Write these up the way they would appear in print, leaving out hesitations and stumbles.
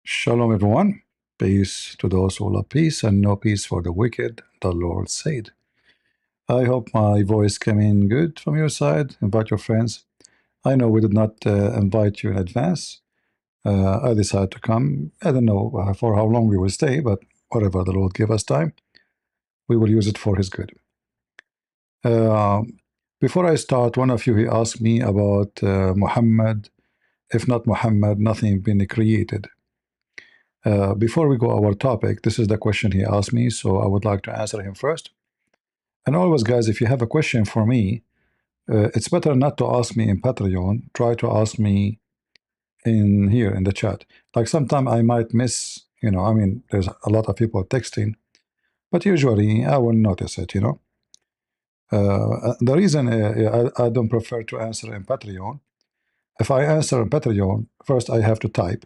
Shalom, everyone. Peace to those who love peace, and no peace for the wicked, the Lord said. I hope my voice came in good from your side. Invite your friends. I know we did not invite you in advance. I decided to come. I don't know for how long we will stay, but whatever the Lord give us time, we will use it for His good. Uh, Before I start, one of you he asked me about Muhammad. If not Muhammad, nothing been created. Before we go our topic, this is the question he asked me, so I would like to answer him first. And always, guys, if you have a question for me, it's better not to ask me in Patreon. Try to ask me in here in the chat. Like sometime I might miss, I mean, there's a lot of people texting, but usually I will notice it. The reason I don't prefer to answer in Patreon, if I answer in Patreon, first I have to type,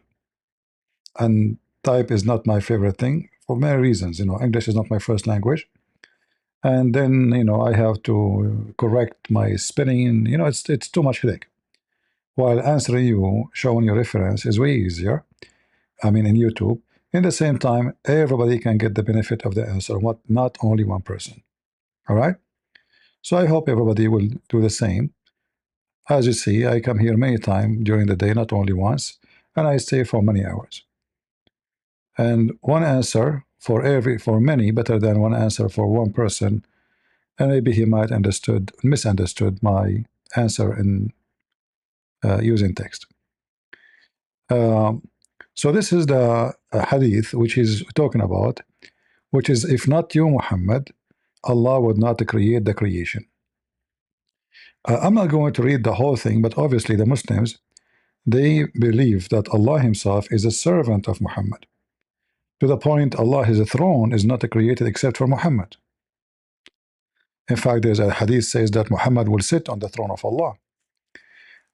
and type is not my favorite thing for many reasons. English is not my first language, and then I have to correct my spelling. It's too much headache. While answering you, showing you reference is way easier. I mean, in YouTube. In the same time, everybody can get the benefit of the answer, not only one person. All right. So I hope everybody will do the same. As you see, I come here many times during the day, not only once, and I stay for many hours. And one answer for many better than one answer for one person, and maybe he might misunderstood my answer in using text. So this is the hadith which is talking about, which is, if not you, Muhammad, Allah would not create the creation. I'm not going to read the whole thing, but obviously the Muslims, they believe that Allah himself is a servant of Muhammad, to the point Allah, his throne is not created except for Muhammad. In fact, there's a hadith says that Muhammad will sit on the throne of Allah.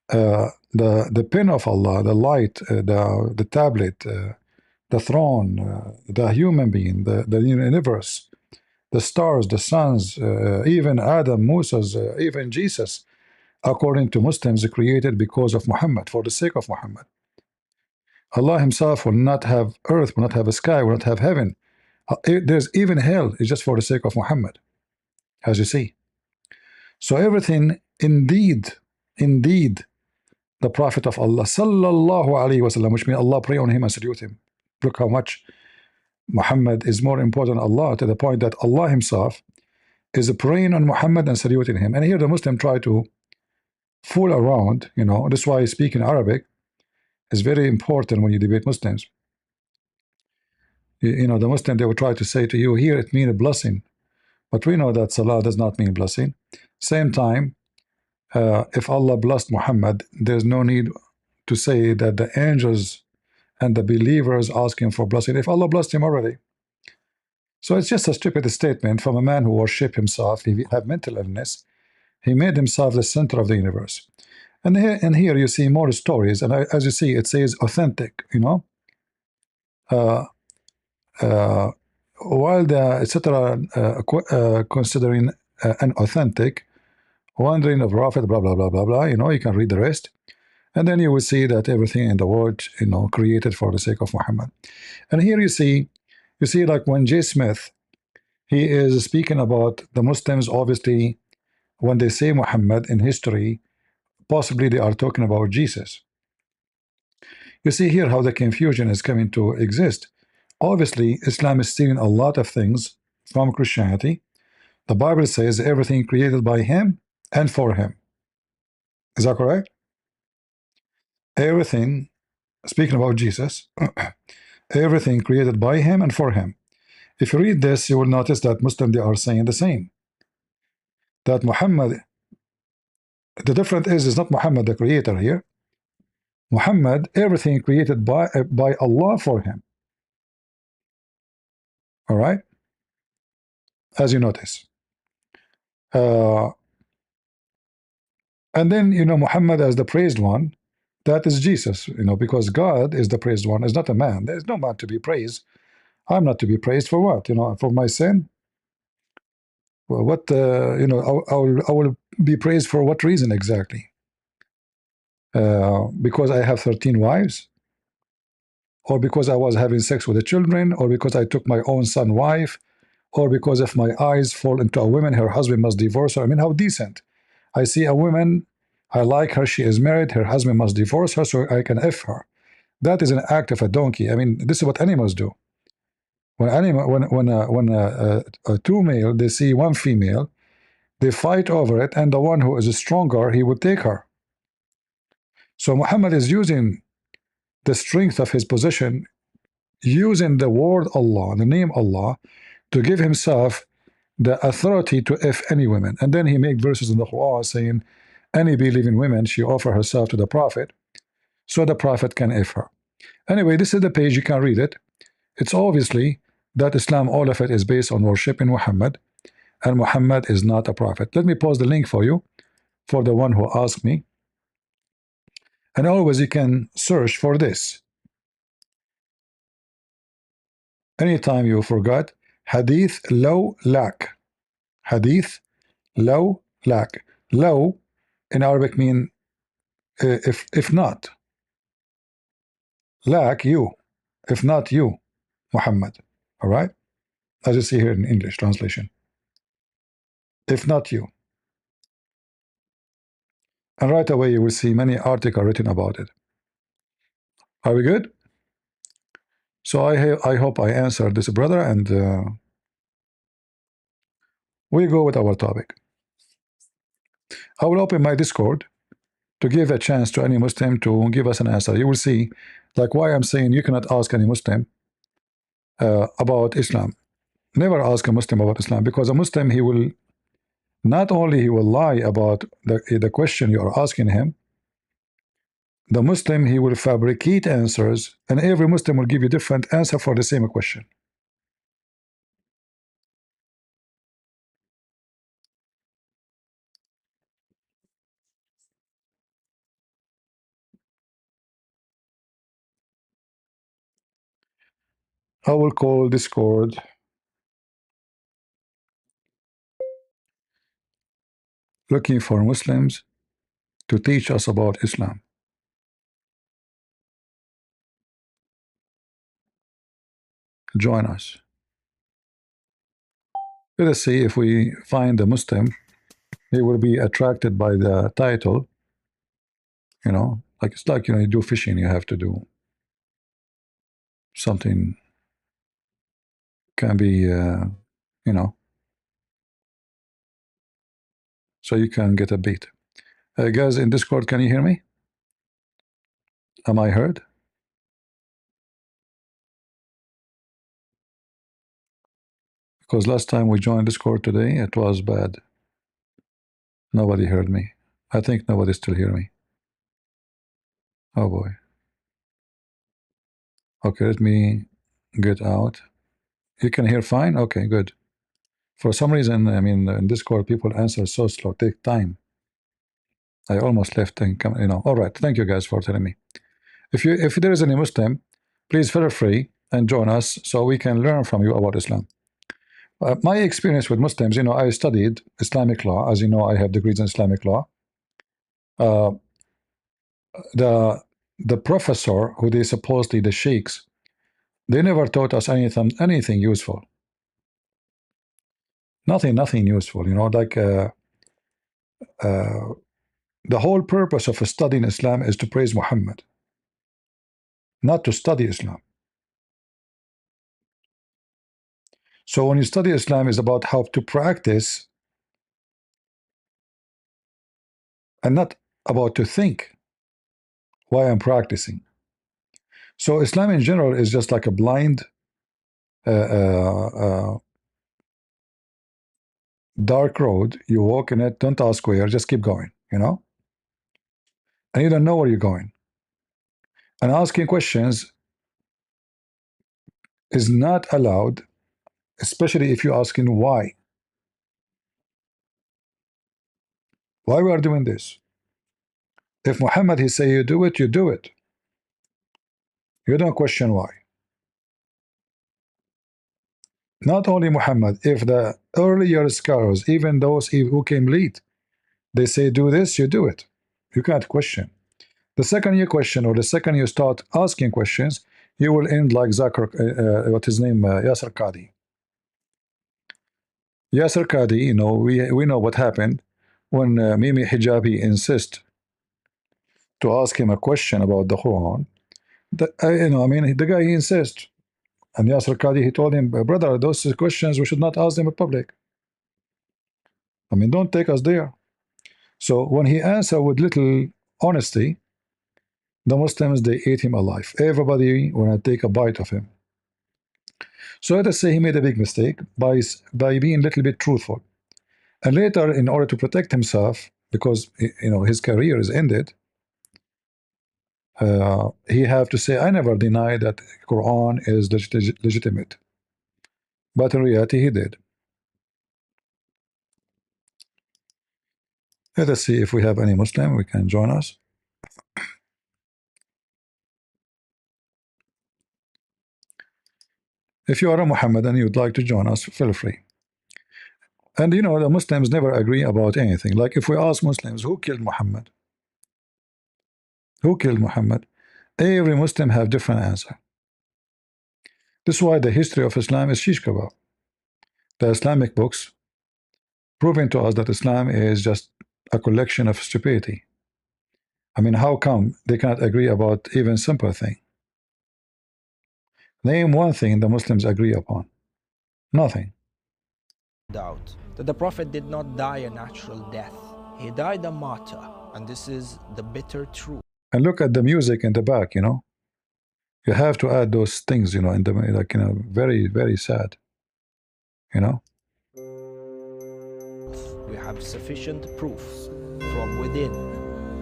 The pen of Allah, the light, the tablet, the throne, the human being, the universe, the stars, the suns, even Adam, Moses, even Jesus, according to Muslims, created because of Muhammad, for the sake of Muhammad. Allah himself will not have earth, will not have a sky, will not have heaven. There's even hell, is just for the sake of Muhammad, as you see. So everything, indeed, the Prophet of Allah, sallallahu alaihi wasallam, which means Allah pray on him and salute him. Look how much Muhammad is more important than Allah, to the point that Allah himself is praying on Muhammad and saluting him. And here the Muslim try to fool around. That's why speaking Arabic is very important when you debate Muslims. The Muslim, they will try to say to you, here it means a blessing, but we know that Salah does not mean blessing. Same time, if Allah blessed Muhammad, there's no need to say that the angels and the believers ask him for blessing if Allah blessed him already. So it's just a stupid statement from a man who worship himself. He have mental illness. He made himself the center of the universe. And here you see more stories. And as you see, it says authentic. While the etc. Considering an authentic, wandering of prophet, blah blah blah blah blah. You can read the rest, and then you will see that everything in the world, created for the sake of Muhammad. And here you see like when J. Smith, he is speaking about the Muslims. Obviously, when they say Muhammad in history, possibly they are talking about Jesus. You see here how the confusion is coming to exist. Obviously, Islam is stealing a lot of things from Christianity. The Bible says everything created by him and for him. Is that correct? Everything, speaking about Jesus, everything created by him and for him. If you read this, you will notice that Muslims, they are saying the same. That Muhammad, the difference is not Muhammad the creator here. Muhammad, everything created by Allah for him. All right? As you notice. And then, Muhammad as the praised one, that is Jesus, because God is the praised one, is not a man. There is no man to be praised. I'm not to be praised for what? For my sin? Well, what, I will be praised for what reason exactly? Because I have 13 wives? or because I was having sex with the children, or because I took my own son wife, or because if my eyes fall into a woman, her husband must divorce her. I mean, how decent. I see a woman, I like her, she is married, her husband must divorce her so I can F her. That is an act of a donkey. I mean, this is what animals do. When two male, they see one female, they fight over it, and the one who is stronger, he would take her. So Muhammad is using the strength of his position, using the word Allah, the name Allah, to give himself the authority to F any women. And then he made verses in the Quran saying, any believing women, she offer herself to the Prophet, so the Prophet can F her. Anyway, this is the page, you can read it. It's obviously that Islam, all of it is based on worshiping Muhammad, and Muhammad is not a prophet. Let me post the link for you, for the one who asked me. And always you can search for this. Anytime you forgot, Hadith low lack. Hadith low lack. Low in Arabic mean if not. Lack you. If not you, Muhammad. All right? As you see here in English translation. If not you. And right away you will see many articles written about it. Are we good? So I hope I answered this, brother, and we go with our topic. I will open my Discord to give a chance to any Muslim to give us an answer. You will see, like why I'm saying you cannot ask any Muslim about Islam. Never ask a Muslim about Islam, because a Muslim, he will not only he will lie about the question you are asking him. The Muslim, he will fabricate answers, and every Muslim will give you different answer for the same question. I will call Discord looking for Muslims to teach us about Islam. Join us. Let us see if we find a Muslim. He will be attracted by the title. You know, like it's like, you know, you do fishing, you have to do something, can be, you know, so you can get a bait. Guys in Discord, can you hear me? Am I heard? Because last time we joined Discord today, it was bad. Nobody heard me. I think nobody still hear me. Oh boy. Okay, let me get out. You can hear fine? Okay, good. For some reason, I mean, in Discord, people answer so slow, take time. I almost left and come, you know. All right, thank you guys for telling me. If there is any Muslim, please feel free and join us so we can learn from you about Islam. My experience with Muslims, you know, I studied Islamic law. As you know, I have degrees in Islamic law. Uh, the professor who they supposedly the sheikhs, they never taught us anything useful. Nothing useful. You know, like the whole purpose of studying Islam is to praise Muhammad, not to study Islam. So when you study Islam, is about how to practice, and not about to think why I'm practicing. So Islam in general is just like a blind, dark road. You walk in it, don't ask where, just keep going, you know? And you don't know where you're going. And asking questions is not allowed, especially if you're asking why. Why we are doing this? If Muhammad, he say you do it, you do it. You don't question why. Not only Muhammad, if the earlier scholars, even those who came late, they say do this, you do it. You can't question. The second you question, or the second you start asking questions, you will end like Zakir, what his name, Yasser Qadhi. Yasser Qadhi, you know, we know what happened when Mimi Hijabi insists to ask him a question about the Quran. You know, I mean, the guy, he insists. And Yasser Qadhi, he told him, brother, those questions, we should not ask them in public. I mean, don't take us there. So when he answered with little honesty, the Muslims, they ate him alive. Everybody want to take a bite of him. So let us say he made a big mistake by being a little bit truthful. And later, in order to protect himself, because you know his career is ended, he have to say, I never deny that Quran is legitimate. But in reality, he did. Let us see if we have any Muslim we can join us. If you are a Muhammad and you'd like to join us, feel free. And you know, the Muslims never agree about anything. Like if we ask Muslims, who killed Muhammad? Who killed Muhammad? Every Muslim have different answer. This is why the history of Islam is shish kebab. The Islamic books proving to us that Islam is just a collection of stupidity. I mean, how come they cannot agree about even simple thing? Name one thing the Muslims agree upon. Nothing. Doubt that the Prophet did not die a natural death. He died a martyr, and this is the bitter truth. And look at the music in the back, you know. You have to add those things, you know, in the, like, you know, very, very sad, you know. We have sufficient proof from within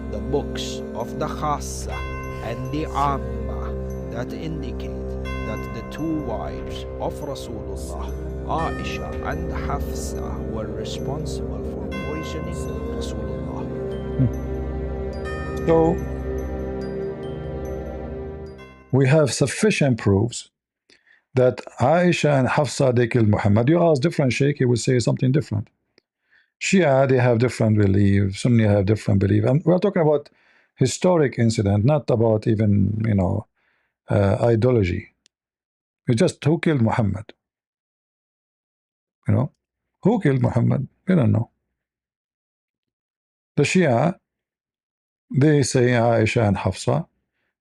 the books of the Khassa and the Amma that indicate that the two wives of Rasulullah, Aisha and Hafsa, were responsible for poisoning Rasulullah. So we have sufficient proofs that Aisha and Hafsa, they killed Muhammad. You ask different sheikh, he will say something different. Shia, they have different belief. Sunni have different belief. And we're talking about historic incident, not about even, you know, ideology. It's just who killed Muhammad. You know, who killed Muhammad? We don't know. The Shia, they say Aisha and Hafsa.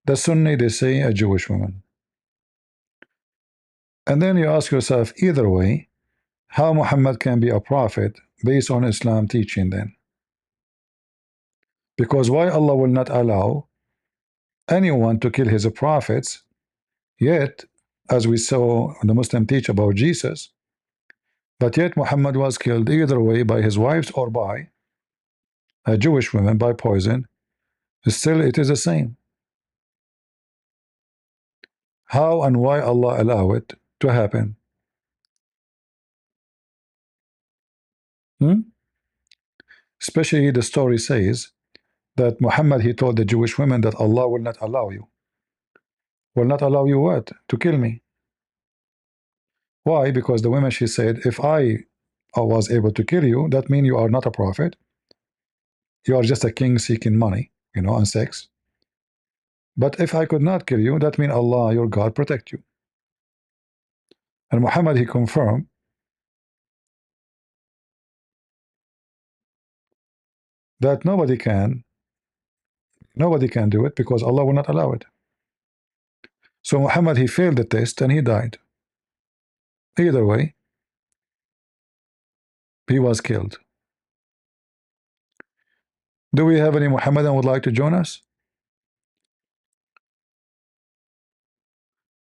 The Sunni, they say a Jewish woman. And then you ask yourself, either way, how Muhammad can be a prophet based on Islam teaching then? Because why Allah will not allow anyone to kill his prophets, yet, as we saw the Muslim teach about Jesus, but yet Muhammad was killed either way by his wives or by a Jewish woman by poison, still it is the same. How and why Allah allow it to happen? Especially the story says that Muhammad, he told the Jewish women that Allah will not allow you. Will not allow you what? To kill me. Why? Because the women, she said, if I was able to kill you, that means you are not a prophet. You are just a king seeking money, you know, and sex. But if I could not kill you, that means Allah, your God, protect you. And Muhammad, he confirmed that nobody can do it because Allah will not allow it. So Muhammad, he failed the test and he died. Either way, he was killed. Do we have any Muhammadan would like to join us?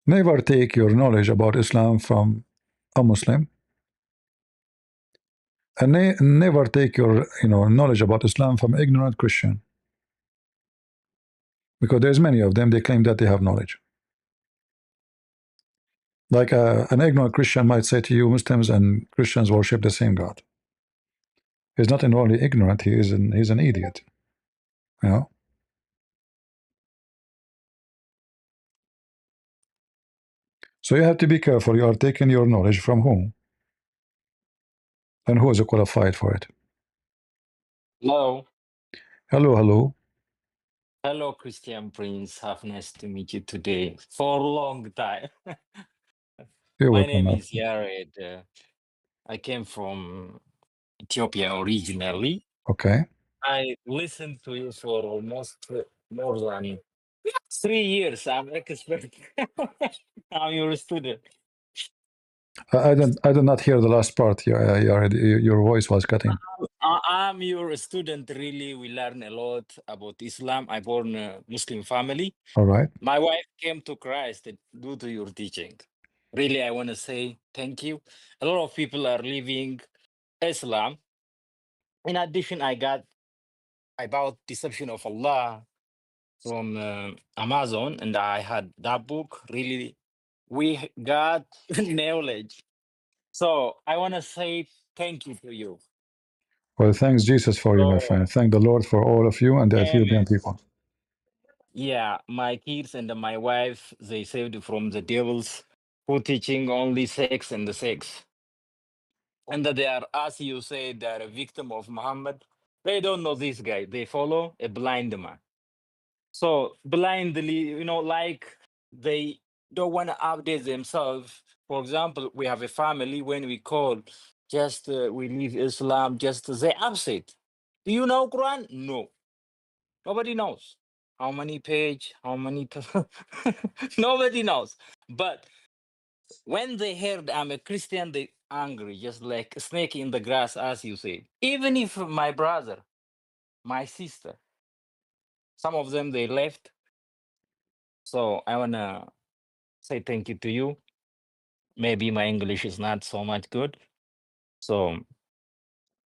Never take your knowledge about Islam from a Muslim, and never take your knowledge about Islam from ignorant Christian, because there's many of them, they claim that they have knowledge. Like an ignorant Christian might say to you, Muslims and Christians worship the same God. He's not only ignorant, he's an idiot, you know. So you have to be careful. You are taking your knowledge from whom, and who is qualified for it. Hello. Hello, hello. Hello, Christian Prince. Have nice to meet you today for a long time. You're My welcome, name man. is Yared. I came from Ethiopia originally. Okay. I listened to you for almost more than 3 years. I'm expert. I'm your student. I did not hear the last part. Your voice was cutting. I'm your student. Really, we learn a lot about Islam. I born a Muslim family. All right. My wife came to Christ due to your teaching. Really, I want to say thank you. A lot of people are leaving Islam. In addition, I bought Deception of Allah from Amazon, and I had that book. Really, we got knowledge. So I want to say thank you to you. Well, thanks Jesus for you, my So, friend. Thank the Lord for all of you and the Ethiopian amen. people. Yeah, my kids and my wife, they saved from the devils who teaching only sex and the sex. And that they are, as you say, they are a victim of Muhammad. They don't know this guy. They follow a blind man. So blindly, like they don't want to update themselves. For example, we have a family when we call, just we leave Islam, just they upset. Do you know Quran? No, nobody knows. How many page? How many? Nobody knows. But when they heard I'm a Christian, they angry, just like a snake in the grass, as you say. Even if my brother, my sister, some of them they left. So I wanna say thank you to you. Maybe my English is not so much good. So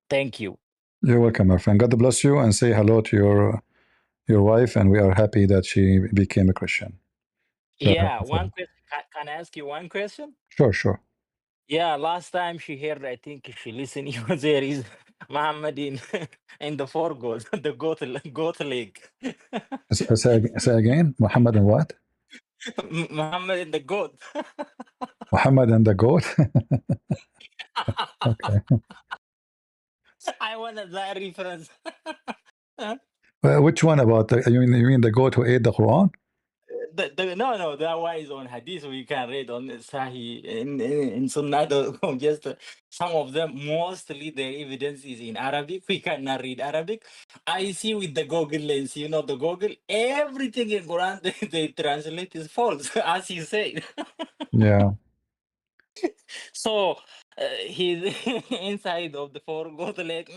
thank you. You're welcome, my friend. God bless you, and say hello to your wife. And we are happy that she became a Christian. We are Yeah, happy for one her. question. Can I ask you one question? Sure, sure. Yeah, last time she heard, I think she listened. There is Muhammad in in the four goat, the goat leg. Say again. Muhammad and what? Muhammad in the goat. Muhammad and the goat. Okay. I wanted that reference. Which one about you mean the goat who ate the Quran? No, that one is on Hadith. We can read on Sahih in Sunnah. Just some of them, mostly the evidence is in Arabic. We cannot read Arabic. I see with the Google lens, the Google, everything in Quran they translate is false, as you say. Yeah. So he's inside of the four goat leg.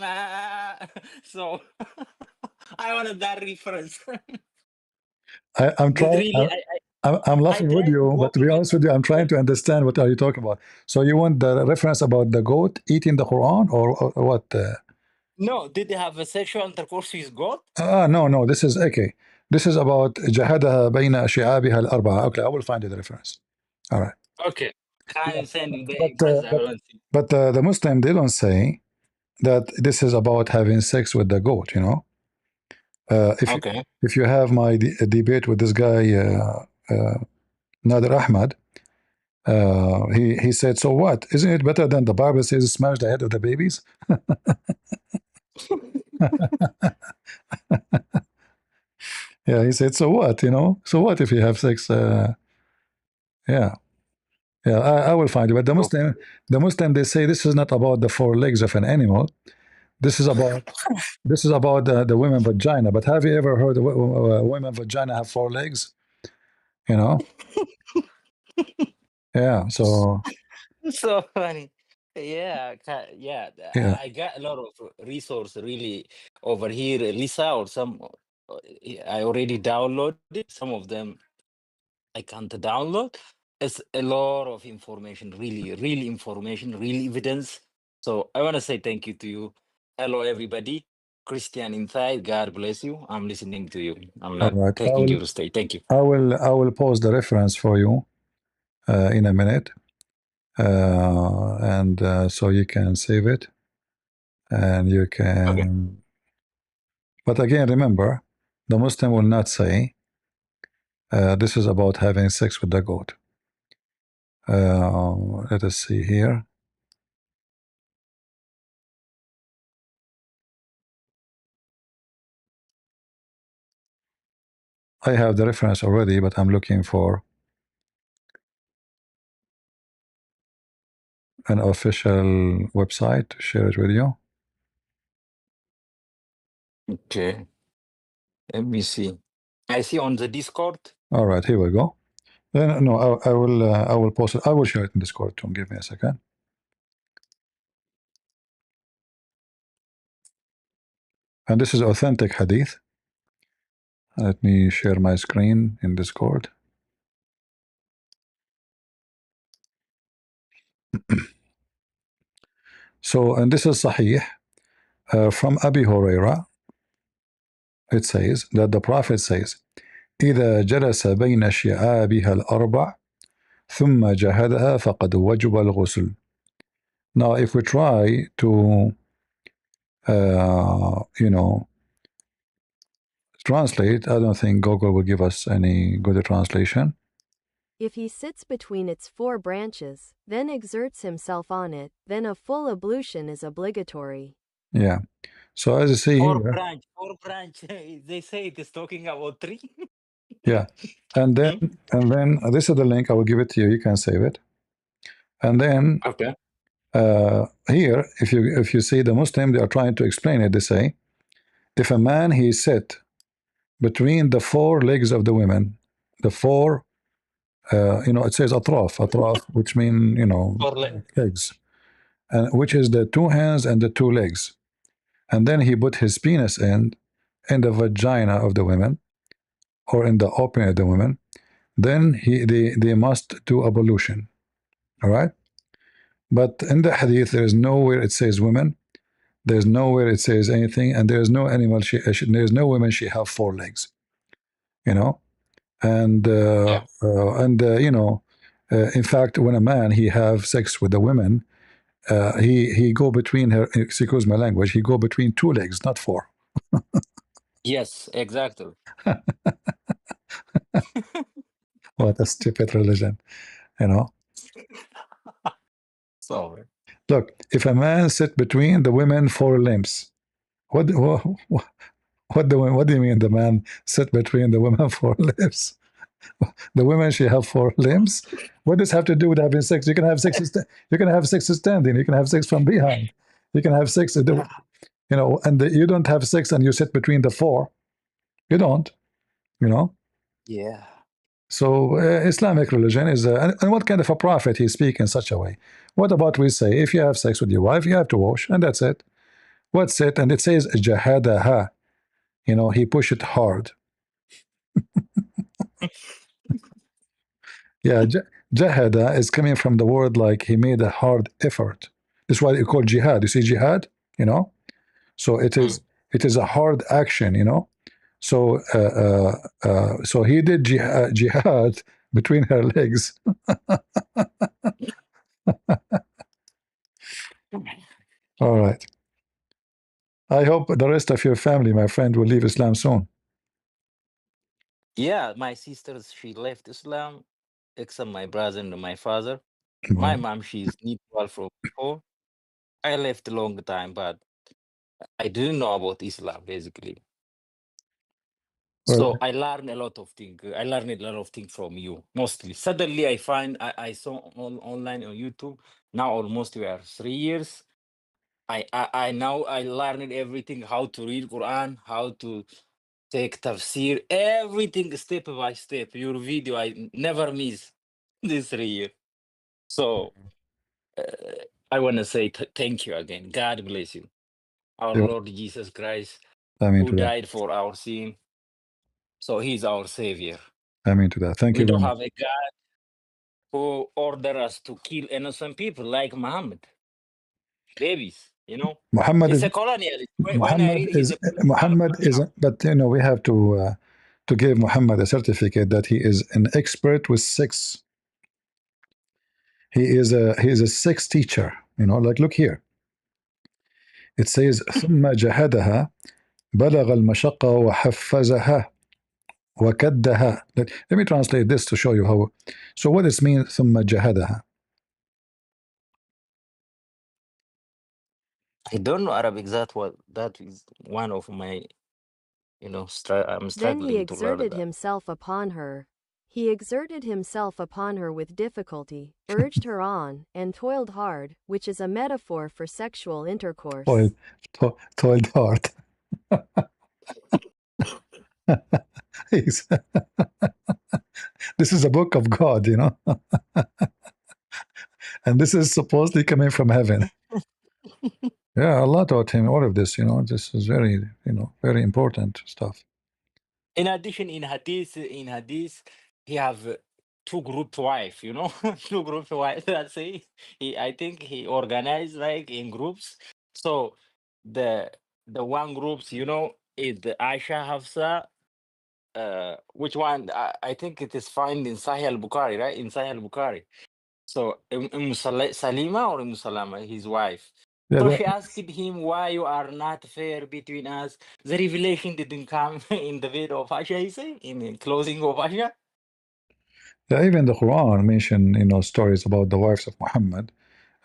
So I wanted that reference. I'm But trying. really, I'm I laughing with tried to you, but to be open it. honest with you, I'm trying to understand what are you talking about. So you want the reference about the goat eating the Quran, or what? No, did they have a sexual intercourse with God? No, no. This is okay. This is about جهدها بين شعابها الأربعة. Okay, I will find you the reference. All right. Okay. Can you send me the But reference? I want to see. the Muslim, they don't say that this is about having sex with the goat. If you Okay. if you have my debate with this guy Nader Ahmed, he said, "So what? Isn't it better than the Bible says smash the head of the babies?" Yeah, he said, "So what? So what if you have sex?" Yeah, yeah. I will find it. But the Muslim, they say this is not about the four legs of an animal. This is about the women vagina. But have you ever heard women vagina have four legs? You know? Yeah. So So funny. Yeah, yeah. yeah, I got a lot of resource really over here. Lisa or some, I already downloaded. Some of them I can't download. It's a lot of information, really, real information, real evidence. So I want to say thank you to you. Hello, everybody. Christian inside. God bless you. I'm listening to you. I'm all not right. I taking will your stay. Thank you. I will post the reference for you in a minute, and so you can save it, and you Okay. can. But again, remember, the Muslim will not say this is about having sex with the goat. Let us see here. I have the reference already, but I'm looking for an official website to share it with you. Okay. Let me see. I see on the Discord. All right, here we go. Then no, I will post it. I will share it in Discord too. Give me a second. And this is authentic hadith. Let me share my screen in Discord. So, and this is Sahih from Abi Huraira. It says that the Prophet says, إذا جلس بين شعابها الأربع ثم جهدها فقد وجب الغسل. Now, if we try to, translate, I don't think Google will give us any good translation. If he sits between its 4 branches, then exerts himself on it, then a full ablution is obligatory. Yeah. So as you see Or here, branch, or branch. They say it is talking about tree. yeah, and then this is the link. I will give it to you. You can save it. And then Okay. here, if you see the Muslim, they are trying to explain it. They say, if a man he sit between the 4 legs of the women, the 4, it says atraf, which mean Or like, legs, and which is the 2 hands and the 2 legs, and then he put his penis in the vagina of the women, or in the opening of the women, then they must do ablution. All right. But in the hadith, there is nowhere it says women. There's nowhere it says anything, and there's no animal. There's no women. She have 4 legs. You know, and yeah. in fact, when a man he have sex with the women, he go between her. Excuse my language. He go between 2 legs, not 4. Yes, exactly. What a stupid religion. So Look, if a man sit between the women 4 limbs, what what do you mean the man sit between the women 4 limbs? The women she have 4 limbs. What does have to do with having sex? You can have sex. You can have sex standing. You can have sex from behind. You can have sex. And you don't have sex and you sit between the 4. You don't. You know. yeah. So Islamic religion is, and what kind of a prophet he speak in such a way? What about we say if you have sex with your wife, you have to wash, and that's it. What's it? And it says jahadaha. He push it hard. Yeah, jahada is coming from the word like he made a hard effort. That's why they call jihad. You see jihad, so it is a hard action. So so he did jihad between her legs. All right. I hope the rest of your family, my friend, will leave Islam soon. Yeah, my sisters, she left Islam, except my brother and my father. My Well, mom, she's neutral from before. I left a long time, but I didn't know about Islam, basically. well, So I learned a lot of things. I learned a lot of things from you, mostly. Suddenly, I saw online on YouTube. Now almost we are 3 years. I now I learned everything: how to read Quran, how to take tafsir, everything step by step. Your video I never miss this 3 years. So uh, I want to say thank you again. God bless you, our Lord Jesus Christ, I'm who into that. died for our sin. So He's our Savior. I'm into that. Thank We you very don't much. have a God who order us to kill innocent people like Muhammad, babies. Muhammad It's is a colonialist. When I read his book, Muhammad is, but we have to give Muhammad a certificate that he is an expert with sex. He is a sex teacher. Like look here. It says ثم جهدها بلغ المشقة وحفزها وكدها. Let me translate this to show you how. So what does mean ثم جهدها? I don't know Arabic. That is one of my You know, I'm Then he struggling to learn exerted that. himself upon her. He exerted himself upon her with difficulty, urged her on, and toiled hard, which is a metaphor for sexual intercourse. Toiled hard. This is a book of God, you know, and this is supposedly coming from heaven. Yeah, Allah taught him all of this, you know. This is very, you know, very important stuff. In addition, in hadith, he have two group wife, you know, two group wife. That's it. I think he organized like in groups. So the one groups, you know, is the Aisha Hafsa. Which one? I think it is found in Sahih al-Bukhari, right? In Sahih al-Bukhari. So Salima or Salama, his wife. Yeah, So she asked him, why you are not fair between us? The revelation didn't come in the bed of Asha, he say, in the closing of Asha. yeah, even the Quran mention, you know, stories about the wives of Muhammad,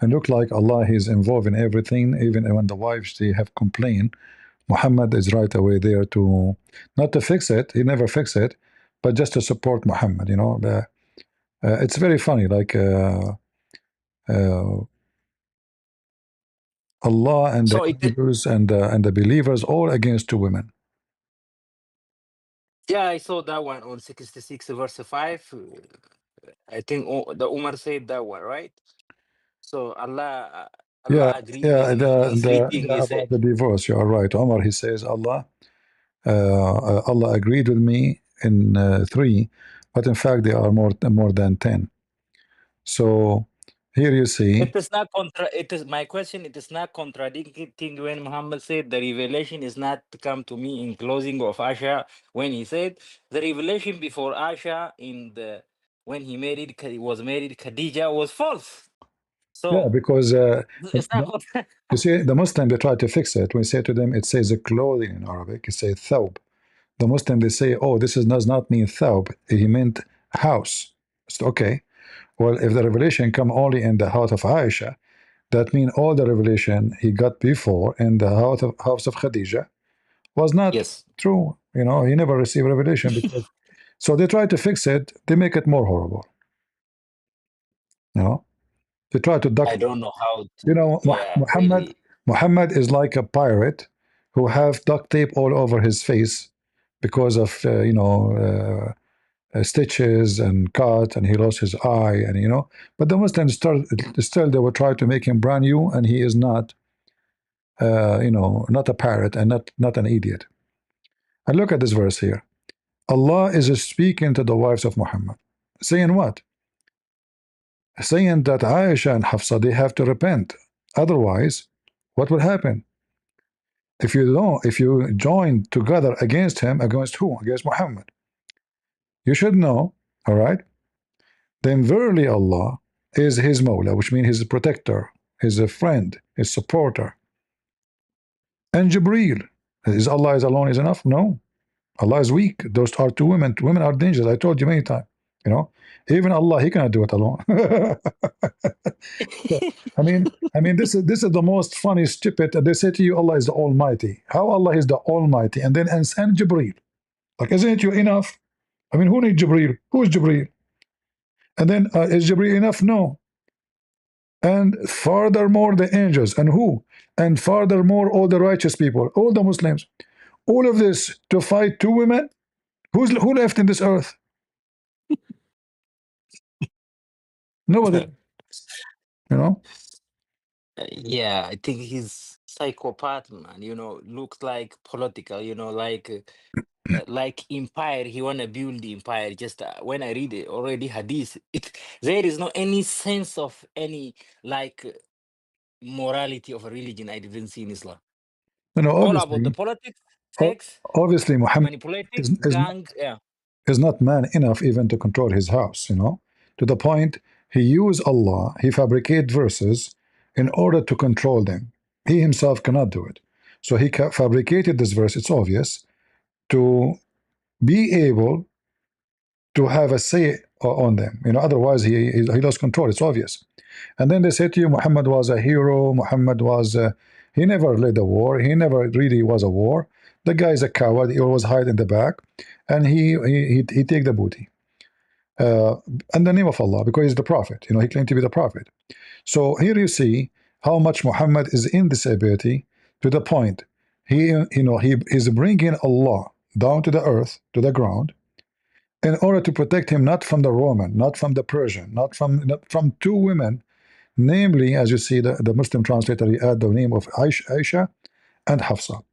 and look like Allah is involved in everything. Even when the wives they have complained, Muhammad is right away there to not to fix it. He never fix it, but just to support Muhammad. You know, it's very funny. Like Allah and the So angels and the believers all against two women. yeah, I saw that one on 66 verse 5. I think the Umar said that one, right? So Yeah, Allah agreed yeah, in sleeping, he about said. the divorce. You are right, Omar. He says Allah agreed with me in 3, but in fact they are more than 10. So here you see, It is not it is my question, it is not contradicting when Muhammad said the revelation is not to come to me in closing of Asha, when he said the revelation before Asha in the when he was married Khadija was false. yeah, So because it's not you see, the Muslim they try to fix it. We say to them, it says a clothing in Arabic. It says thawb. The Muslim they say, oh, this does not mean thawb. He meant house. So, okay. Well, if the revelation come only in the house of Aisha, that means all the revelation he got before in the house of Khadija was not yes. true. You know, he never received revelation because. So they try to fix it. They make it more horrible. You know, they try to duck. I don't know how You to, know, yeah, really. Muhammad is like a pirate who have duct tape all over his face because of stitches and cut, and he lost his eye, and you know. But the Muslims still they will try to make him brand new, and he is not, not a parrot and not an idiot. And look at this verse here. Allah is speaking to the wives of Muhammad, saying what? Saying that Aisha and Hafsa they have to repent. Otherwise, what will happen? If you don't, if you join together against him, against who? Against Muhammad. You should know, all right? Then verily Allah is his Mawla, which means his protector, his friend, his supporter. And Jibreel, is Allah is alone is enough? No. Allah is weak. Those are two women. Women are dangerous. I told you many times. You know, even Allah, He cannot do it alone. This is the most funny, stupid. They say to you, Allah is the Almighty. How Allah is the Almighty, and then and send Jibreel. Like, isn't it you enough? I mean, who needs Jibreel? Who is Jibreel? And then is Jibreel enough? No. And furthermore, the angels, and who? And furthermore, all the righteous people, all the Muslims, all of this to fight two women. Who left in this earth? Nobody. You know. Yeah, I think he's psychopath, man. You know, looks like political. You know, like empire. He wanna build the empire. Just when I read it already hadith, there is no any sense of any like morality of a religion I didn't see in Islam. You know, All about the obviously, politics, sex, obviously, Muhammad manipulating, is gang. Yeah. not man enough even to control his house. You know, to the point he used Allah. He fabricate verses in order to control them. He himself cannot do it. So he fabricated this verse. It's obvious to be able to have a say on them. You know, otherwise he lost control. It's obvious. And then they say to you, Muhammad was a hero. Muhammad was he never led a war. He never really was a war. The guy is a coward. He always hide in the back, and he take the booty in the name of Allah, because he's the prophet. He claimed to be the prophet. So here you see how much Muhammad is in this ability, to the point he is bringing Allah down to the earth, to the ground, in order to protect him, not from the Roman, not from the Persian, not from two women, namely, as you see, the Muslim translator, he add the name of Aisha and Hafsa.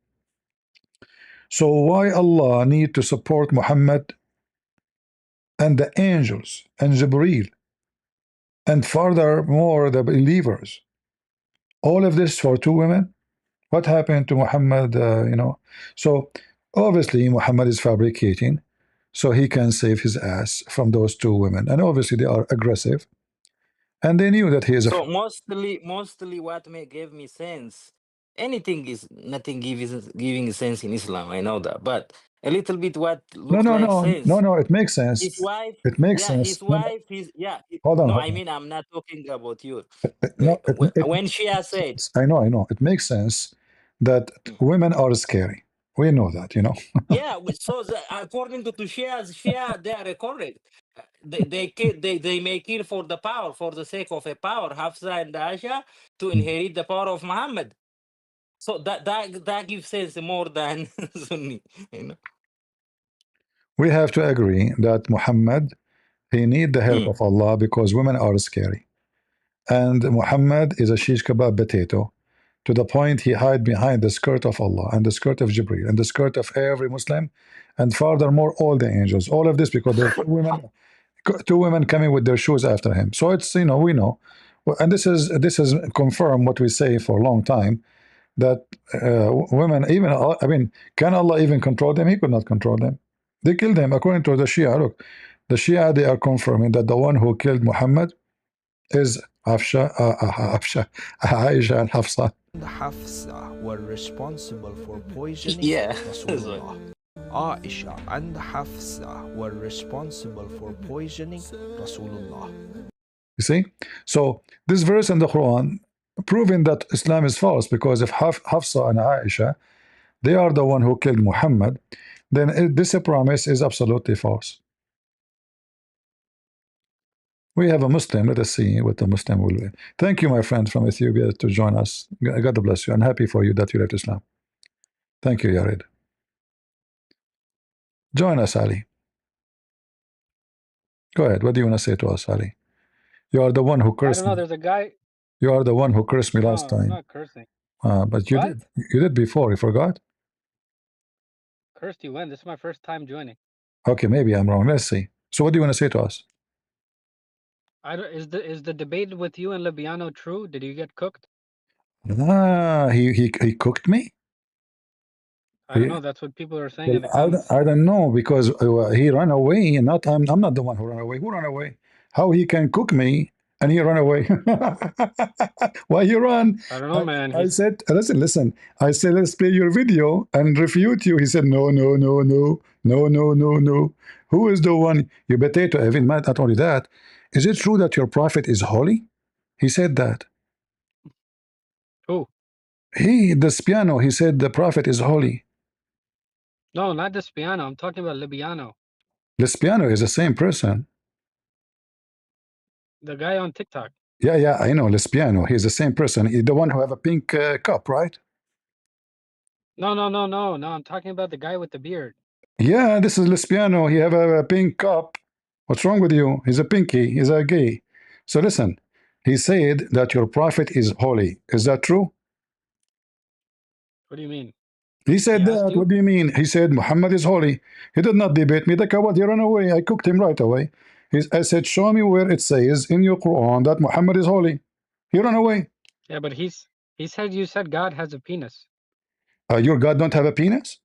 So why Allah need to support Muhammad and the angels and Jibreel and furthermore the believers? All of this for two women? What happened to Muhammad? So obviously Muhammad is fabricating so he can save his ass from those two women, and obviously they are aggressive, and they knew that he is a. So mostly what gave me sense. Anything is nothing giving sense in Islam. I know that, but a little bit what No, looks no, like no, no, sense. no. It makes sense. His wife, It makes yeah, sense. his wife, his yeah. Hold on, No, hold I on. mean I'm not talking about you. No, When Shia said, I know. It makes sense that women are scary. We know that, yeah, so according to Shia, they are recorded. They may kill for the power, for the sake of a power, Hafsa and Aisha, to inherit the power of Muhammad. So that gives sense more than Sunni. We have to agree that Muhammad, he need the help Mm. of Allah because women are scary. And Muhammad is a shish kebab potato, to the point he hide behind the skirt of Allah and the skirt of Jibreel and the skirt of every Muslim, and furthermore all the angels. All of this because there are two women coming with their shoes after him. So it's, we know. And this is confirmed what we say for a long time, that women, even, I mean, can Allah even control them? He could not control them. They killed him. According to the Shia, look, the Shia, they are confirming that the one who killed Muhammad is Aisha and Hafsa. Hafsa were responsible for poisoning Yeah. Rasulullah. Aisha and Hafsa were responsible for poisoning Rasulullah. You see? So this verse in the Quran proving that Islam is false, because if Hafsa and Aisha, they are the one who killed Muhammad, then this promise is absolutely false. We have a Muslim. Let us see what the Muslim will be. Thank you, my friend from Ethiopia, to join us. God bless you. I'm happy for you that you left Islam. Thank you, Yared. Join us, Ali. Go ahead. What do you want to say to us, Ali? You are the one who I cursed don't know. me. There's a guy. You are the one who cursed me last No, I'm time. not cursing. But you What? did. You did before. You forgot? Cursed you when? This is my first time joining. Okay, maybe I'm wrong. Let's see. So what do you want to say to us? I don't, is the debate with you and Libiano true? Did you get cooked? He cooked me? I don't know. That's what people are saying Well, in the comments. I don't know, because he ran away, and not I'm not the one who ran away. Who ran away? How he can cook me and he run away? Why you run? I don't know, man. I said, listen. I said, let's play your video and refute you. He said, no, no, no, no, no, no, no, no. Who is the one? You potato, Evan. Not only that, is it true that your prophet is holy? He said that. Who? This piano, he said the prophet is holy. No, not this piano. I'm talking about Libiano. Lespiano is the same person. The guy on TikTok. Yeah, I know Lespiano. He's the same person. He's the one who have a pink cup, right? No. I'm talking about the guy with the beard. Yeah, this is Lespiano. He have a pink cup. What's wrong with you? He's a pinky. He's a gay. So listen, he said that your prophet is holy. Is that true? What do you mean? He said He asked that. you? What do you mean? He said Muhammad is holy. He did not debate me. The coward, he ran away. I cooked him right away. I said, show me where it says in your Quran that Muhammad is holy. He ran away. Yeah, but he said you said God has a penis. Your God don't have a penis?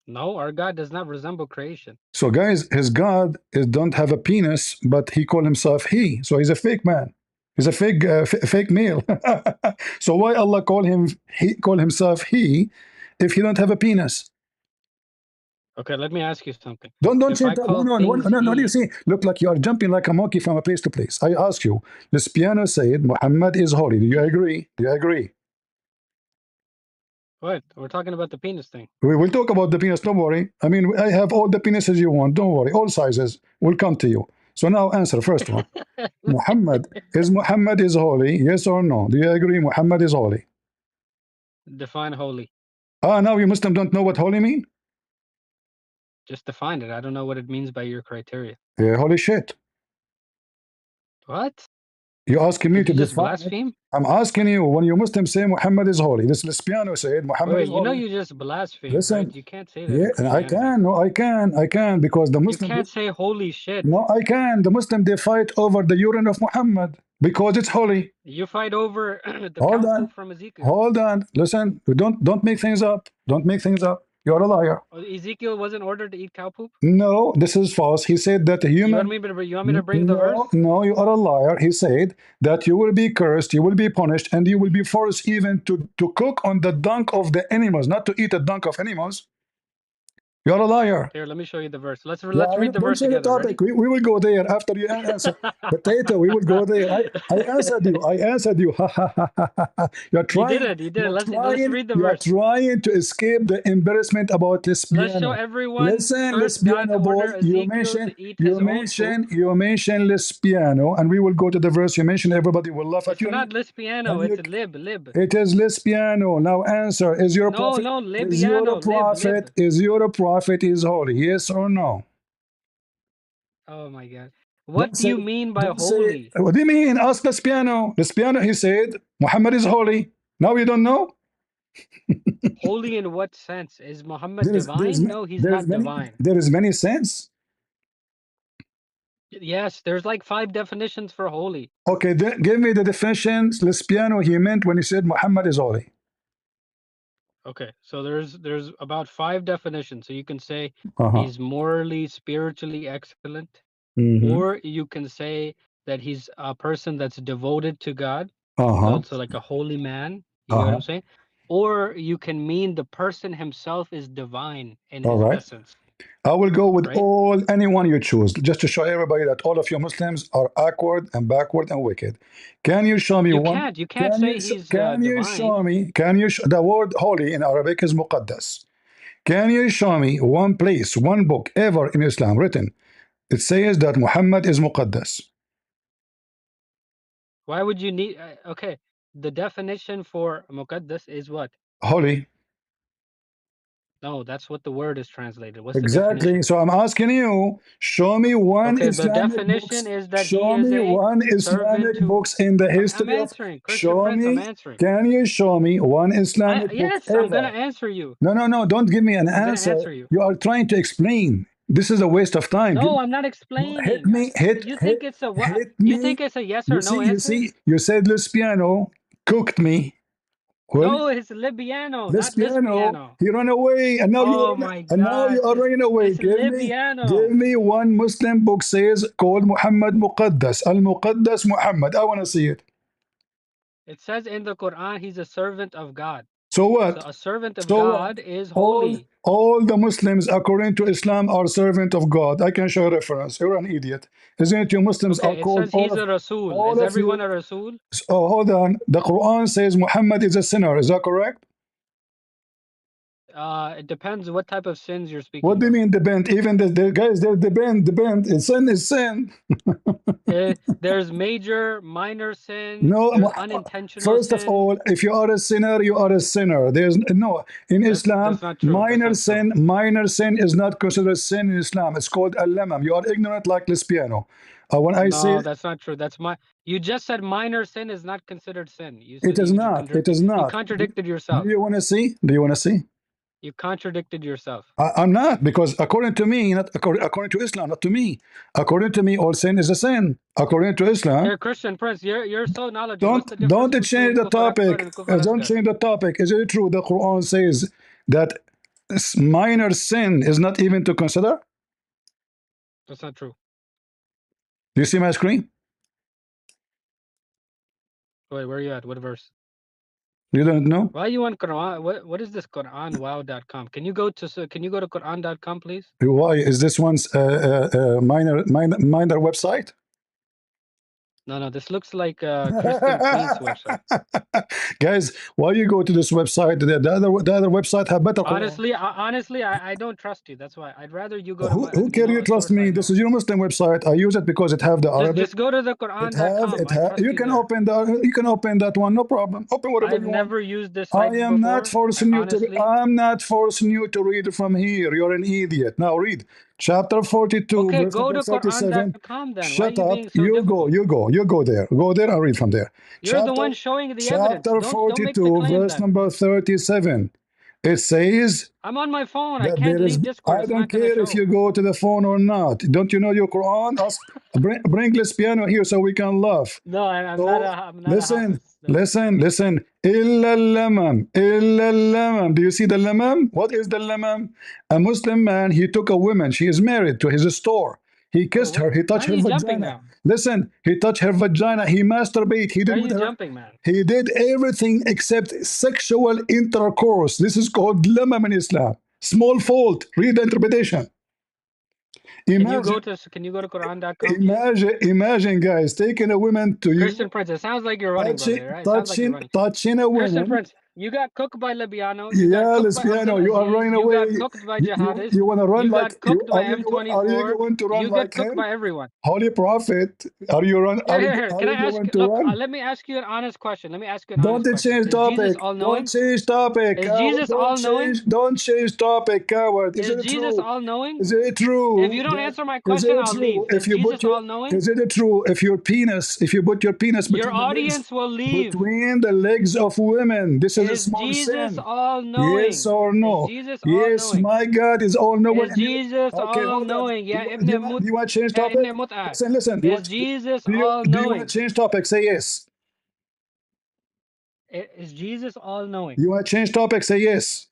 No, our God does not resemble creation. So guys, his God don't have a penis, but he call himself he. So he's a fake man. He's a fake male. So why Allah call himself he if he don't have a penis? Okay, let me ask you something. Don't If change I that. call things No. Do you he, see? Look like you are jumping like a monkey from a place to place. I ask you. This piano said Muhammad is holy. Do you agree? Do you agree? What? We're talking about the penis thing. We will talk about the penis, don't worry. I mean, I have all the penises you want, don't worry. All sizes will come to you. So now answer first one. Muhammad is holy, yes or no? Do you agree Muhammad is holy? Define holy. Now you Muslim don't know what holy mean? Just define it. I don't know what it means by your criteria. Holy shit. What? You asking me Did to you just define it? blaspheme? I'm asking you, when you Muslims say Muhammad is holy, this Lespiano said Muhammad Wait, is you know holy. you just blasphemed, Listen, right? You can't say that yeah, in and I Christianity. can, no, I can, because the You Muslim, can't say holy shit. no, I can. The Muslim, they fight over the urine of Muhammad because it's holy. You fight over the Hold cow on, poop from Ezekiel. hold on. Listen, don't make things up. Don't make things up. You're a liar. Oh, Ezekiel wasn't ordered to eat cow poop? No, this is false. He said that a You want human. me to bring the verse? No, you are a liar. He said that you will be cursed, you will be punished, and you will be forced even to cook on the dung of the animals, not to eat the dung of animals. You're a liar. Here, let me show you the verse. Let's Yeah, read the don't verse change the together. Ready? topic. We will go there after you answer. Potato, we will go there. I answered you. I answered you. You're You trying. did it. Let's read the You are verse. trying to escape the embarrassment about Let's show Lesbiano. everyone. Listen, First, God Lesbiano boy. ordered Ezekiel to eat his own poop. You mention Lesbiano, and we will go to the verse you mentioned. Everybody will laugh at It's you. not Lespiano. It's lib. It is Lespiano. Now answer: Is your prophet? No, Is your Libiano. prophet? Lib. Is your prophet is holy? Yes or no? Oh my God. What do you mean by holy? What do you mean? Ask Lespiano. Lespiano, he said, Muhammad is holy. Now you don't know? Holy in what sense? Is Muhammad divine? No, he's not divine. There is many sense. Yes, there's like 5 definitions for holy. Okay, give me the definitions Lespiano he meant when he said Muhammad is holy. Okay, so there's about 5 definitions. So you can say he's morally, spiritually excellent, or you can say that he's a person that's devoted to God, so like a holy man. You get what I'm saying? Or you can mean the person himself is divine in his essence. I will go with anyone you choose, just to show everybody that all of you Muslims are awkward and backward and wicked. Can you show me one? You can't say he's Can you show me? The word holy in Arabic is muqaddas. Can you show me one place, one book ever in Islam written? It says that Muhammad is muqaddas. Why would you need? Okay, the definition for muqaddas is what? Holy. No, that's what the word is translated. What's exactly. The definition? So I'm asking you, show me one Islamic the definition books. is that show me one Islamic books in the history I'm answering. Christian Prince, I'm answering. Can you show me one Islamic book yes, ever? I'm going to answer you. No, don't give me an answer. You are trying to explain. This is a waste of time. No, I'm not explaining. Hit me. You think it's a what? You think it's a yes or no answer? You said Lespiano cooked me. Well, no, it's Libiano, not Lespiano. He ran away, and now you are running away. Give me one Muslim book says called Muhammad Muqaddas. Al Muqaddas Muhammad. I want to see it. It says in the Quran he's a servant of God. So what? So a servant of God is holy. All the Muslims, according to Islam, are servant of God. I can show a reference. You're an idiot. Isn't it? You Muslims are called. It says he's a Rasul. Is everyone a Rasul? Oh, hold on. The Quran says Muhammad is a sinner. Is that correct? It depends what type of sins you're speaking. What do you mean depend? Even the guys, they depend. Sin is sin. There's major, minor sin. No, unintentional. First of all, if you are a sinner, you are a sinner. There's no in Islam. That's not true. Minor sin is not considered sin in Islam. It's called al-lamam. You are ignorant like Lespiano. No, that's not true. You just said minor sin is not considered sin. It is not. You contradicted yourself. Do you want to see? You contradicted yourself. I'm not, because according to me, not according to Islam, not to me. According to me, all sin is a sin. According to Islam. You're Christian Prince. You're so knowledgeable. Don't change the topic. Don't change the topic. Is it true the Quran says that minor sin is not even to consider? That's not true. Do you see my screen? Wait, where are you at? What verse? You don't know? Why are you on Quran? What is this QuranWow.com? Can you go to Quran.com, please? Why is this one's minor website? No, this looks like Kristen Queen's website. Guys, why you go to this website? The other website have better. Honestly, I don't trust you. That's why I'd rather you go to my. Who care you trust me? This is your Muslim website. I use it because it have the Arabic. Just go to the Quran.com. You can open that one, no problem. Open whatever you want. I've never used this site before. I am not forcing you to read from here. You're an idiot. Now read chapter 42. Okay, verse go to 37. Quran.com then. Shut Why are up. you being so difficult? You go there. Go there and read from there. You're the one showing the evidence. Chapter 42, verse number 37. It says, I'm on my phone. I can't leave Discord. I don't care if you go to the phone or not. Don't you know your Quran? Bring this piano here so we can laugh. No, I'm not listen. Illa lamam. Do you see the lamam? What is the lamam? A Muslim man, he took a woman. She is married to his store. He kissed her. He touched her vagina. Listen, he touched her vagina. He masturbated. He did with her. Jumping, man? He did everything except sexual intercourse. This is called lamam in Islam. Small fault. Read the interpretation. Can you go to Quran.com? Imagine, guys, taking a woman to you. Christian Prince, it sounds like you're running, brother, right? Touching a woman. Christian Prince, you got cooked by Libyano. Libyano, you are running away. You got cooked by jihadists. You want to run like you got cooked by M24. Are you going to run you like got cooked him? by everyone. Holy Prophet, are you run? Here. Can I ask you? Look, let me ask you an honest question. Don't change topic. Don't change topic. Is Jesus all-knowing? Don't change topic, coward. Is Jesus all-knowing? Is it true? If you don't answer my question, I'll leave. Is Jesus all-knowing? Is it true? If you put your penis between your audience will leave between the legs of women, this is a small Jesus sin. All-knowing? Yes or no? Is Jesus yes, all-knowing? my God is all-knowing. Is Jesus all-knowing? Yeah, do you want to change topic? Listen. Is Jesus all-knowing? Do you want to change topic? Say yes. Is Jesus all-knowing? You want to change topic? Say yes.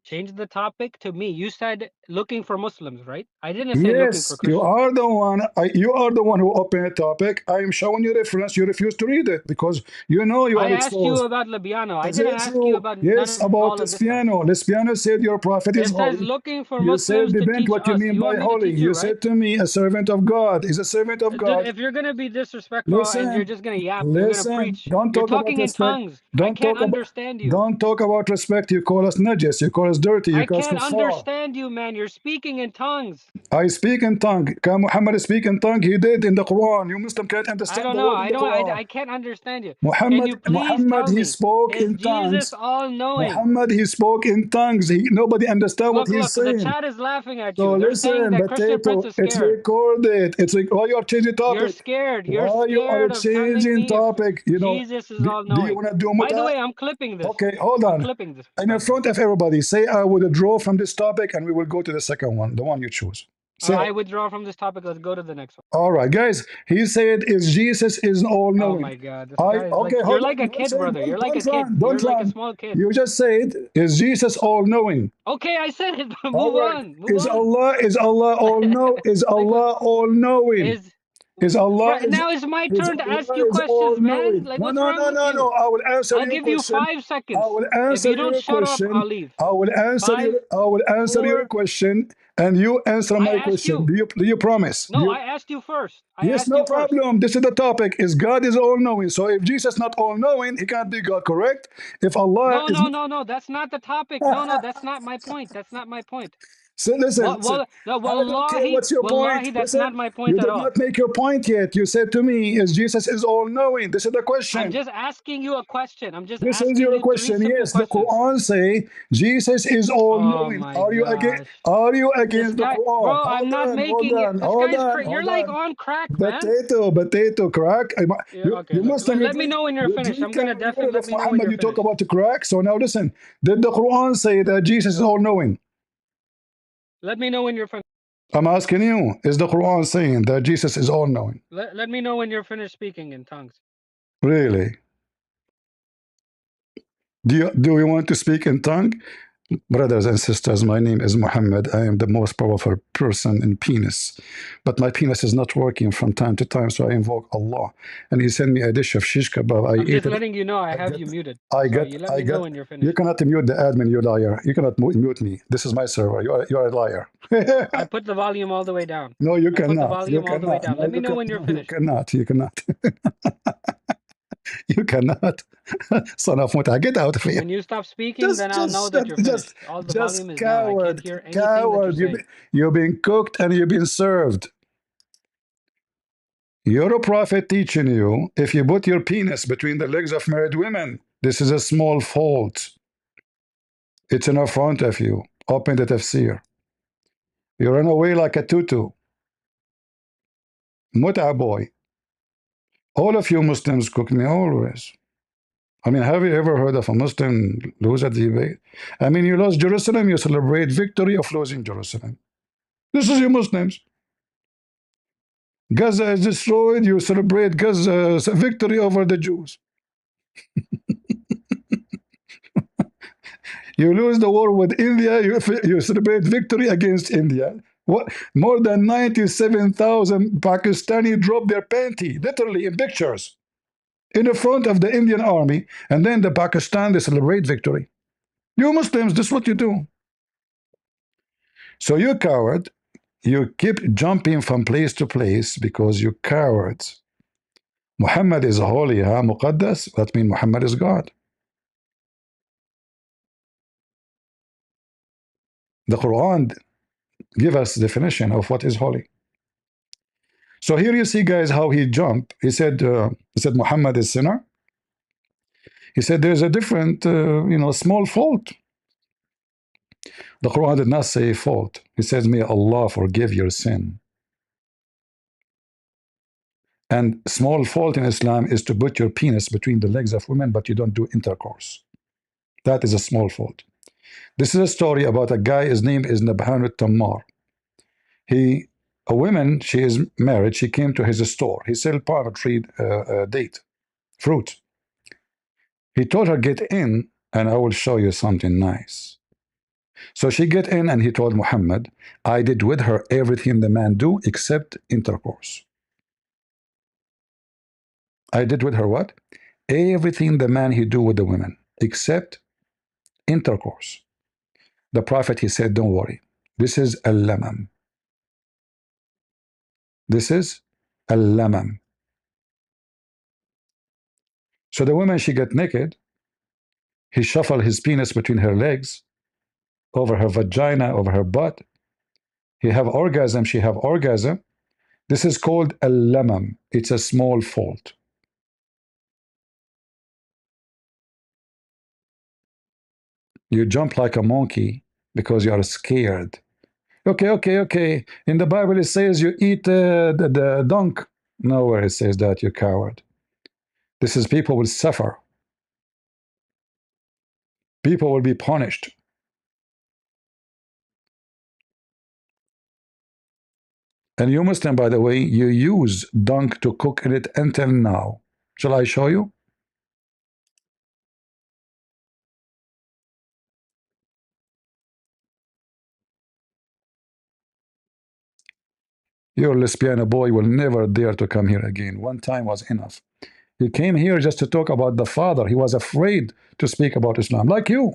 Change the topic to me. You said looking for Muslims, right? I didn't say looking for Christians. You are the one. You are the one who opened a topic. I am showing you reference. You refuse to read it because you know you are exposed. I asked you about Libyano. I didn't ask you about about Libyano. Libyano said your prophet is holy. It says looking for Muslims to teach what you mean by holy. You said to me, a servant of God is a servant of God. If you're gonna be disrespectful and you're just gonna yap, you're gonna preach. Don't talk you're talking about in tongues. I can't understand you. Don't talk about respect. You call us najis. You call us dirty. You I can't understand you, man. You're speaking in tongues. I speak in tongue. Can Muhammad speak in tongue? He did in the Quran. You Muslim can't understand. I don't know. I can't understand you. Muhammad, he spoke in tongues. Jesus all-knowing? Muhammad, he spoke in tongues. Nobody understand what he's saying. The chat is laughing at you. So They're saying that Christian Prince is scared. It's recorded. Why you are changing topic? You're scared. Why you are changing topic? You know. Jesus is all-knowing. Do you want to do? By the way, I'm clipping this. Okay, hold on. I'm clipping this. In front of everybody, say I would withdraw from this topic, and we will go to the second one, the one you choose. So I withdraw from this topic. Let's go to the next one. All right, guys. He said, "Is Jesus is all knowing?" Oh my God! This guy is you're like a kid, brother. You're like a kid. You're like a small kid. You just said, "Is Jesus all knowing?" Okay, I said it. Move on. Is Allah all know? Is Allah all knowing? Is Allah? Now it's my turn to ask you questions, man. Like, what's wrong with you? No. I will answer your question. I'll give you 5 seconds. I will answer if you don't shut up, I'll leave. I will answer your question, and you answer my question. Do you promise? No, I asked you first. Yes, no problem. This is the topic. Is God is all knowing? So if Jesus not all knowing, he can't be God, correct? If Allah No, that's not the topic. No, that's not my point. That's not my point. So listen, wallahi, what's your point? That's not my point at all. You did not make your point yet. You said to me, "Is Jesus is all knowing?" This is the question. I'm just asking you a question. This is your question. Yes, the Quran say Jesus is all knowing. Are you against the Quran? Bro, I'm not making it. You're like on crack, man. Potato, crack. You must let me know when you're finished. I'm gonna definitely let me know when you're finished. You talk about the crack. So now listen. Did the Quran say that Jesus is all knowing? Let me know when you're finished. I'm asking you, is the Quran saying that Jesus is all-knowing? Let me know when you're finished speaking in tongues. Really? Do you want to speak in tongue? Brothers and sisters, my name is Mohammed. I am the most powerful person in penis. But my penis is not working from time to time, so I invoke Allah. And he sent me a dish of shish kebab. I'm just letting you know I have you muted. You let me know when you're finished. You cannot mute the admin, you liar. You cannot mute me. This is my server. You are a liar. I put the volume all the way down. No, you cannot. Put the volume all the way down. No, let me know when you're finished. You cannot. You cannot. You cannot. Son of Muta, get out of here. When you stop speaking, then I'll know that you're finished. All the volume is down. I can't hear anything that you're saying. You've been cooked and you've been served. You're a prophet teaching you, if you put your penis between the legs of married women, this is a small fault. It's in front of you. Open the tafsir. You run away like a tutu. Mut'a boy. All of you Muslims cook me always. I mean, have you ever heard of a Muslim lose a debate? I mean, you lost Jerusalem, you celebrate victory of losing Jerusalem. This is you Muslims. Gaza is destroyed, you celebrate Gaza's victory over the Jews. You lose the war with India, you celebrate victory against India. What? More than 97,000 Pakistani dropped their panty, literally in pictures, in the front of the Indian army, and then the Pakistan, they celebrate victory. You Muslims, this is what you do. So you coward, you keep jumping from place to place because you cowards. Muhammad is holy, huh? Muqaddas, that means Muhammad is God. The Quran gives us definition of what is holy. So here you see, guys, how he jumped. He said Muhammad is sinner. He said there's a different, small fault. The Quran did not say fault. He says, may Allah forgive your sin. And small fault in Islam is to put your penis between the legs of women, but you don't do intercourse. That is a small fault. This is a story about a guy, his name is Nabhan al-Tammar. A woman, she is married, she came to his store. He sell palm tree date, fruit. He told her, get in and I will show you something nice. So she get in and he told Muhammad, I did with her everything the man do except intercourse. I did with her what? Everything the man he do with the women except intercourse. The Prophet, he said, don't worry. This is al-lamam. This is al-lamam. So the woman, she got naked. He shuffled his penis between her legs, over her vagina, over her butt. He have orgasm, she have orgasm. This is called al-lamam. It's a small fault. You jump like a monkey because you are scared. Okay. In the Bible it says you eat the dunk. Nowhere it says that, you coward. This is people will suffer. People will be punished. And you Muslim, by the way, you use dunk to cook in it until now. Shall I show you? Your lesbian boy will never dare to come here again. One time was enough. He came here just to talk about the father. He was afraid to speak about Islam, like you.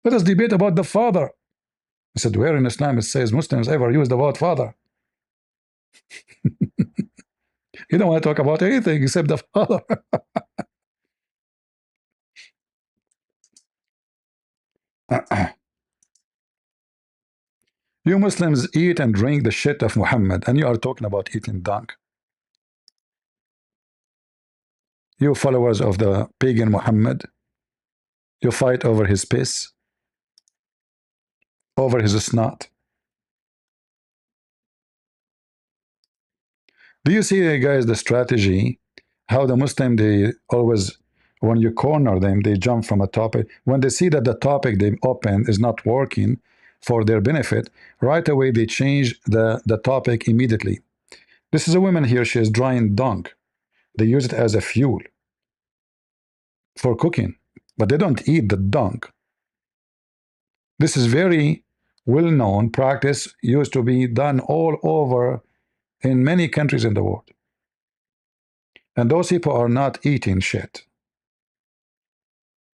Let us debate about the father. I said, where in Islam it says Muslims ever use the word father? You don't want to talk about anything except the father. You Muslims eat and drink the shit of Muhammad, and you are talking about eating dunk. You followers of the pagan Muhammad, you fight over his piss, over his snot. Do you see, guys, the strategy? How the Muslim, they always, when you corner them, they jump from a topic. When they see that the topic they open is not working for their benefit, right away they change the topic immediately. This is a woman here, she is drying dung. They use it as a fuel for cooking, but they don't eat the dung. This is very well-known practice, used to be done all over in many countries in the world. And those people are not eating shit.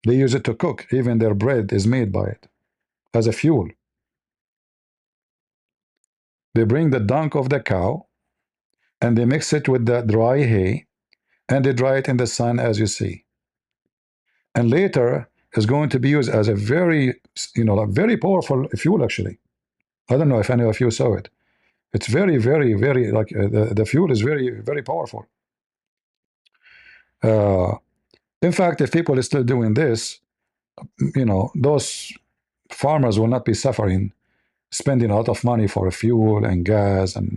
They use it to cook. Even their bread is made by it as a fuel. They bring the dung of the cow and they mix it with the dry hay and they dry it in the sun, as you see. And later is going to be used as a very, like very powerful fuel. Actually, I don't know if any of you saw it. It's very, very, very like the fuel is very, very powerful. In fact, if people are still doing this, those farmers will not be suffering, spending a lot of money for fuel and gas, and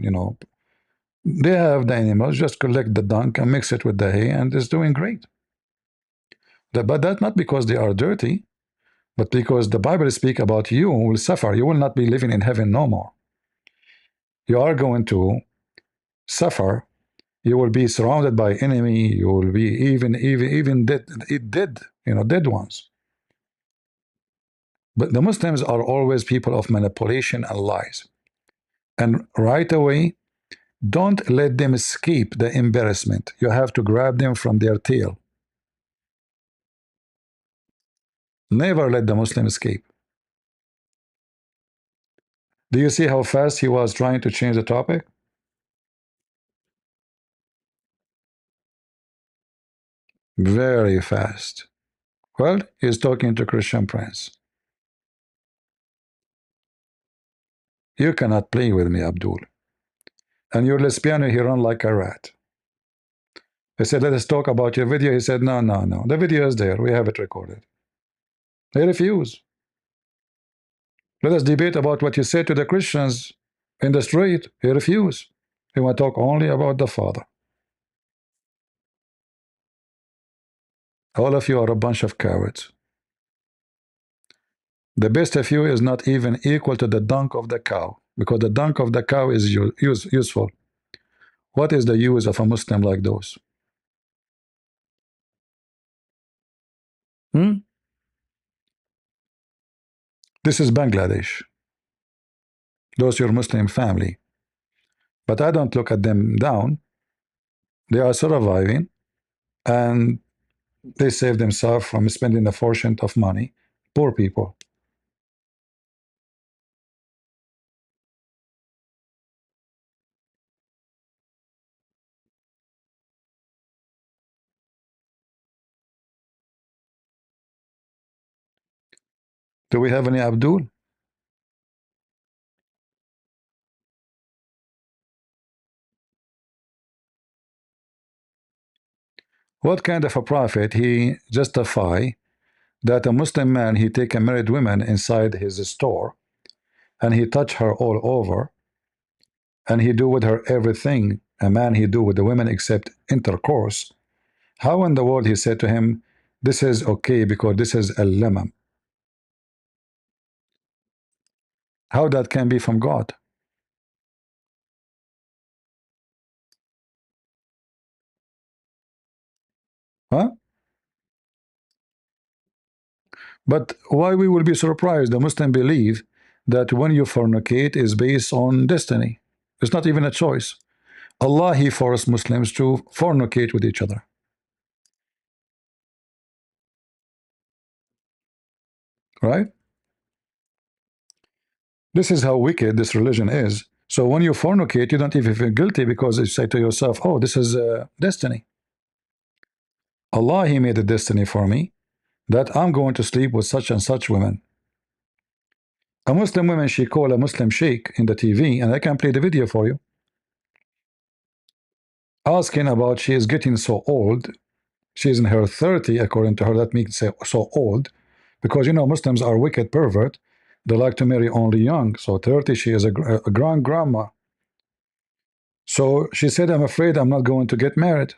they have the animals just collect the dung and mix it with the hay, and it's doing great. But that's not because they are dirty, but because the Bible speaks about you will suffer. You will not be living in heaven no more. You are going to suffer. You will be surrounded by enemy. You will be even dead, dead ones. But the Muslims are always people of manipulation and lies. And right away, don't let them escape the embarrassment. You have to grab them from their tail. Never let the Muslim escape. Do you see how fast he was trying to change the topic? Very fast. Well, he's talking to Christian Prince. You cannot play with me, Abdul. And your lesbian, he run like a rat. He said, let us talk about your video. He said, no, no, no. The video is there. We have it recorded. He refused. Let us debate about what you said to the Christians in the street. He refused. He want to talk only about the Father. All of you are a bunch of cowards. The best of you is not even equal to the dung of the cow, because the dung of the cow is useful. What is the use of a Muslim like those? This is Bangladesh. Those your Muslim family. But I don't look at them down. They are surviving, and they save themselves from spending a fortune of money. Poor people. Do we have any Abdul? What kind of a prophet he justify that a Muslim man he take a married woman inside his store and he touch her all over and he do with her everything a man he do with the women except intercourse? How in the world he said to him, this is okay because this is a lemon? How that can be from God? Huh? But why we will be surprised? The Muslim believe that when you fornicate is based on destiny. It's not even a choice. Allah, he forced Muslims to fornicate with each other. Right? This is how wicked this religion is. So when you fornicate, you don't even feel guilty because you say to yourself, oh, this is destiny. Allah, he made a destiny for me that I'm going to sleep with such and such women. A Muslim woman, she called a Muslim sheikh in the TV, and I can play the video for you, asking about she is getting so old. She's in her 30, according to her. That makes say so old, because Muslims are wicked pervert. They like to marry only young. So 30, she is a grandma. So she said, I'm afraid I'm not going to get married.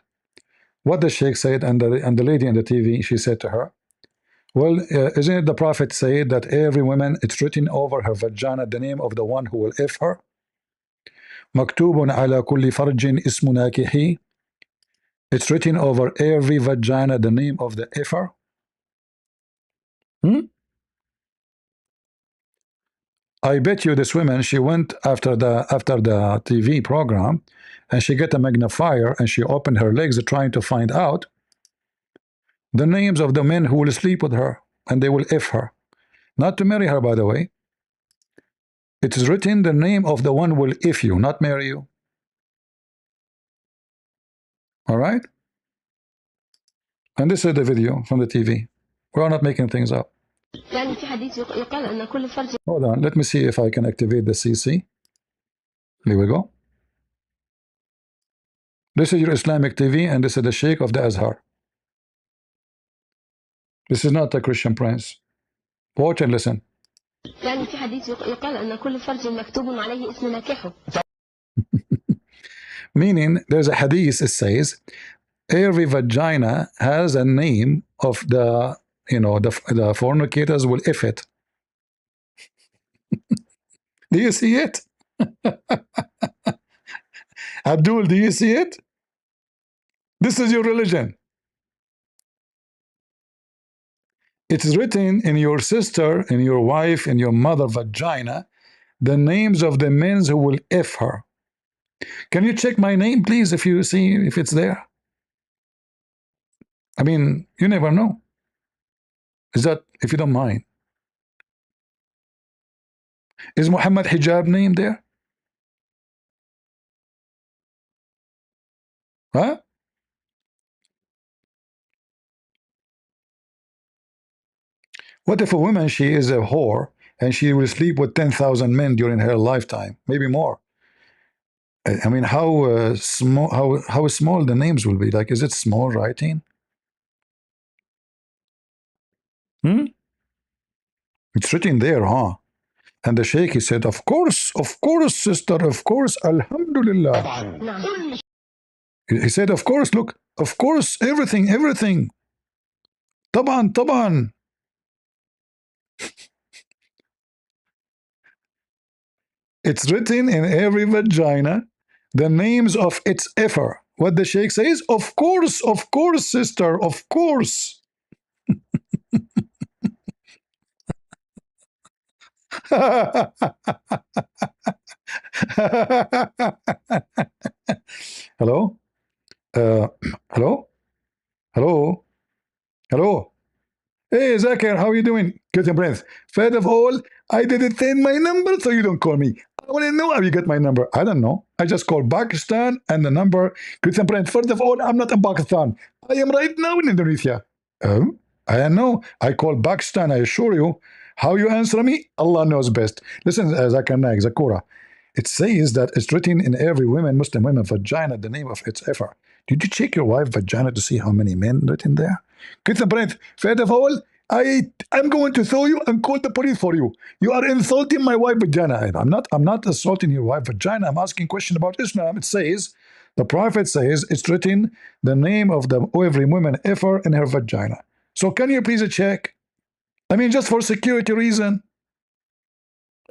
What the sheikh said, and the lady in the TV, she said to her, well, isn't it the Prophet said that every woman, it's written over her vagina the name of the one who will if her? Maktubun ala kulli farjin ismu nakihi. It's written over every vagina the name of the iffer. I bet you this woman, she went after the TV program, and she got a magnifier and she opened her legs trying to find out the names of the men who will sleep with her, and they will F her. Not to marry her, by the way. It is written the name of the one will F you, not marry you. All right? And this is the video from the TV. We're not making things up. Hold on, let me see if I can activate the CC. Here we go. This is your Islamic TV, and this is the Sheikh of the Azhar. This is not a Christian prince. Watch and listen. Meaning, there's a hadith, it says, every vagina has a name of the, the fornicators will F it. Do you see it? Abdul, do you see it? This is your religion. It is written in your sister, in your wife, in your mother vagina, the names of the men who will F her. Can you check my name, please, if you see if it's there? I mean, you never know. Is that, if you don't mind? Is Mohammed Hijab name there? Huh? What if a woman, she is a whore, and she will sleep with 10,000 men during her lifetime, maybe more? I mean, how small the names will be? Like, is it small writing? It's written there, huh? And the Sheikh, he said, of course, sister, of course, Alhamdulillah. He said, of course, look, of course, everything. Taban. It's written in every vagina, the names of its effer. What the Sheikh says, of course, sister, of course. Hello? Hello? Hey, Zakir, how are you doing? Get your breath. First of all, I didn't send my number, so you don't call me. I want to know how you get my number. I don't know. I just called Pakistan and the number. Christian Brent. First of all, I'm not in Pakistan. I am right now in Indonesia. I don't know. I called Pakistan, I assure you. How you answer me? Allah knows best. Listen, Zakir Naik, Zakura. It says that it's written in every Muslim woman vagina, the name of its effer. Did you check your wife vagina to see how many men written there? Christian Brent, first of all, I'm going to throw you and call the police for you. You are insulting my wife vagina. I'm not assaulting your wife vagina. I'm asking a question about Islam. It says, the Prophet says, it's written the name of every woman ever in her vagina. So can you please check? I mean, just for security reason.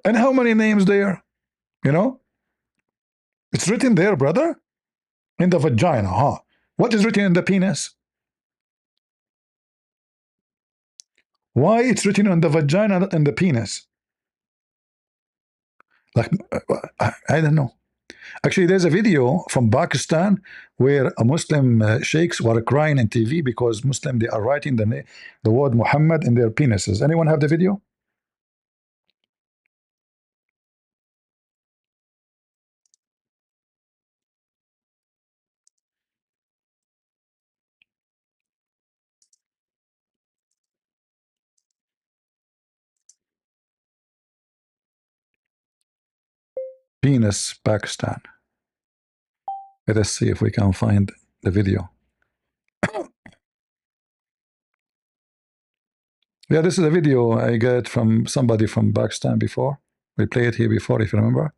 And how many names there? You know? It's written there, brother. In the vagina, huh? What is written in the penis? Why it's written on the vagina, not in the penis? Like, I don't know. Actually, there's a video from Pakistan where a Muslim sheikhs were crying on TV because Muslim, they are writing the word Muhammad in their penises. Anyone have the video? Penis, Pakistan. Let us see if we can find the video. Yeah, this is a video I got from somebody from Pakistan before. We played it here before, if you remember.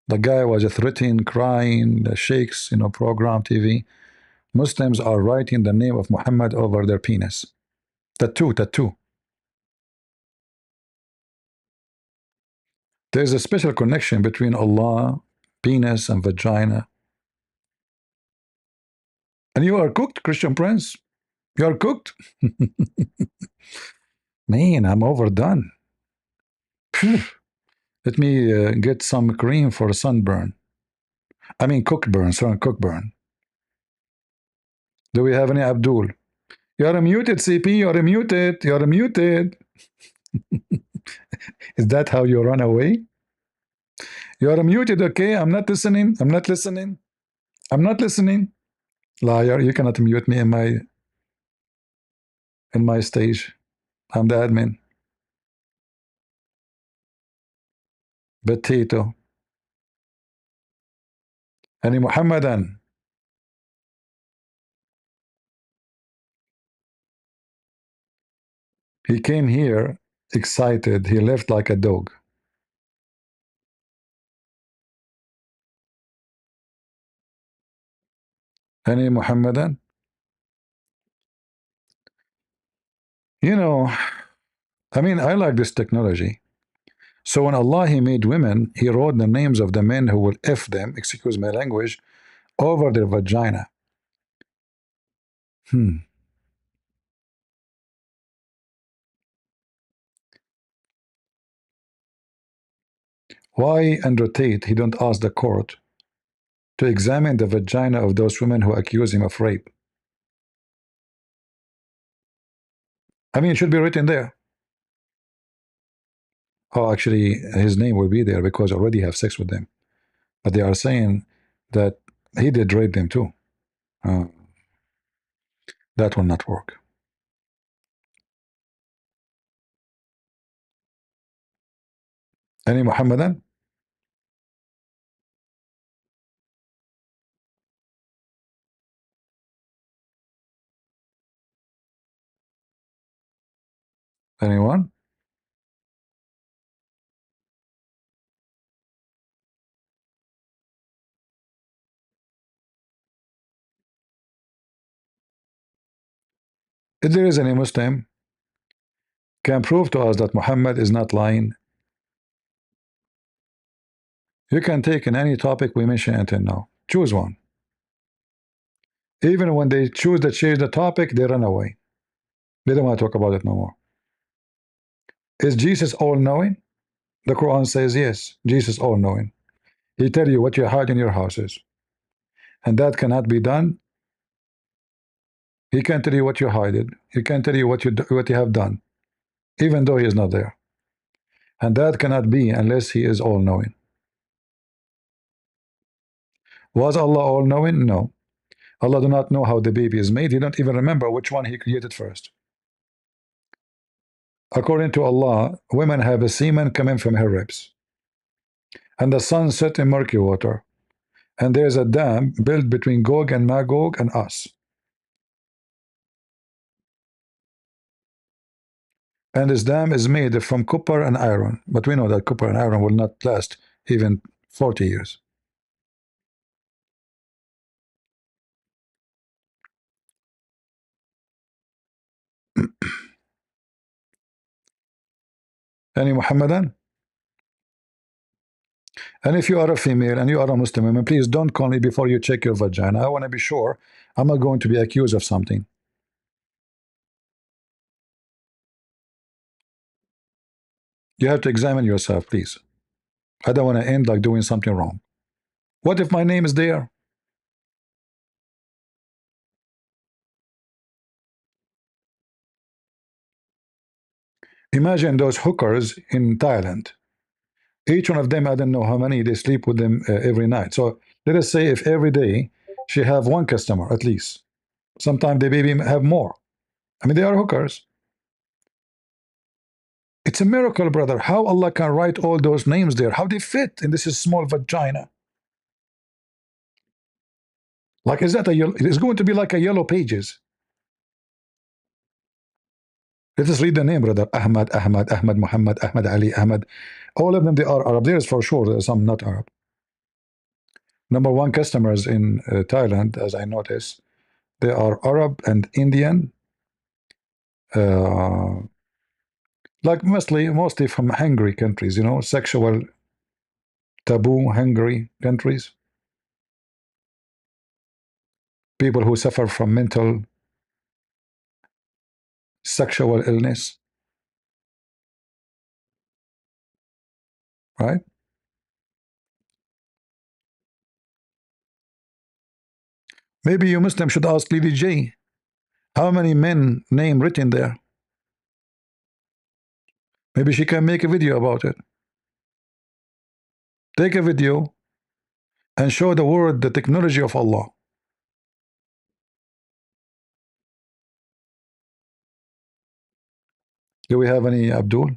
The guy was threatening, crying, the sheikhs, program TV. Muslims are writing the name of Muhammad over their penis. Tattoo. There's a special connection between Allah, penis, and vagina. And you are cooked, Christian Prince. You are cooked. Man, I'm overdone. Let me get some cream for sunburn. I mean cook burn, sorry, cook burn. Do we have any Abdul? You're muted, CP, you're muted, you're muted. Is that how you run away? You're muted, okay? I'm not listening. I'm not listening. I'm not listening. Liar, you cannot mute me in my stage. I'm the admin. Potato. Any Muhammadan? He came here excited. He left like a dog. Any Muhammadan? You know, I mean, I like this technology. So when Allah He made women, He wrote the names of the men who will F them, excuse my language, over their vagina. Why Andrew Tate, he don't ask the court to examine the vagina of those women who accuse him of rape? I mean, it should be written there. Oh, actually, his name will be there because I already have sex with them. But they are saying that he did rape them too. That will not work. Any Muhammadan? Anyone? If there is any Muslim can prove to us that Muhammad is not lying, you can take in any topic we mention until now. Choose one. Even when they choose to change the topic, they run away. They don't want to talk about it no more. Is Jesus all-knowing? The Quran says yes, Jesus all-knowing. He tell you what you hide in your houses. And that cannot be done. He can tell you what you hide. He can tell you what you have done, even though he is not there. And that cannot be unless he is all-knowing. Was Allah all-knowing? No. Allah do not know how the baby is made. He don't even remember which one He created first. According to Allah, women have a semen coming from her ribs. And the sun set in murky water. And there's a dam built between Gog and Magog and us. And this dam is made from copper and iron. But we know that copper and iron will not last even 40 years. Any Muhammadan? And if you are a female and you are a Muslim woman, please don't call me before you check your vagina. I want to be sure I'm not going to be accused of something. You have to examine yourself, please. I don't want to end like doing something wrong. What if my name is there? Imagine those hookers in Thailand. Each one of them, I don't know how many, they sleep with them every night. So let us say if every day she have one customer at least. Sometimes they maybe have more. I mean, they are hookers. It's a miracle, brother. How Allah can write all those names there? How they fit in this small vagina? Like, is that a yellow? It is going to be like a yellow pages. Let us read the name, brother. Ahmed, Ahmed, Ahmed, Muhammad, Ahmed, Ali, Ahmed. All of them, they are Arab. There is for sure some not Arab. Number one customers in Thailand, as I notice, they are Arab and Indian, like mostly from hungry countries, you know, sexual taboo, hungry countries, people who suffer from mental sexual illness. right? Maybe you Muslim should ask Lady J, how many men name written there? Maybe she can make a video about it. Take a video and show the world the technology of Allah. Do we have any Abdul?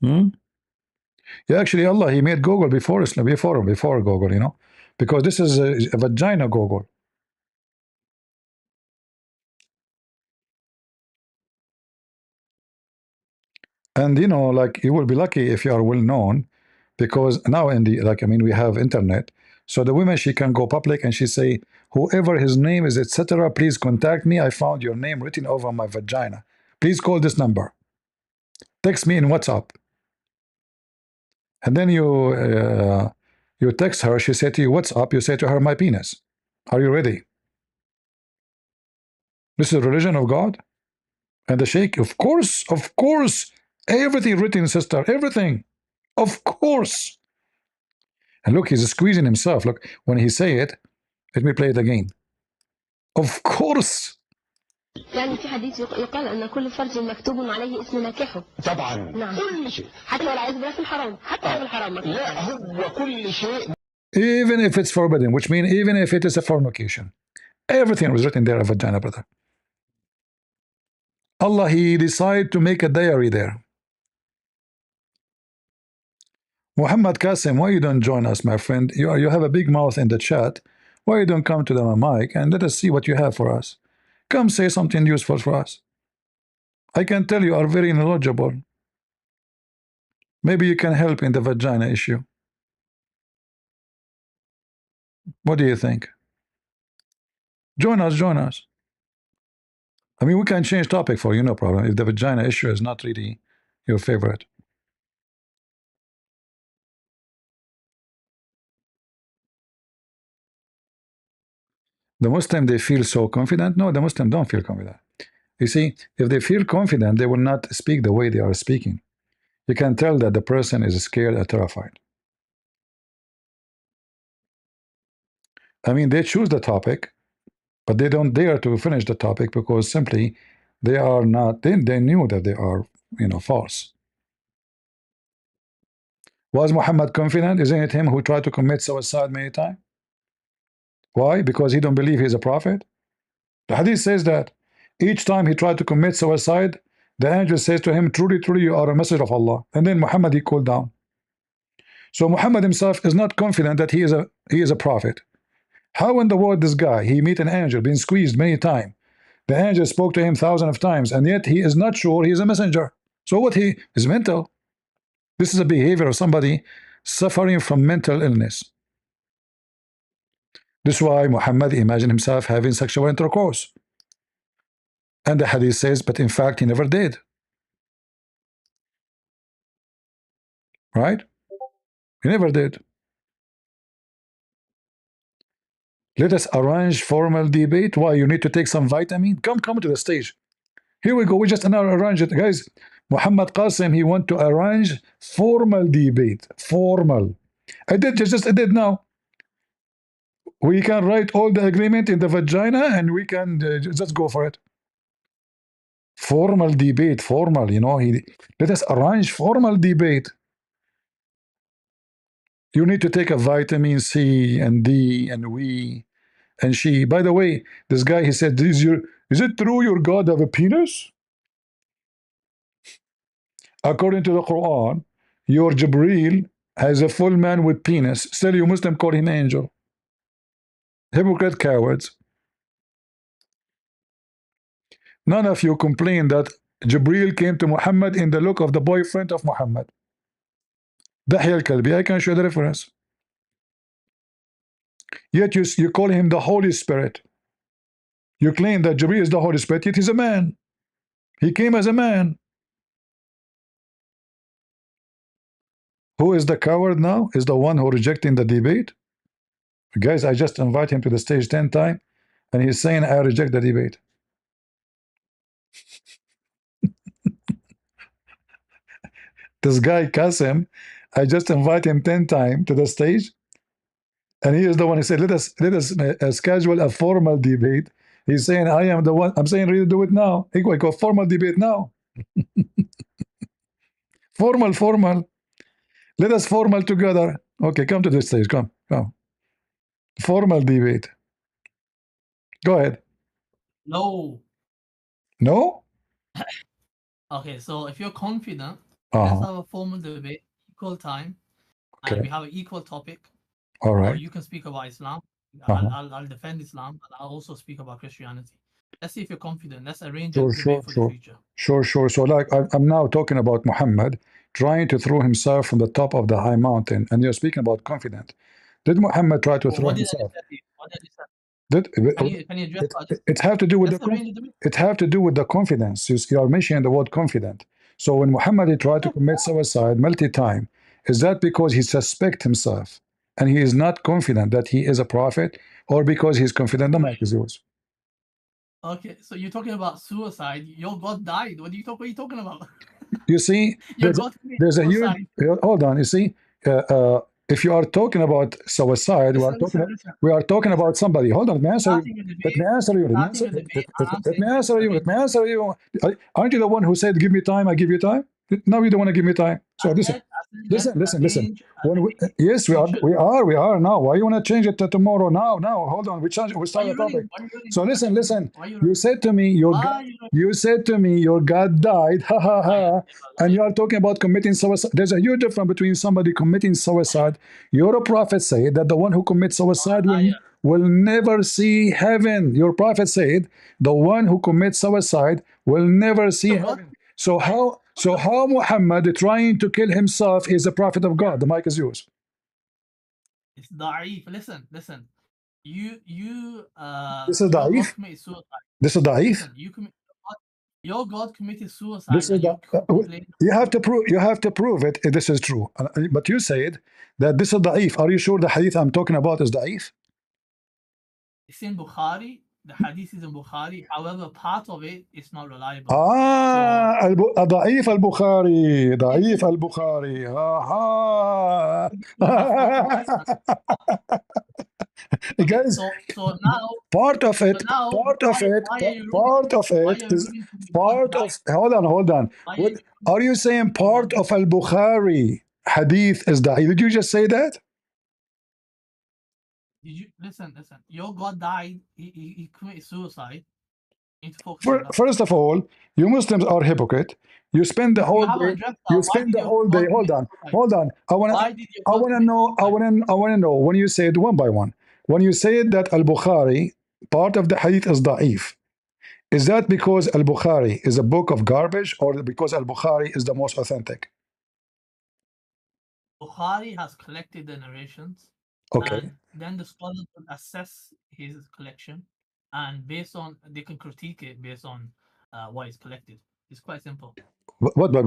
Hmm? Yeah, actually, Allah, He made Google before Islam, before Google, you know, because this is a vagina Google. And you know, like you will be lucky if you are well known, because now in the like, I mean, we have internet, so the woman she can go public and she say, whoever his name is, etc., please contact me. I found your name written over my vagina. Please call this number. Text me in WhatsApp. And then you text her. She said to you, "What's up?" You say to her, "My penis." Are you ready? This is the religion of God. And the sheikh, of course, everything written, sister, everything, of course. And look, he's squeezing himself. Look, when he say it, let me play it again. Of course. يعني في حديث يقال أن كل فرج مكتوب عليه اسم ناكحه. طبعا. نعم. كل شيء. حتى والعياذ بالله في الحرام. حتى في الحرام. لا هو كل شيء. Even if it's forbidden, which means even if it is a fornication, everything was written there, a vagina, brother. Allah, He decided to make a diary there. Muhammad Qasim, why you don't join us, my friend? You have a big mouth in the chat. Why you don't come to the mic and let us see what you have for us? Come say something useful for us. I can tell you are very knowledgeable. Maybe you can help in the vagina issue. What do you think? Join us, join us. I mean, we can change topic for you, no problem. If the vagina issue is not really your favorite. The Muslim, they feel so confident. No, the Muslim don't feel confident. You see, if they feel confident, they will not speak the way they are speaking. You can tell that the person is scared or terrified. I mean, they choose the topic, but they don't dare to finish the topic because simply they are not, they knew that they are, you know, false. Was Muhammad confident? Isn't it him who tried to commit suicide many times? Why? Because he don't believe he's a prophet? The hadith says that each time he tried to commit suicide, the angel says to him, truly, truly, you are a messenger of Allah. And then Muhammad, he cooled down. So Muhammad himself is not confident that he is a prophet. How in the world this guy, he meet an angel, been squeezed many times. The angel spoke to him thousands of times, and yet he is not sure he is a messenger. So what he is mental. This is a behavior of somebody suffering from mental illness. This is why Muhammad imagined himself having sexual intercourse. And the hadith says, but in fact, he never did. Right? He never did. Let us arrange formal debate. Why? You need to take some vitamin? Come to the stage. Here we go. We just now arrange it. Guys, Muhammad Qasim, he want to arrange formal debate. Formal. I did now. We can write all the agreement in the vagina and we can just go for it. Formal debate, formal, you know. Let us arrange formal debate. You need to take a vitamin C and D and we and she. By the way, this guy, he said, is it true your God have a penis? According to the Quran, your Jibreel has a full man with penis. Still, you Muslim call him angel. Hypocrite cowards. None of you complain that Jibreel came to Muhammad in the look of the boyfriend of Muhammad. Dahi al-Kalbi, I can show the reference. Yet you call him the Holy Spirit. You claim that Jibreel is the Holy Spirit, yet he's a man. He came as a man. Who is the coward now? Is the one who rejecting the debate? Guys, I just invite him to the stage 10 times, And he's saying, I reject the debate. This guy, Qasim, I just invite him 10 times to the stage. And he is the one who said, let us schedule a formal debate. He's saying, I am the one. I'm saying, really do it now. He go formal debate now. Formal. Let us formal together. Okay, come to the stage. Come. Formal debate. Go ahead. No. Okay, so if you're confident, let's have a formal debate, equal time, and we have an equal topic. All right. You can speak about Islam. I'll defend Islam, and I'll also speak about Christianity. Let's see if you're confident. Let's arrange a debate for the future. Sure. So, like, I'm now talking about Muhammad trying to throw himself from the top of the high mountain, and you're speaking about confident. Did Muhammad try to throw himself? What did he say? Can you address that? It have to do with the confidence. You are mentioning the word confident. So when Muhammad tried to commit suicide multi-time, is that because he suspects himself and he is not confident that he is a prophet, or because he's confident the mic is yours? Okay, so you're talking about suicide. Your God died. What are you talking about? You see, there's a huge. Hold on. You see, if you are talking about suicide, we are talking about somebody. Hold on, let me answer you. Aren't you the one who said, give me time, I give you time? Now you don't want to give me time. So listen. Yes, we are now. Why you want to change it to tomorrow? Now, hold on. We start the topic. So listen. You said to me, your God died. Ha ha ha. And you are talking about committing suicide. There's a huge difference between somebody committing suicide. Your prophet said that the one who commits suicide will never see heaven. Your prophet said the one who commits suicide will never see heaven. So how Muhammad trying to kill himself is a prophet of God? The mic is yours. It's da'if. Listen. This is da'if. This is da'if. Your God committed suicide. You have to prove it. This is true. But you said that this is da'if. Are you sure the hadith I'm talking about is da'if? It's in Bukhari. The hadith is in Bukhari. However, part of it is not reliable. ضعيف البخاري. Guys, so now part of it is part of. Hold on. Are you saying part of al-Bukhari hadith is da'if? Did you just say that? Did you listen? Your God died. He committed suicide. First of all, you Muslims are hypocrite. You spend the whole day. Hold on. I want to know when you said one by one. When you said that al-Bukhari part of the hadith is da'if, is that because al-Bukhari is a book of garbage, or because al-Bukhari is the most authentic? Bukhari has collected the narrations. Okay. And then the scholars will assess his collection, and they can critique it based on what is collected. It's quite simple. What? I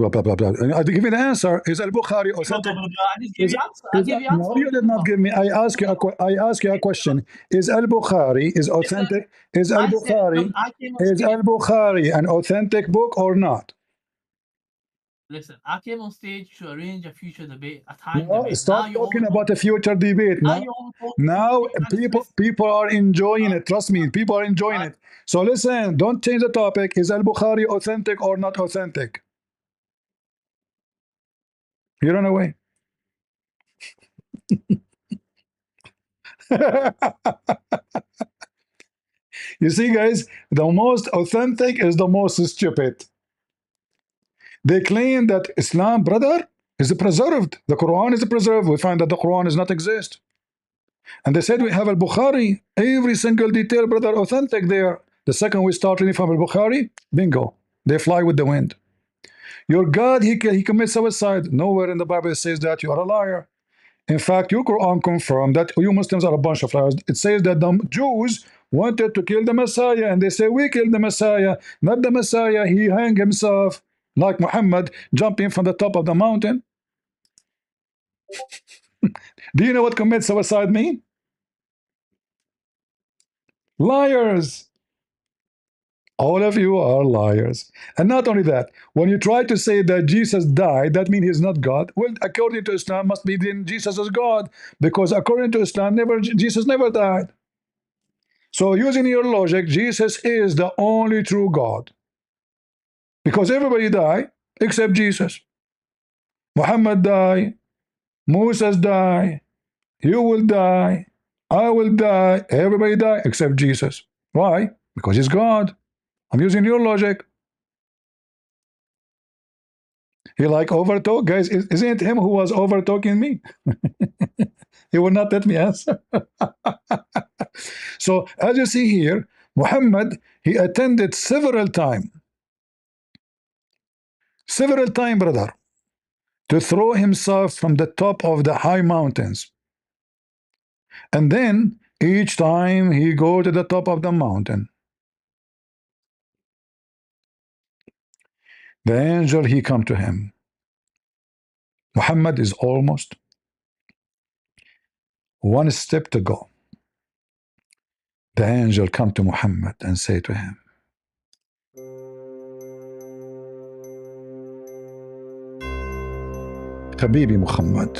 give you the answer. Is al-Bukhari authentic? No, you did not give me. I ask you a question. Is al-Bukhari authentic? Is al-Bukhari an authentic book or not? Listen, I came on stage to arrange a future debate, Stop talking about a future debate. Now people are enjoying it. Trust me, people are enjoying it. So listen, don't change the topic. Is al-Bukhari authentic or not authentic? You run away. You see, guys, the most authentic is the most stupid. They claim that Islam, brother, is preserved. The Quran is preserved. We find that the Quran does not exist. And they said we have al-Bukhari. Every single detail, brother, authentic there. The second we start reading from al-Bukhari, bingo. They fly with the wind. Your God, he commits suicide. Nowhere in the Bible says that. You are a liar. In fact, your Quran confirmed that you Muslims are a bunch of liars. It says that the Jews wanted to kill the Messiah, and they say we killed the Messiah, not the Messiah. He hanged himself, like Muhammad, jumping from the top of the mountain. Do you know what commit suicide mean? Liars. All of you are liars. And not only that, when you try to say that Jesus died, that means he's not God. Well, according to Islam, must be then Jesus is God, because according to Islam, Jesus never died. So using your logic, Jesus is the only true God, because everybody died except Jesus. Muhammad died, Moses died, you will die, I will die, everybody die except Jesus. Why? Because he's God. I'm using your logic. He like overtalk, guys. Isn't it him who was overtalking me? He will not let me answer. So as you see here, Muhammad, he attended several times, brother, to throw himself from the top of the high mountains. And then each time he go to the top of the mountain, the angel, he come to him. Muhammad is almost one step to go. The angel come to Muhammad and say to him, Habibi Muhammad,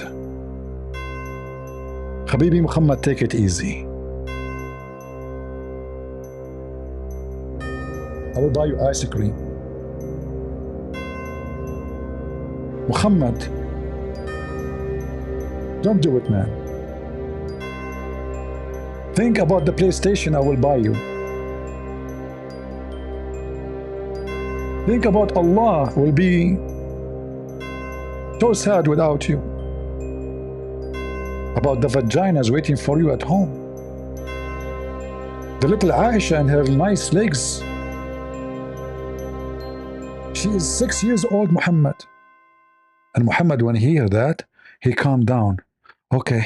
Habibi Muhammad, take it easy. I will buy you ice cream. Muhammad, don't do it, man. Think about the PlayStation I will buy you. Think about Allah will be so sad without you. About the vaginas waiting for you at home. The little Aisha and her nice legs. She is 6 years old, Muhammad. And Muhammad, when he heard that, he calmed down. Okay,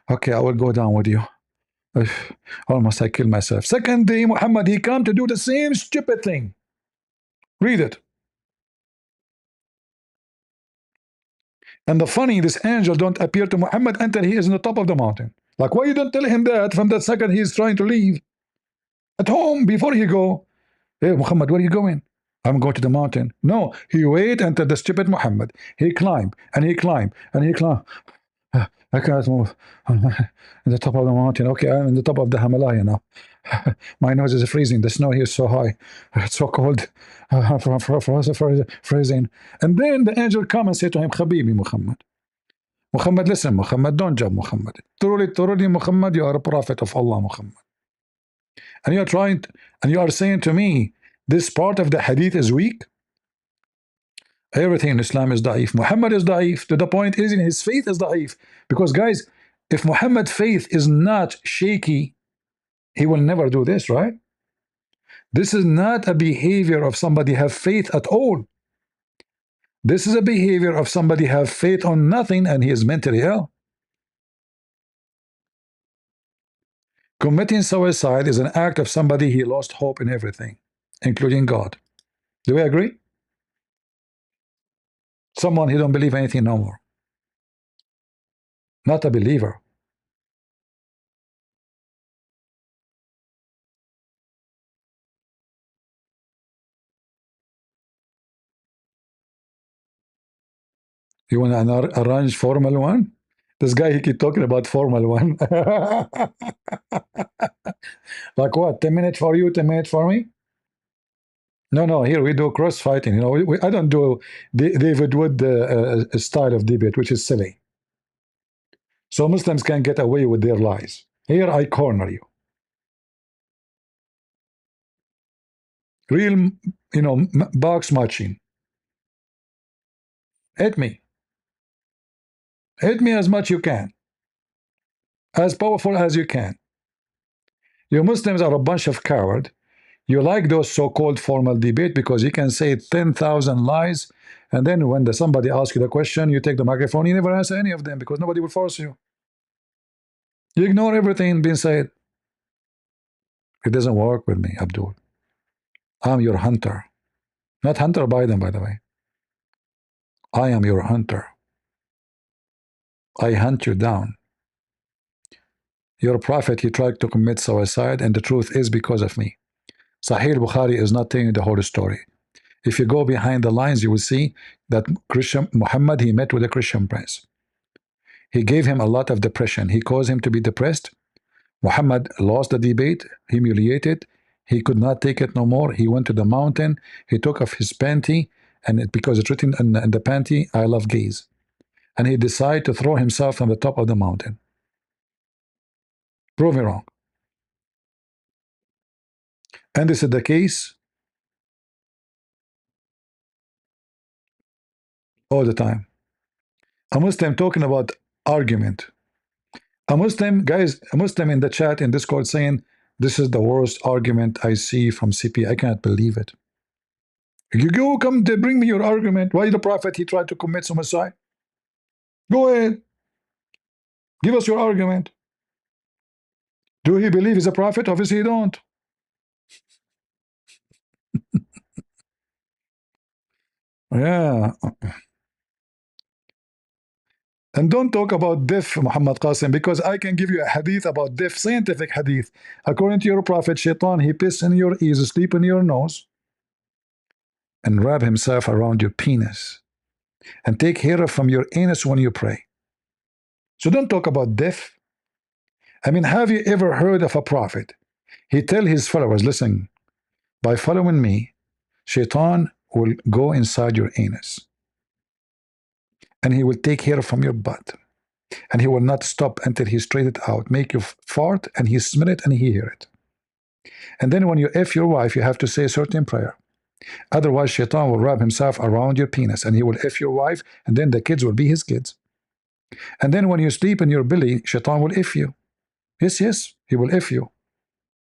I will go down with you. Almost I killed myself. Second day, Muhammad, he come to do the same stupid thing. Read it. And the funny, this angel don't appear to Muhammad until he is on the top of the mountain. Like, why you don't tell him that from that second he is trying to leave? At home, before he go, hey, Muhammad, where are you going? I'm going to the mountain. No, he wait until the stupid Muhammad. He climb, and he climb, and he climb. I can't move. I'm in the top of the mountain. Okay, I'm in the top of the Himalaya now. My nose is freezing. The snow here is so high. It's so cold. Freezing. And then the angel come and say to him, Habibi Muhammad. Muhammad, listen, Muhammad, don't jump, Muhammad. Truly, Muhammad, you are a prophet of Allah, Muhammad. And you are trying, and you are saying to me, this part of the hadith is weak? Everything in Islam is da'if. Muhammad is da'if. To the point is, in his faith is da'if. Because guys, if Muhammad's faith is not shaky, he will never do this, right? This is not a behavior of somebody have faith at all. This is a behavior of somebody have faith on nothing and he is mentally ill. Committing suicide is an act of somebody he lost hope in everything, including God. Do we agree? Someone who don't believe anything no more. Not a believer. You want to arrange Formula One? This guy, he keep talking about Formula One. Like what? 10 minutes for you, 10 minutes for me? No, here we do cross fighting. You know, I don't do David Wood style of debate, which is silly. So Muslims can get away with their lies. Here I corner you. Real, you know, box matching. Hit me. Hit me as much you can. As powerful as you can. You Muslims are a bunch of cowards. You like those so-called formal debate because you can say 10,000 lies, and then when somebody asks you the question, you take the microphone, you never answer any of them because nobody will force you. You ignore everything being said. It doesn't work with me, Abdul. I'm your hunter. Not Hunter Biden, by the way. I am your hunter. I hunt you down. Your prophet, he tried to commit suicide, and the truth is because of me. Sahih Bukhari is not telling you the whole story. If you go behind the lines, you will see that Christian Muhammad, he met with a Christian prince. He gave him a lot of depression. He caused him to be depressed. Muhammad lost the debate, humiliated. He could not take it no more. He went to the mountain. He took off his panty, and because it's written in the panty, I love gays. And he decided to throw himself from the top of the mountain. Prove me wrong. And this is the case all the time. A Muslim talking about argument. A Muslim, guys, a Muslim in the chat in Discord saying, this is the worst argument I see from CP. I can't believe it. You go, come to bring me your argument. Why the prophet, he tried to commit suicide? Go ahead. Give us your argument. Do he believe he's a prophet? Obviously he don't. Yeah. And don't talk about death, Muhammad Qasim, because I can give you a hadith about death, scientific hadith. According to your prophet, Shaitan, he piss in your ears, sleep in your nose, and wrap himself around your penis, and take hair from your anus when you pray. So don't talk about death. I mean, have you ever heard of a prophet? He tell his followers, listen, by following me, Shaitan will go inside your anus, and he will take hair from your butt, and he will not stop until he straight it out, make you fart, and he smell it and he hear it. And then when you F your wife, you have to say a certain prayer. Otherwise, Shaitan will wrap himself around your penis, and he will F your wife, and then the kids will be his kids. And then when you sleep in your belly, Shaitan will F you. Yes, yes, he will F you.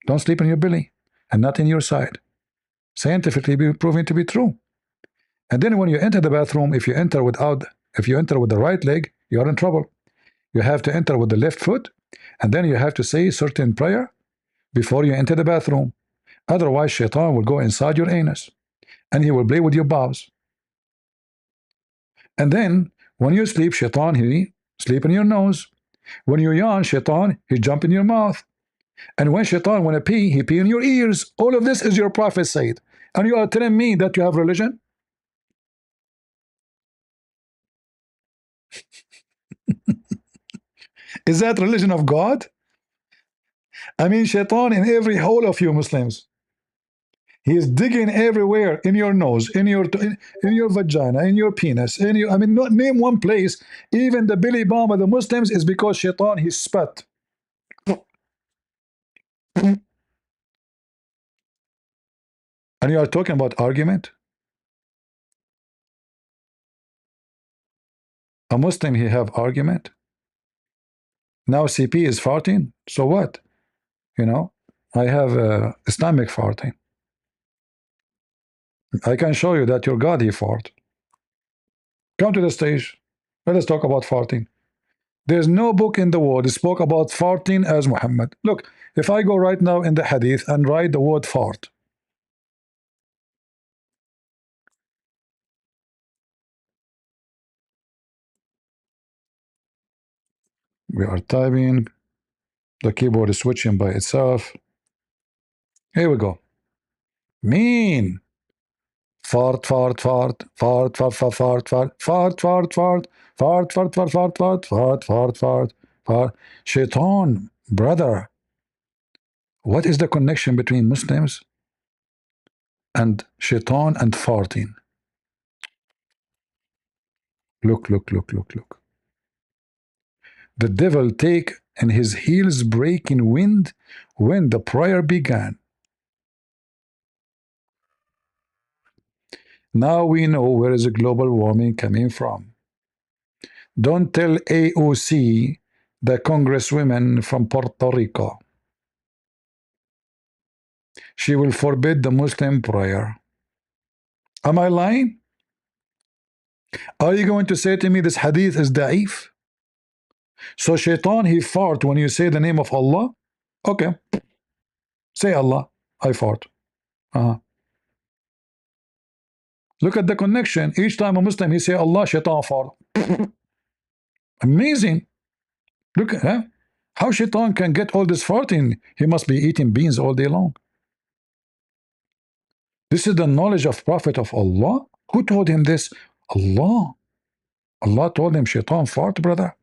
Don't sleep in your belly, and not in your side. Scientifically be proven to be true. And then when you enter the bathroom, if you enter with the right leg, you are in trouble. You have to enter with the left foot, and then you have to say a certain prayer before you enter the bathroom. Otherwise, Shaitan will go inside your anus, and he will play with your bowels. And then when you sleep, Shaitan, he sleep in your nose. When you yawn, Shaitan, he jump in your mouth. And when Shaitan want to pee, he pee in your ears. All of this is your prophet said. And you are telling me that you have religion? Is that religion of God? I mean, Shaitan in every hole of you Muslims. He is digging everywhere, in your nose, in your vagina, in your penis, in your, I mean, not name one place. Even the belly bomb of the Muslims is because Shaitan, he spat. And you are talking about argument? A Muslim, he have argument? Now CP is farting, so what? You know, I have Islamic farting. I can show you that your God, he fart. Come to the stage. Let us talk about farting. There's no book in the world that spoke about farting as Muhammad. Look, if I go right now in the hadith and write the word fart, we are typing, the keyboard is switching by itself. Here we go. Mean. Fart, fart, fart, fart, fart, fart, fart, fart, fart, fart, fart, fart, fart, fart, fart, fart, fart, fart, fart, fart. Shaitan, brother. What is the connection between Muslims and Shaitan and farting? Look, look, look, look, look. The devil take in his heels breaking wind when the prayer began. Now we know where is global warming coming from. Don't tell AOC, the congresswoman from Puerto Rico. She will forbid the Muslim prayer. Am I lying? Are you going to say to me this hadith is da'if? So Shaitan, he fart when you say the name of Allah? Okay. Say Allah, I fart. Look at the connection. Each time a Muslim, he say Allah, Shaitan fart. Amazing. Look, huh? How shaitan can get all this farting? He must be eating beans all day long. This is the knowledge of Prophet of Allah. Who told him this? Allah. Allah told him shaitan fart, brother.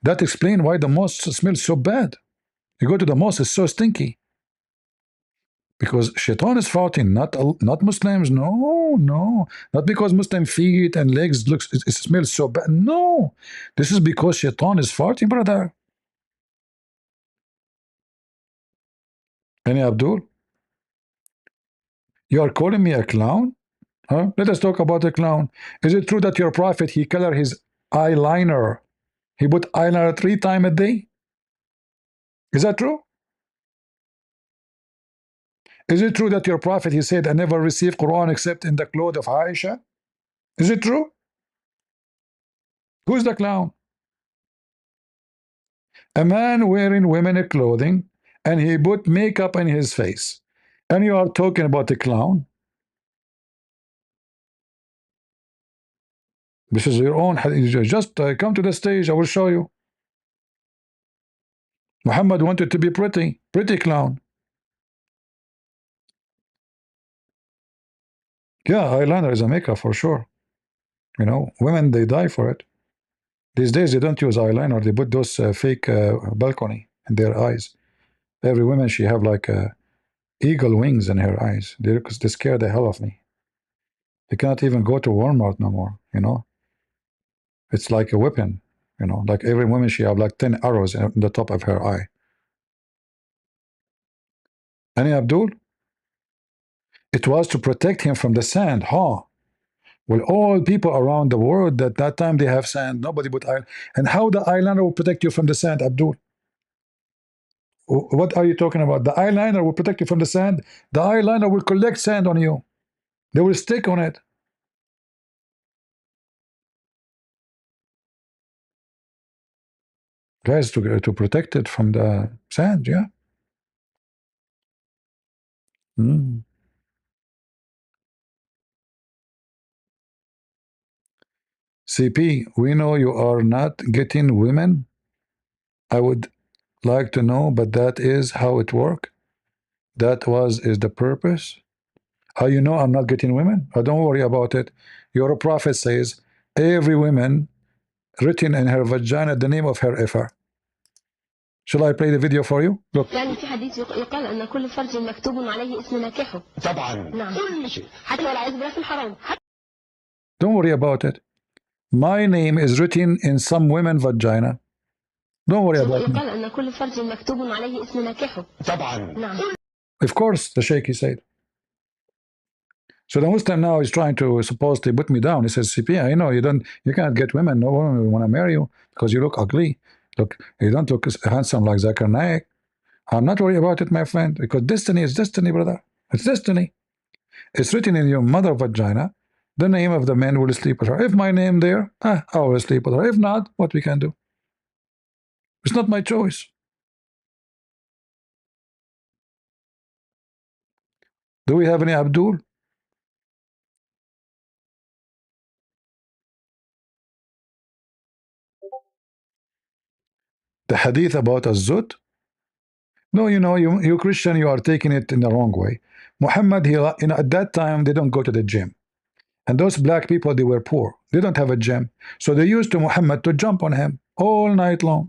That explains why the mosque smells so bad. You go to the mosque, it's so stinky. Because shaitan is farting, not Muslims. No, no. Not because Muslim feet and legs looks it smells so bad. No. This is because shaitan is farting, brother. Any Abdul? You are calling me a clown? Huh? Let us talk about a clown. Is it true that your prophet, he color his eyeliner? He put eyeliner 3 times a day? Is that true? Is it true that your prophet, he said, I never received Quran except in the clothes of Aisha? Is it true? Who's the clown? A man wearing women clothing and he put makeup in his face. And you are talking about a clown? This is your own. Just come to the stage, I will show you. Muhammad wanted to be pretty clown. Yeah, eyeliner is a makeup for sure. You know, women, they die for it. These days, they don't use eyeliner. They put those fake balcony in their eyes. Every woman, she have like eagle wings in her eyes. They scare the hell of me. You cannot even go to Walmart no more, you know. It's like a weapon, you know. Like every woman, she have like 10 arrows in the top of her eye. Any Abdul? It was to protect him from the sand, huh? Well, all people around the world at that time, they have sand. Nobody put eyeliner. And how the eyeliner will protect you from the sand, Abdul? What are you talking about? The eyeliner will protect you from the sand. The eyeliner will collect sand on you. They will stick on it. Guys, to protect it from the sand, yeah. Mm. CP, we know you are not getting women. I would like to know, but that is how it worked. That is the purpose. How you know I'm not getting women? Oh, don't worry about it. Your prophet says every woman written in her vagina the name of her effer. Shall I play the video for you? Look. يعني في حديث يقال أن كل فرج مكتوب عليه اسم ناكحه. طبعا. نعم. كل شيء. حتى والعياذ بالله في الحرام. Don't worry about it. My name is written in some women's vagina. Don't worry about it. يقال أن كل فرج مكتوب عليه اسم ناكحه. طبعا. نعم. Of course, the Sheikh, he said. So the Muslim now is trying to supposedly put me down. He says, CP, I know you can't get women. No woman will want to marry you because you look ugly. Look, you don't look handsome like Zakir Naik. I'm not worried about it, my friend, because destiny is destiny, brother. It's destiny. It's written in your mother vagina. The name of the man will sleep with her. If my name there, I will sleep with her. If not, what we can do? It's not my choice. Do we have any Abdul? The hadith about Azhar? No, you know, you Christian, you are taking it in the wrong way. Muhammad, at that time, they don't go to the gym. And those black people, they were poor. They don't have a gym. So they used to Muhammad to jump on him all night long.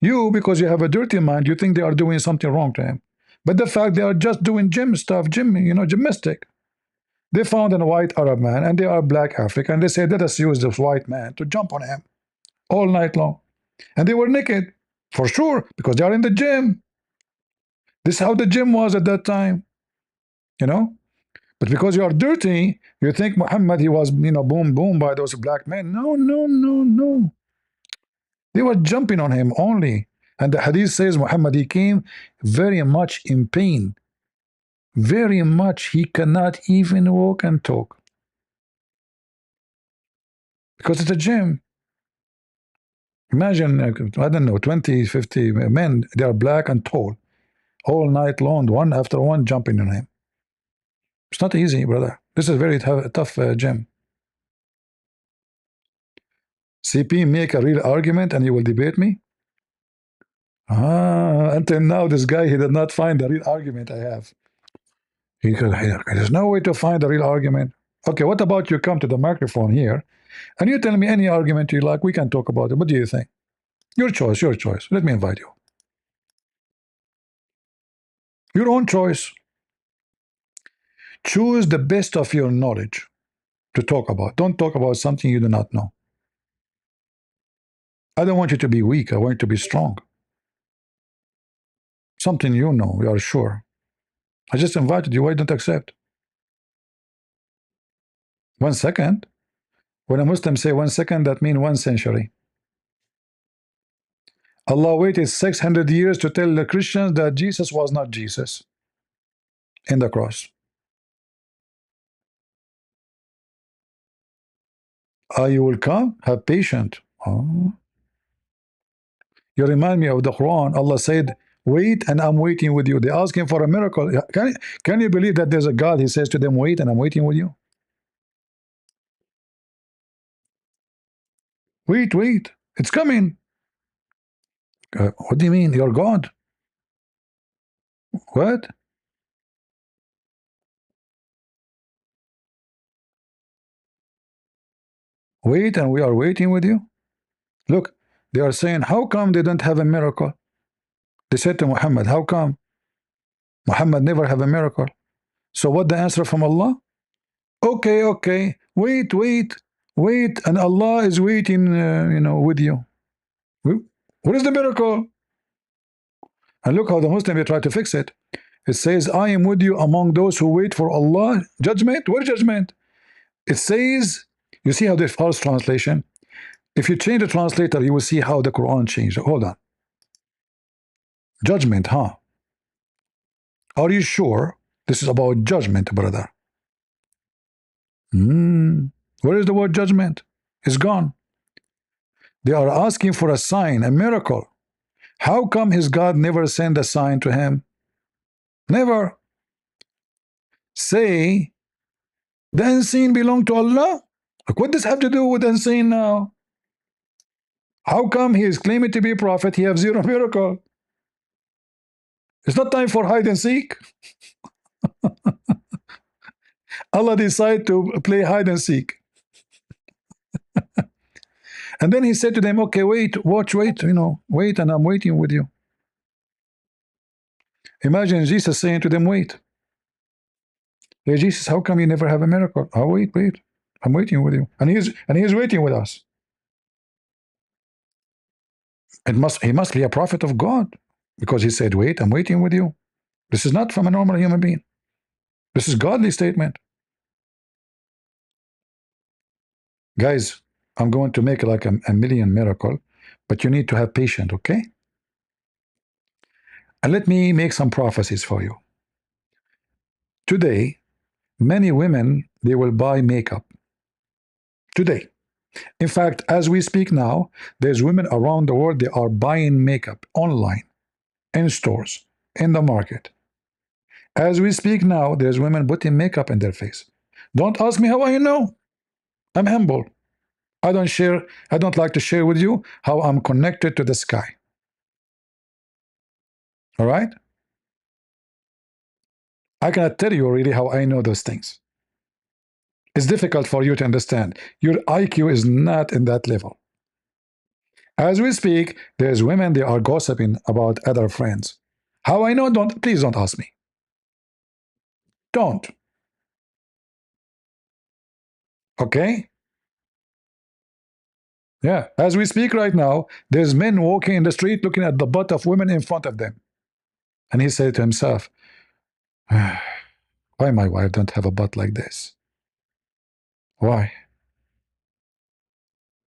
You, because you have a dirty mind, you think they are doing something wrong to him. But the fact they are just doing gym stuff, gymnastic. They found a white Arab man and they are black African. They said, let us use this white man to jump on him all night long. And they were naked, for sure, because they are in the gym. This is how the gym was at that time, you know. But because you are dirty, you think Muhammad, he was, boom by those black men. No, no, no, no. They were jumping on him only. And the hadith says Muhammad, he came very much in pain. Very much. He cannot even walk and talk. Because it's a gym. Imagine, I don't know, 20, 50 men, they are black and tall. All night long, one after one, jumping on him. It's not easy, brother. This is very tough gym. CP, make a real argument and you will debate me? Until now, this guy, he did not find the real argument I have. There's no way to find the real argument. Okay, what about you come to the microphone here and you tell me any argument you like, we can talk about it. What do you think? Your choice, your choice. Let me invite you. Your own choice. Choose the best of your knowledge to talk about. Don't talk about something you do not know. I don't want you to be weak. I want you to be strong. Something you know, you are sure. I just invited you. Why don't you accept? 1 second. When a Muslim say 1 second, that means 1 century. Allah waited 600 years to tell the Christians that Jesus was not Jesus in the cross. You will come? Have patience. Oh. You remind me of the Quran. Allah said, wait and I'm waiting with you. They're asking for a miracle. Can you believe that there's a God? He says to them, wait and I'm waiting with you. Wait, wait. It's coming. What do you mean? You're God? What? Wait and we are waiting with you? Look, they are saying, how come they don't have a miracle? They said to Muhammad, how come? Muhammad never have a miracle. So what the answer from Allah? Okay, okay, wait, wait, wait, and Allah is waiting, with you. What is the miracle? And look how the Muslim, they try to fix it. It says, I am with you among those who wait for Allah. Judgment? What judgment? It says, you see how the false translation? If you change the translator, you will see how the Quran changed. Hold on. Judgment, huh? Are you sure this is about judgment, brother? Where is the word judgment? It's gone. They are asking for a sign, a miracle. How come his God never sent a sign to him? Never. Say, the unseen belong to Allah? Like, what does have to do with unseen now? How come he is claiming to be a prophet? He has zero miracle. It's not time for hide and seek. Allah decided to play hide and seek. And then he said to them, okay, wait, watch, wait, wait, and I'm waiting with you. Imagine Jesus saying to them, wait. Hey, Jesus, how come you never have a miracle? Oh, wait, wait. I'm waiting with you. And he's waiting with us. He must be a prophet of God, because he said, wait, I'm waiting with you. This is not from a normal human being. This is godly statement. Guys, I'm going to make like a million miracle, but you need to have patience, okay? And let me make some prophecies for you. Today, many women, they will buy makeup. Today. In fact, as we speak now, there's women around the world, they are buying makeup online, in stores, in the market. As we speak now, there's women putting makeup in their face. Don't ask me how I know. I'm humble. I don't like to share with you how I'm connected to the sky. All right? I cannot tell you really how I know those things. It's difficult for you to understand. Your IQ is not in that level. As we speak, there's women, they are gossiping about other friends. How I know? Please don't ask me. Don't. Okay? Yeah. As we speak right now, there's men walking in the street looking at the butt of women in front of them. And he said to himself, why my wife don't have a butt like this? Why?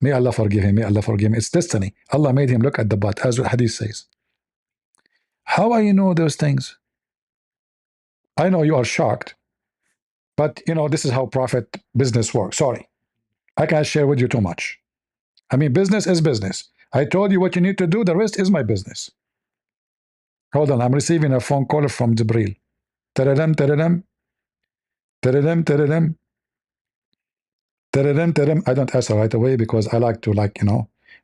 May Allah forgive him. May Allah forgive him. It's destiny. Allah made him look at the butt, as the hadith says. How I know those things? I know you are shocked, but this is how profit business works. Sorry, I can't share with you too much. I mean, business is business. I told you what you need to do. The rest is my business. Hold on, I'm receiving a phone call from Jibril. Tadadam, tadadam, tadadam, tadadam, tadadam, tadadam. I don't answer right away because I like to,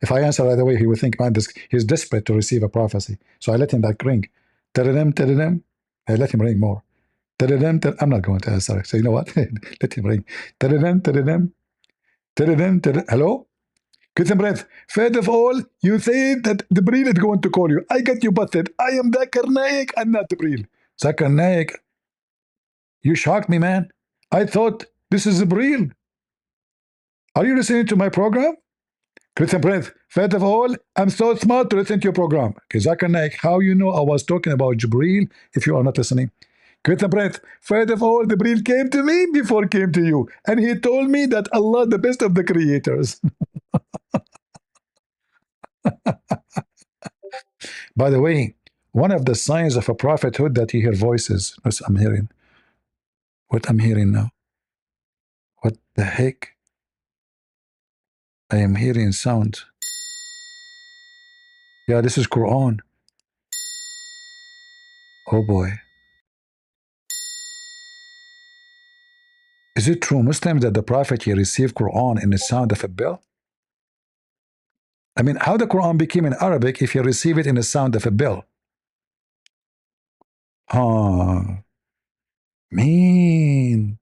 If I answer right away, he would think, man, he's desperate to receive a prophecy. So I let him like ring. Tadadam. I let him ring more. Tadadam. I'm not going to answer. So you know what? Let him ring. Tadadam. Hello? Get some breath. First of all, you said that Jibril is going to call you. I got you busted. I am Zakir Naik and not Jibril. Zakir Naik, you shocked me, man. I thought this is Jibril. Are you listening to my program? Christian Prince, first of all, I'm so smart to listen to your program. Okay, Zakir Naik, how you know I was talking about Jibril if you are not listening? Christian Prince, first of all, Jibril came to me before came to you. And he told me that Allah the best of the creators. By the way, one of the signs of a prophethood that you hear voices. Yes, I'm hearing. What I'm hearing now? What the heck? I am hearing sound. Yeah, this is Quran. Oh boy. Is it true, Muslims, that the Prophet he received Quran in the sound of a bell? I mean, how the Quran became in Arabic if you receive it in the sound of a bell? Mean.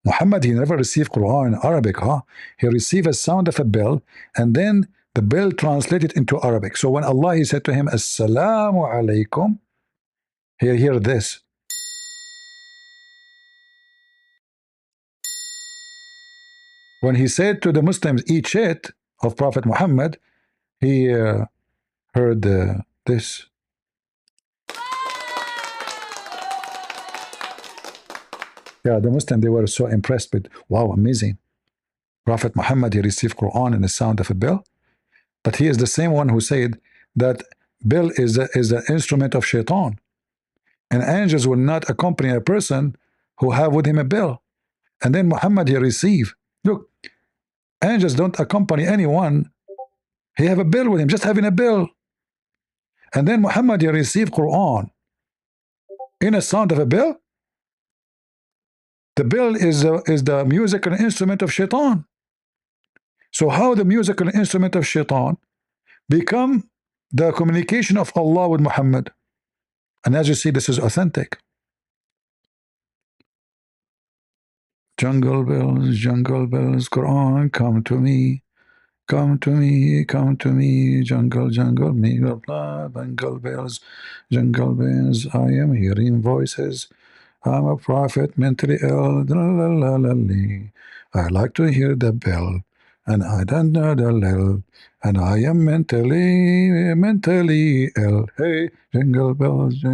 Muhammad, he never received Quran in Arabic, huh? He received a sound of a bell, and then the bell translated into Arabic. So when Allah, he said to him, Assalamu alaikum, hear this. When he said to the Muslims, eat shit of Prophet Muhammad, he heard this. Yeah, the Muslims, they were so impressed with, wow, amazing. Prophet Muhammad, he received Quran in the sound of a bell. But he is the same one who said that bell is an instrument of shaitan. And angels will not accompany a person who have with him a bell. And then Muhammad, he received. Look, angels don't accompany anyone. He have a bell with him, just having a bell. And then Muhammad, he received Quran in a sound of a bell. The bell is the musical instrument of shaitan. So how the musical instrument of shaitan become the communication of Allah with Muhammad? And as you see, this is authentic. Jungle bells, Quran, come to me. Come to me, jungle, me, jungle bells, I am hearing voices. I'm a prophet, mentally ill. I like to hear the bell, and I don't know the lil, and I am mentally ill. Hey, jingle bells,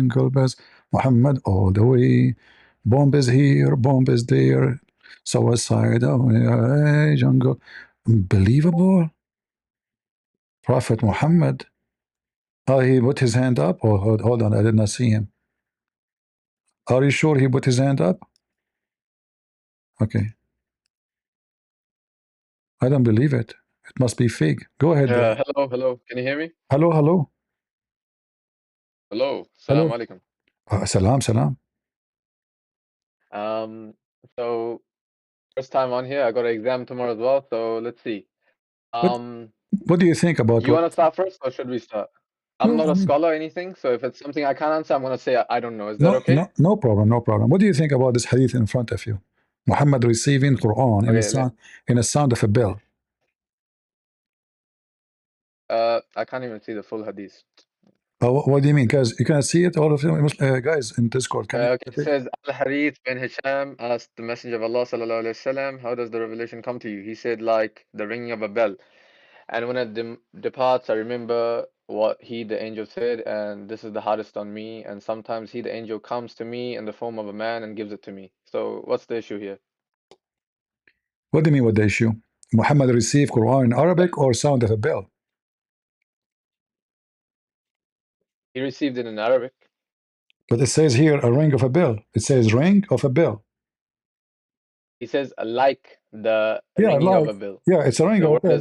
Muhammad all the way. Bomb is here, bomb is there. Suicide, hey, jungle. Unbelievable. Prophet Muhammad. Oh, he put his hand up? Oh, hold on, I did not see him. Are you sure he put his hand up? Okay. I don't believe it. It must be fake. Go ahead. Hello. Can you hear me? Hello. Hello. Salam alaikum. Salam. So first time on here. I got an exam tomorrow as well. So let's see. What do you think about? You want to start first, or should we start? I'm not a scholar or anything, so if it's something I can't answer, I'm going to say I don't know. Is that okay? No problem. What do you think about this hadith in front of you? Muhammad receiving Quran in a sound of a bell. I can't even see the full hadith. What do you mean, guys? You can see it, all of them, guys, in Discord. Okay, it says Al-Harith bin Hisham asked the Messenger of Allah sallallahu alaihi wasallam, how does the revelation come to you? He said, like the ringing of a bell. And when it departs, I remember what he, the angel, said, and this is the hardest on me. And sometimes he, the angel, comes to me in the form of a man and gives it to me. So what's the issue here? What do you mean, what the issue? Muhammad received Quran in Arabic or sound of a bell? He received it in Arabic. But it says here a ring of a bell. It says ring of a bell. He says like the ringing of a bell. Yeah, it's a ring of a bell.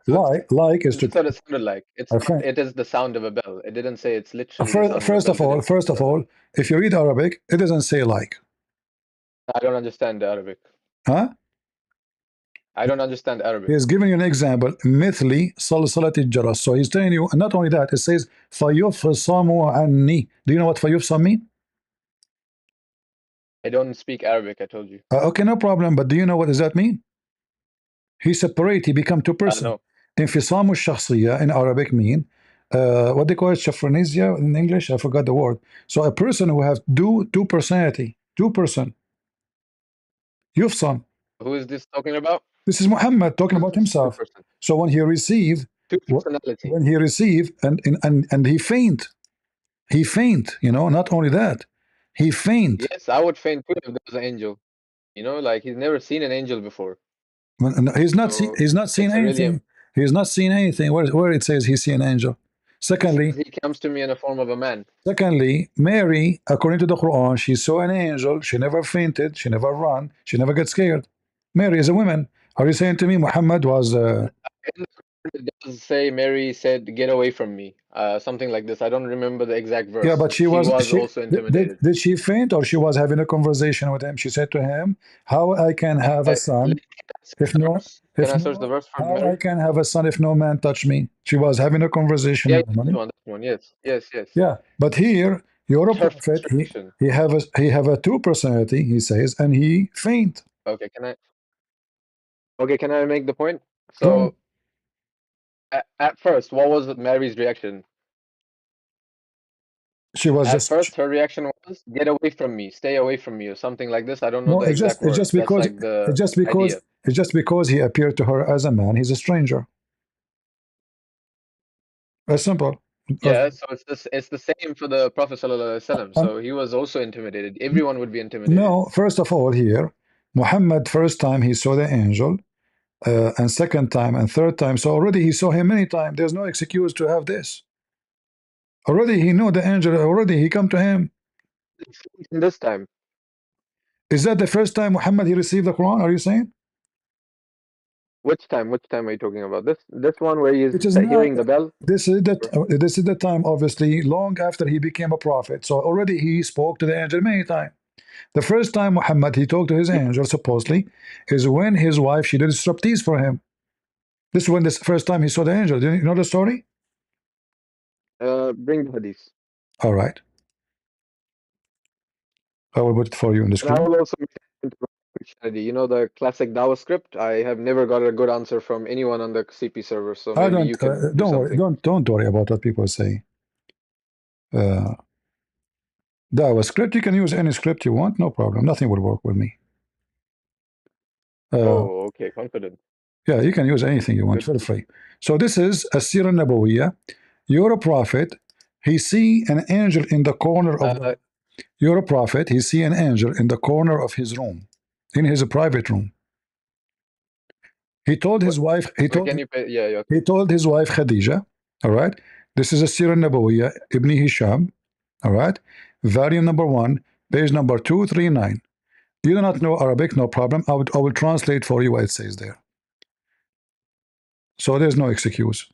Like is to. That's what it sounded like. It is the sound of a bell. It didn't say it's literally. First of all, if you read Arabic, it doesn't say like. I don't understand the Arabic. Huh? I don't understand Arabic. He's giving you an example. Mithli salsalati jaras. So he's telling you, and not only that, it says fayufsamu anni. Do you know what fayufsam mean? I don't speak Arabic, I told you. Okay, no problem. But do you know what does that mean? He separate, he become two person. No. Infisamu shakhsiya in Arabic mean what they call it, shaphronesia in English. I forgot the word. So a person who has two personality, two person. Yufsam. Who is this talking about? This is Muhammad talking about himself. So when he received, when he received, and he faint, you know, not only that, he faint. Yes, I would faint too if there was an angel. You know, like he's never seen an angel before. He's not seen anything. He's not seen anything. Where it says he's seen an angel. Secondly, he comes to me in the form of a man. Secondly, Mary, according to the Quran, she saw an angel. She never fainted. She never ran. She never got scared. Mary is a woman. Are you saying to me Muhammad was? It does say Mary said, "Get away from me," something like this. I don't remember the exact verse. Yeah, but she was also intimidated. Did she faint, or she was having a conversation with him? She said to him, "How I can have a son if no? Can I search the verse for how Mary? I can have a son if no man touch me?" She was having a conversation. Yeah, with that one. Yes. Yeah, but here you're a prophet. He have a two personality. He says, and he faint. Okay, can I make the point? So, at first, what was Mary's reaction? She was at first her reaction was, "Get away from me, stay away from me," or something like this. I don't know the exact word. It's just because he appeared to her as a man. He's a stranger. As simple. Yeah, so it's the same for the Prophet ﷺ. So he was also intimidated. Everyone would be intimidated. No, first of all, here, Muhammad, first time he saw the angel, and second time and third time. So already he saw him many times. There's no excuse to have this. Already he knew the angel. Already he come to him. This time. Is that the first time Muhammad he received the Quran? Are you saying? Which time? Which time are you talking about? This one where he's hearing the bell? This is the time, obviously, long after he became a prophet. So already he spoke to the angel many times. The first time Muhammad he talked to his angel, supposedly, is when his wife she did striptease for him. This is when the first time he saw the angel. Do you know the story? Bring the hadith. All right. I will put it for you in the screen. And I will also Christianity. You know the classic Dawah script. I have never got a good answer from anyone on the CP server. So maybe you can don't worry. Don't worry about what people say. Dawah script. You can use any script you want. No problem. Nothing will work with me. Okay, confident. Yeah, you can use anything you want. Feel free. So this is a Sirah Nabawiyah. You're a prophet. He see an angel in the corner of You're a prophet. He see an angel in the corner of his room, in his private room. He told his wife. He told his wife Khadija. All right. This is a Sirah Nabawiyah, Ibn Hisham. All right. Volume number 1, page number 239. You do not know Arabic, no problem. I will translate for you what it says there. So there's no excuse.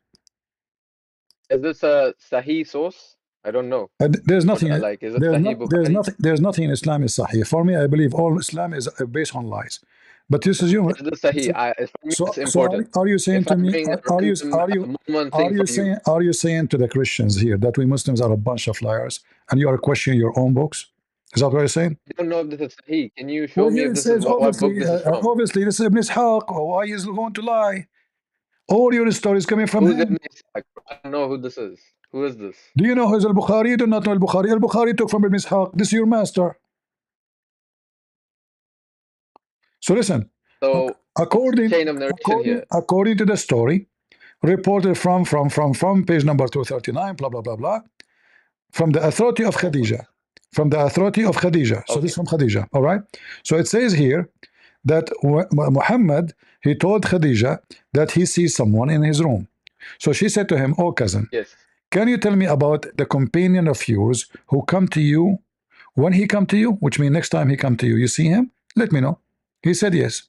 Is this a Sahih source? I don't know. There's nothing. Like, is it Sahih there's nothing in Islam is Sahih. For me, I believe all Islam is based on lies. But this is you. Is this Sahih? It's important. So are you saying to me? Are you saying to the Christians here that we Muslims are a bunch of liars, and you are questioning your own books? Is that what you're saying? I don't know if this is Sahih. Can you show me if this is what book this is from? Obviously, this is Ibn Ishaq. Why is he going to lie? All your stories coming from him. Ibn Ishaq? I don't know who this is. Who is this? Do you know who's al-Bukhari? You do not know al-Bukhari. Al-Bukhari took from Ibn Ishaq. This is your master. So listen. So according to the story reported from page number 239, blah blah blah blah, from the authority of Khadija. From the authority of Khadija. So this is from Khadija. All right. So it says here that Muhammad he told Khadija that he sees someone in his room. So she said to him, "Oh cousin, yes, can you tell me about the companion of yours who come to you when he come to you, which means next time he come to you, you see him? Let me know." He said yes.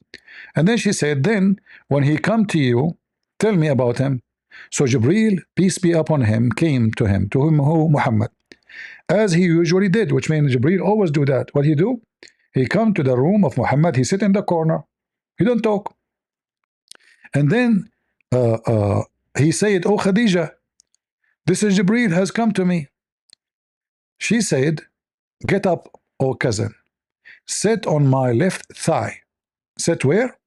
And then she said, then when he come to you, tell me about him. So Jibreel, peace be upon him, came to him, who Muhammad, as he usually did, which means Jibreel always do that. What he do? He come to the room of Muhammad, he sit in the corner, he don't talk. And then he said, "Oh Khadija, this is Jibreel has come to me." She said, "Get up, O cousin. Sit on my left thigh." Sit where?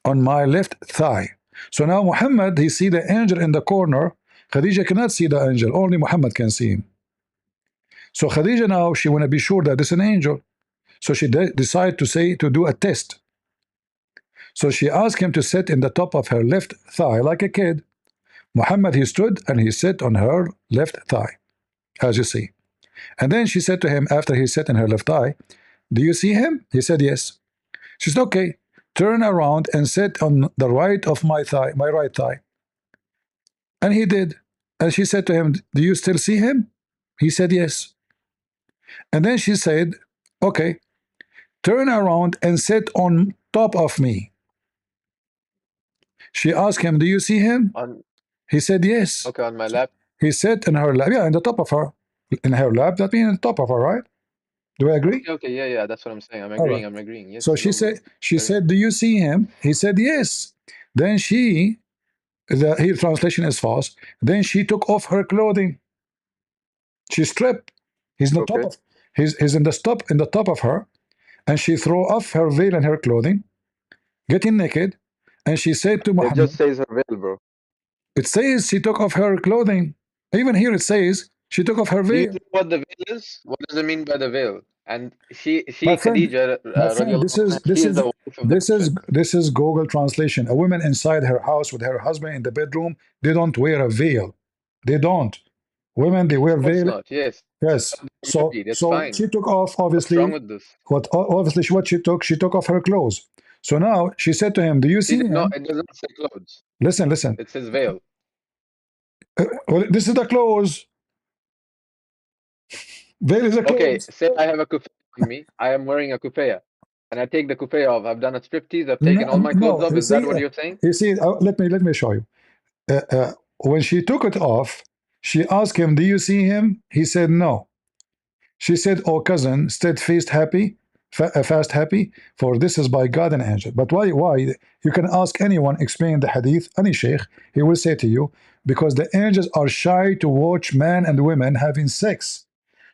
On my left thigh. So now Muhammad, he see the angel in the corner. Khadija cannot see the angel. Only Muhammad can see him. So Khadija now, she want to be sure that it's an angel. So she decided to do a test. So she asked him to sit in the top of her left thigh like a kid. Muhammad, he stood and he sat on her left thigh, as you see. And then she said to him, after he sat in her left thigh, "Do you see him?" He said, "Yes." She said, "Okay, turn around and sit on the right of my thigh, my right thigh." And he did. And she said to him, "Do you still see him?" He said, "Yes." And then she said, "Okay, turn around and sit on top of me." She asked him, "Do you see him?" He said, "Yes." Okay, on my lap. He sat in her lap. Yeah, in the top of her. In her lap, that means on the top of her, right? Do I agree? Okay, yeah, that's what I'm saying. I'm agreeing. I'm agreeing. Yes. So she said, "Do you see him?" He said, "Yes." Then here translation is false. Then she took off her clothing. She stripped. He's in the top of he's in the top of her, and she threw off her veil and her clothing, getting naked, and she said to Muhammad. It just says her veil, bro. It says she took off her clothing. Even here it says she took off her veil. Do you know what the veil is? What does it mean by the veil? And she friend, Khadija, this is Google translation. A woman inside her house with her husband in the bedroom, they don't wear a veil. They don't. Women, they wear veil. Not, yes. Yes. So fine. She took off, obviously. What's wrong with this? What she took off her clothes. So now she said to him, "Do you see him?" No, it doesn't say clothes. Listen. It says veil. Well, this is the clothes. Veil is a clothes. Okay, say I have a kufiya on me. I am wearing a kufiya. And I take the kufiya off. I've done a striptease. I've taken all my clothes off. Is that what you're saying? You see, let me show you. When she took it off, she asked him, "Do you see him?" He said, "No." She said, "Oh cousin, steadfast happy, fast happy, for this is by God and angel." But why? You can ask anyone, explain the hadith, any sheikh, he will say to you, because the angels are shy to watch men and women having sex.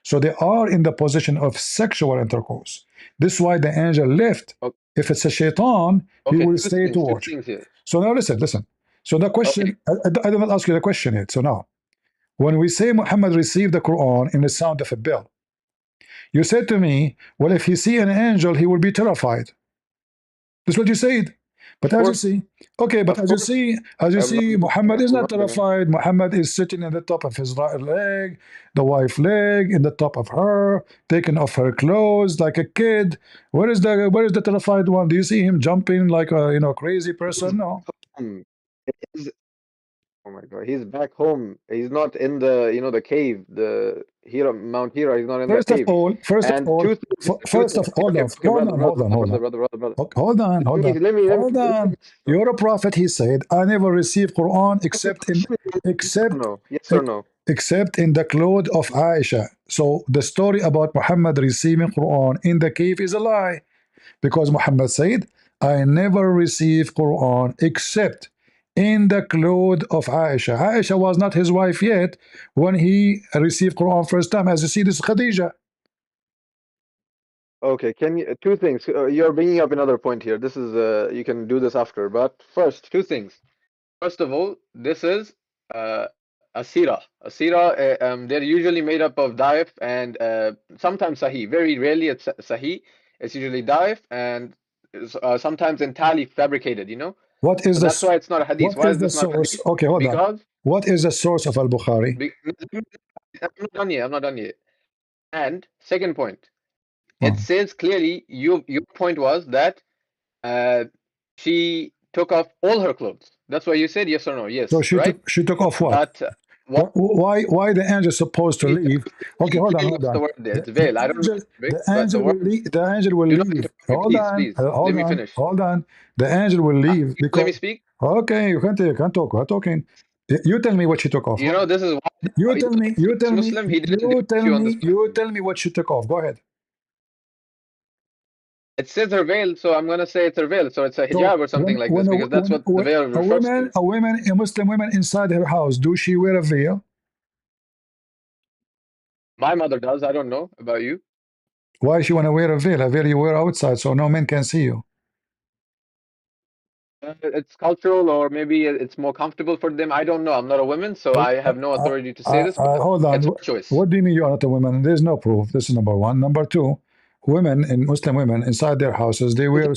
So they are in the position of sexual intercourse. This is why the angel left. Okay. If it's a shaitan, he will stay to watch. So now listen. So the question, I did not ask you the question yet. So now, when we say Muhammad received the Quran in the sound of a bell, you said to me, well, if he see an angel, he will be terrified. That's what you said. But as you see, Muhammad is not terrified. Muhammad is sitting in the top of his right leg, the wife's leg, in the top of her, taking off her clothes like a kid. Where is the terrified one? Do you see him jumping like a crazy person? No. Oh my God, he's back home. He's not in the the cave, the Mount Hira. He's not in that cave. First of all, hold on. You're a prophet, he said. I never received Quran except in the cloth of Aisha. So the story about Muhammad receiving Quran in the cave is a lie, because Muhammad said, "I never received Quran except in the cloth of Aisha." Aisha was not his wife yet when he received Quran first time. As you see, this is Khadija. Okay, can you two things? You're bringing up another point here. This is you can do this after, but first, two things. First of all, this is a sirah. A sirah, they're usually made up of daif and sometimes sahih. Very rarely it's sahih. It's usually daif and sometimes entirely fabricated. What is that's why it's not a hadith. Why is this not source? Okay, hold on. What is the source of Al-Bukhari? I'm not done yet. And second point, it says clearly, your point was that she took off all her clothes. That's why you said yes or no. Yes. So she took off what? Why the angel supposed to leave? Okay, hold on. It's veil. I don't know. The angel will leave. Hold on. The angel will leave because. Let me speak. Okay, you can't talk. We're talking. You tell me what she took off. This is why. You tell me what she took off. Go ahead. It says her veil, so I'm gonna say it's her veil. So it's a hijab or something like this, because that's what the veil refers to. A Muslim woman inside her house, do she wear a veil? My mother does. I don't know about you. Why she want to wear a veil? A veil you wear outside, so no man can see you. It's cultural, or maybe it's more comfortable for them. I don't know. I'm not a woman, so I have no authority to say this. Hold on. It's a choice. What do you mean you are not a woman? There's no proof. This is number one. Number two, women and Muslim women inside their houses, they wear.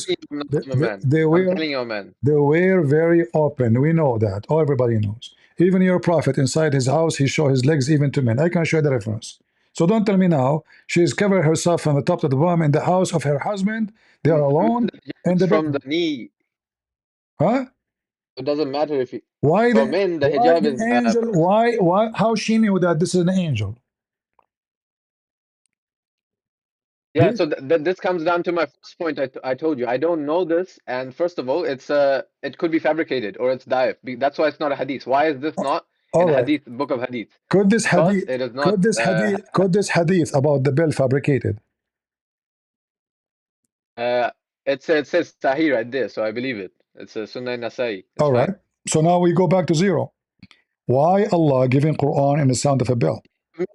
They wear. I'm telling you, man. They wear very open. We know that. Oh, everybody knows. Even your prophet inside his house, he show his legs even to men. I can show the reference. So don't tell me now she's covered herself from the top to the bottom in the house of her husband. They are alone. And from the knee. Huh? It doesn't matter if you. Why for men, the hijab is. Angel, why? How she knew that this is an angel? Yeah, so this comes down to my first point. I told you I don't know this, and first of all, it could be fabricated or it's daif. That's why it's not a hadith. Why is this not in hadith, book of hadith? Could this hadith? It is not, could this hadith about the bell fabricated? It says Sahih right there, so I believe it. It's a Sunnah Nasai. All right. So now we go back to zero. Why Allah giving Quran in the sound of a bell? That's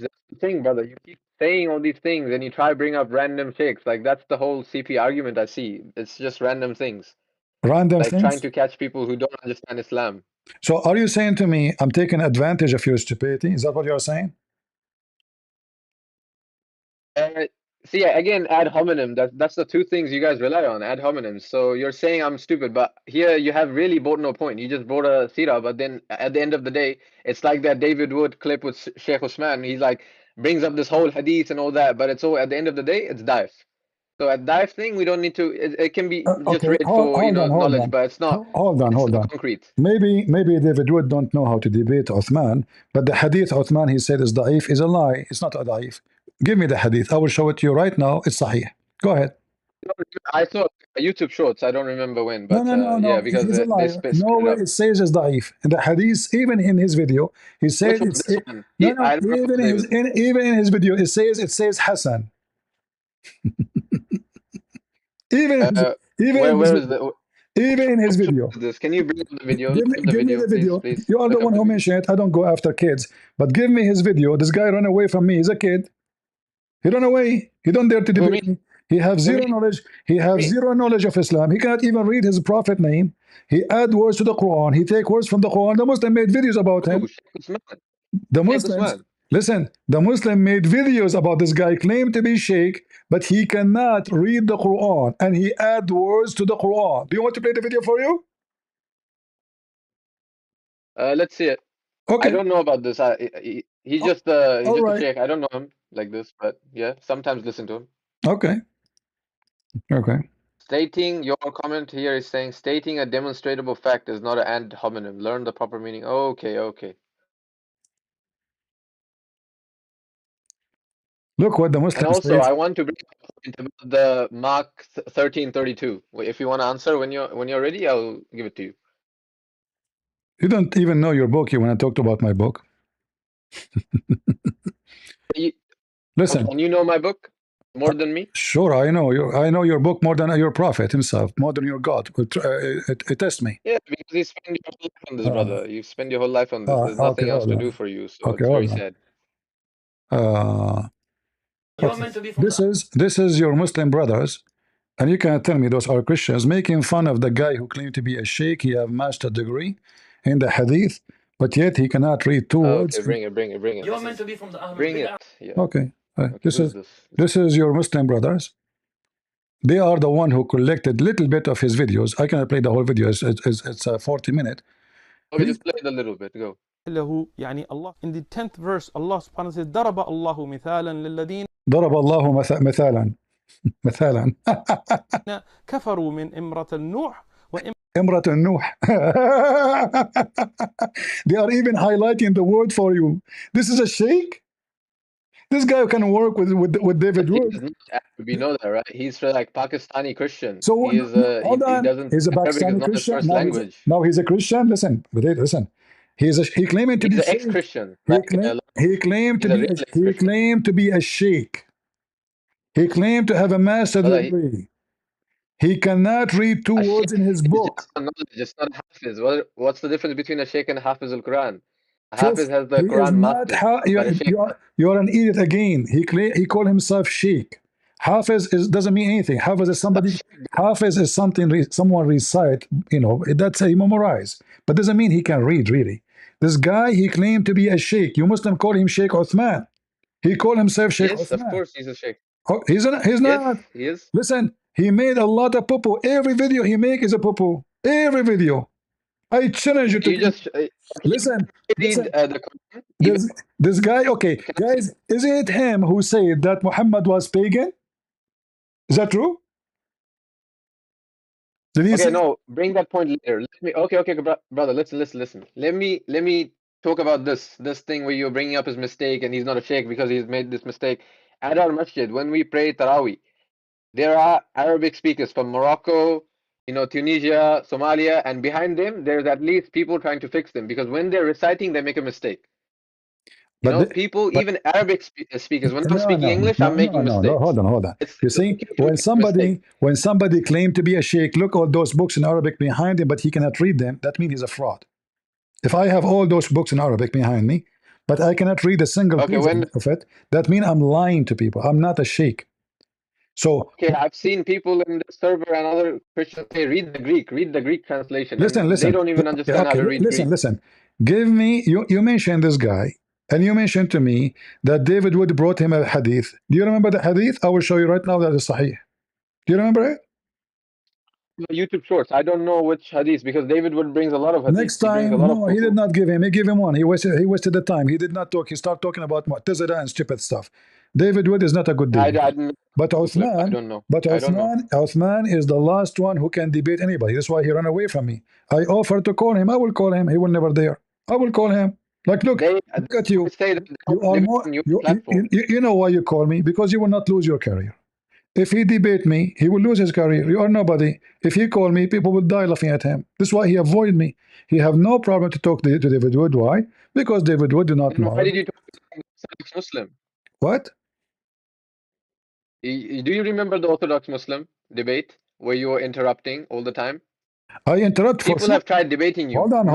the thing, brother. You keep saying all these things and you try to bring up random sheikhs. Like, that's the whole CP argument I see. It's just random things. Random things? Like trying to catch people who don't understand Islam. So are you saying to me, I'm taking advantage of your stupidity? Is that what you're saying? See, again, ad hominem. That's the two things you guys rely on, ad hominem. So you're saying I'm stupid, but here you have really brought no point. You just brought a sirah, but then at the end of the day, it's like that David Wood clip with Sheikh Usman. He's like, brings up this whole hadith and all that, but it's all, at the end of the day, it's daif. So at daif thing, we don't need to, it can be just read for, knowledge, but it's not. Hold on. Concrete. Maybe David Wood don't know how to debate Uthman, but the hadith Uthman he said is daif is a lie. It's not a daif. Give me the hadith. I will show it to you right now. It's sahih. Go ahead. I saw YouTube shorts. I don't remember when, but no. Yeah, because he's a liar. Nowhere it says it's daif. In the hadith, even in his video, he says it's even in his video, it says Hassan. Even in his video. Can you bring up the video? Give me the video. Please. You are the one who mentioned it. I don't go after kids, but give me his video. This guy ran away from me. He's a kid. He ran away. He don't dare to debate me. He have zero knowledge. He have zero knowledge of Islam. He cannot even read his prophet name. He add words to the Quran. He take words from the Quran. The Muslim made videos about him. The Muslims, listen, the Muslim made videos about this guy, claimed to be sheikh, but he cannot read the Quran, and he add words to the Quran. Do you want to play the video for you? Let's see it. Okay. I don't know about this. He's just a sheikh. I don't know him like this, but yeah, sometimes listen to him. Okay. Stating, your comment here is saying, stating a demonstrable fact is not an ad hominem. Learn the proper meaning. Okay. Look what the Muslims. And also, I want to bring up a point about the Mark 13:32. If you want to answer when you're ready, I'll give it to you. You don't even know your book. You want to talk about my book? Listen. And you know my book more than me? Sure, I know your book more than your prophet himself, more than your God. Test me. Yeah, because you spend your whole life on this, brother. You spend your whole life on this. There's nothing else to do for you, so it's very sad. This is your Muslim brothers, and you can tell me those are Christians making fun of the guy who claimed to be a sheikh. He have master degree in the hadith, but yet he cannot read two words. Bring it. You're meant to be from the Ahmed. Bring it. Yeah. Okay. This is your Muslim brothers. They are the one who collected little bit of his videos. I cannot play the whole video. It's 40 minutes. Okay, just play it a little bit. Go. يعني الله in the 10th verse Allah subhanahu wa ta'ala says ضرب الله مثالا للذين ضرب الله مثالا كفروا من امرأة النوح امرأة النوح. They are even highlighting the word for you. This is a sheikh. This guy can work with David Wood. We know that, right? He's like Pakistani Christian. So he is he doesn't. He's a Pakistani Christian. Now he's a Christian. Listen. He claimed to be an ex-Christian. He claimed to be a sheikh. He claimed to have a master's Brother, degree. He cannot read two a words in sheikh his is book. just a knowledge, it's not a hafiz. What's the difference between a sheikh and a hafiz al-Quran? A First, hafiz has he the is Quran not. mastered, but a sheikh... You are an idiot again. He called himself sheikh. Hafiz doesn't mean anything. Hafiz is somebody. Hafiz is something someone recite. You know, that's a memorize, but doesn't mean he can read really. This guy, he claimed to be a sheikh. You Muslim call him Sheikh Uthman. He called himself Sheikh Yes, of Uthman. course he's a sheikh. Oh, he's Yes, not. he is. Listen, he made a lot of poo-poo. Every video he make is a poo-poo. Every video. I challenge you to You just listen. read Listen. the Quran. Even This guy, okay, guys, isn't it him who said that Muhammad was pagan? Is that true? Did he okay, say? no, bring that point later. Let me. Okay, brother. Listen. Let me talk about this thing where you're bringing up his mistake and he's not a sheikh because he's made this mistake. At our masjid, when we pray Taraweeh, there are Arabic speakers from Morocco, you know, Tunisia, Somalia, and behind them, there's at least people trying to fix them because when they're reciting, they make a mistake. You But know, people, but even Arabic speakers, when I'm no, speaking English, I'm making no. mistakes. Hold on. It's You see, okay to make a mistake. when somebody claimed to be a sheikh, look all those books in Arabic behind him, but he cannot read them. That means he's a fraud. If I have all those books in Arabic behind me, but I cannot read a single Okay, page of it, that means I'm lying to people. I'm not a sheikh. So okay, I've seen people in the server and other Christians say, read the Greek translation, listen. and they don't even understand how to read Greek. Listen. Give me, you mentioned this guy, and you mentioned to me that David Wood brought him a hadith. Do you remember the hadith? I will show you right now that is sahih. Do you remember it? YouTube shorts. I don't know which hadith because David Wood brings a lot of hadith. Next time, no, he did not give him. He gave him one. He wasted the time. He did not talk. He started talking about Mu'tazila and stupid stuff. David Wood is not a good I debater. But I don't know. Uthman is the last one who can debate anybody. That's why he ran away from me. I offered to call him. I will call him. He will never dare. I will call him. Like, look at you. You are more. You know why you call me? Because you will not lose your career. If he debate me, he will lose his career. You are nobody. If he call me, people will die laughing at him. This is why he avoid me. He have no problem to talk to David Wood. Why? Because David Wood do not know. Why did you talk to Orthodox Muslim? What? Do you remember the Orthodox Muslim debate where you were interrupting all the time? I interrupt for people have tried debating you. Hold on.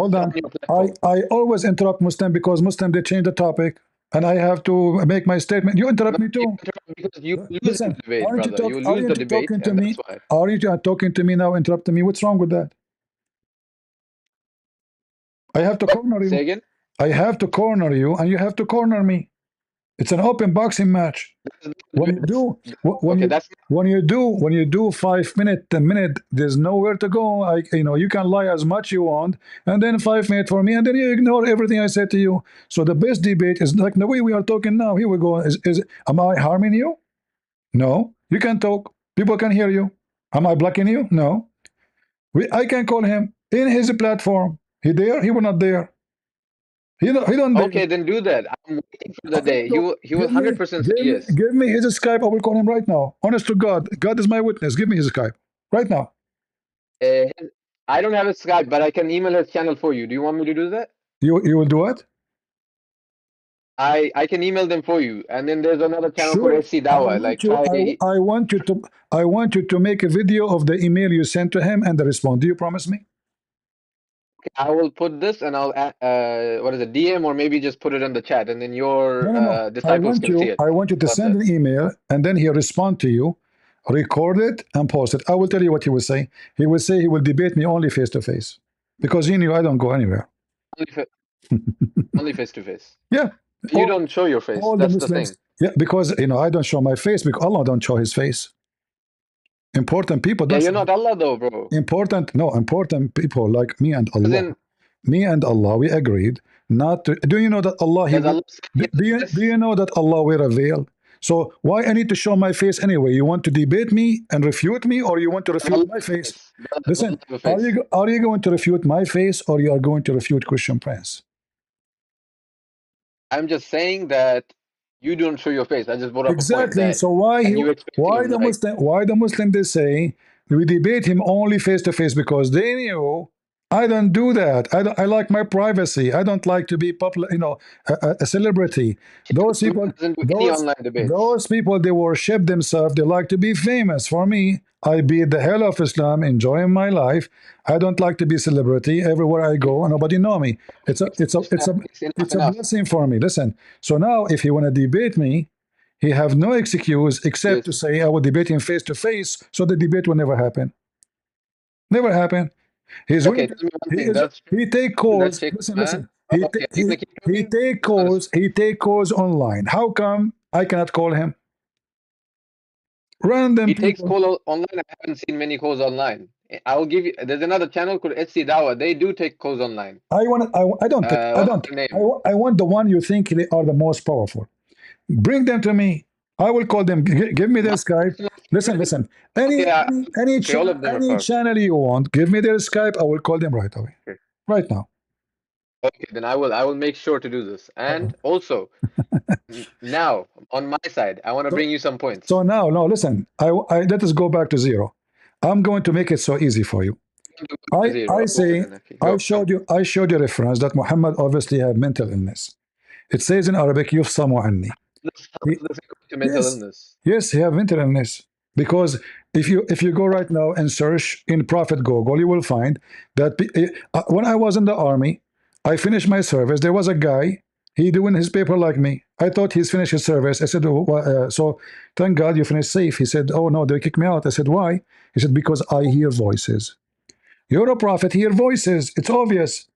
I always interrupt Muslim because Muslim they change the topic. And I have to make my statement. You interrupt me too. Because you lose the debate, brother. You lose aren't the you debate, talking to and me? that's why. Are you talking to me now, interrupting me? What's wrong with that? I have to corner you. Say again? I have to corner you, and you have to corner me. It's an open boxing match. When you do 5 minutes, 10 minutes, there's nowhere to go. You can lie as much you want, and then 5 minutes for me, and then you ignore everything I said to you. So the best debate is like the way we are talking now. Here we go. Am I harming you? No. You can talk. People can hear you. Am I blocking you? No. I can call him in his platform. He there? He will not there. He don't. Okay, then do that. I'm waiting for the day. He will 100% say yes. Give me his Skype. I will call him right now. Honest to God. God is my witness. Give me his Skype. Right now. I don't have a Skype, but I can email his channel for you. Do you want me to do that? You will do what? I can email them for you. And then there's another channel for SC Dawah. I want you to make a video of the email you sent to him and the response. Do you promise me? I will put this and I'll DM or maybe just put it in the chat and then your disciples can see it. I want you to send an email and then he'll respond to you, record it and post it. I will tell you what he will say. He will say he will debate me only face to face because he knew I don't go anywhere. Only face to face. Yeah. You don't show your face. That's the thing. Yeah, because I don't show my face because Allah don't show his face. Important people don't. Yeah, you're not Allah though, bro. Important people like me and Allah. Me and Allah, we agreed not to. Do you know that Allah? Do you know that Allah wear a veil? So why I need to show my face anyway? You want to debate me and refute me, or you want to refute my face? Listen, are you going to refute my face, or you are going to refute Christian Prince? I'm just saying that you don't show your face. I just brought up exactly. A point. So why the Muslim they say we debate him only face to face because they knew I don't do that. I like my privacy. I don't like to be popular, a celebrity. Those people, doesn't do any online debates. they worship themselves. They like to be famous. For me, I beat the hell of Islam, enjoying my life. I don't like to be celebrity. Everywhere I go, nobody know me. It's a blessing for me. Listen. So now, if you want to debate me, he have no excuse except to say I will debate him face to face. So the debate will never happen. Never happen. He's okay. Tell me one thing. He take calls. Listen. He take calls. He take calls online. How come I cannot call him? Random he people. takes calls online. I haven't seen many calls online. I will give you. There's another channel called Dawah. They do take calls online. I don't. I want the one you think they are the most powerful. Bring them to me. I will call them. Give me their Skype. Listen. Any channel you want, give me their Skype. I will call them right away. Okay. Right now. Okay, then I will make sure to do this. And also, now on my side, I want to bring you some points. So now, listen. Let us go back to zero. I'm going to make it so easy for you. I showed you reference that Muhammad obviously had mental illness. It says in Arabic, "Yufsamu anni." Yes, he have mental illness. Because if you go right now and search in Prophet Google, you will find that when I was in the army, I finished my service. There was a guy, he doing his paper like me. I thought he's finished his service. I said, so thank God you finished safe. He said, oh no, they kicked me out. I said, why? He said, because I hear voices. You're a prophet, hear voices. It's obvious.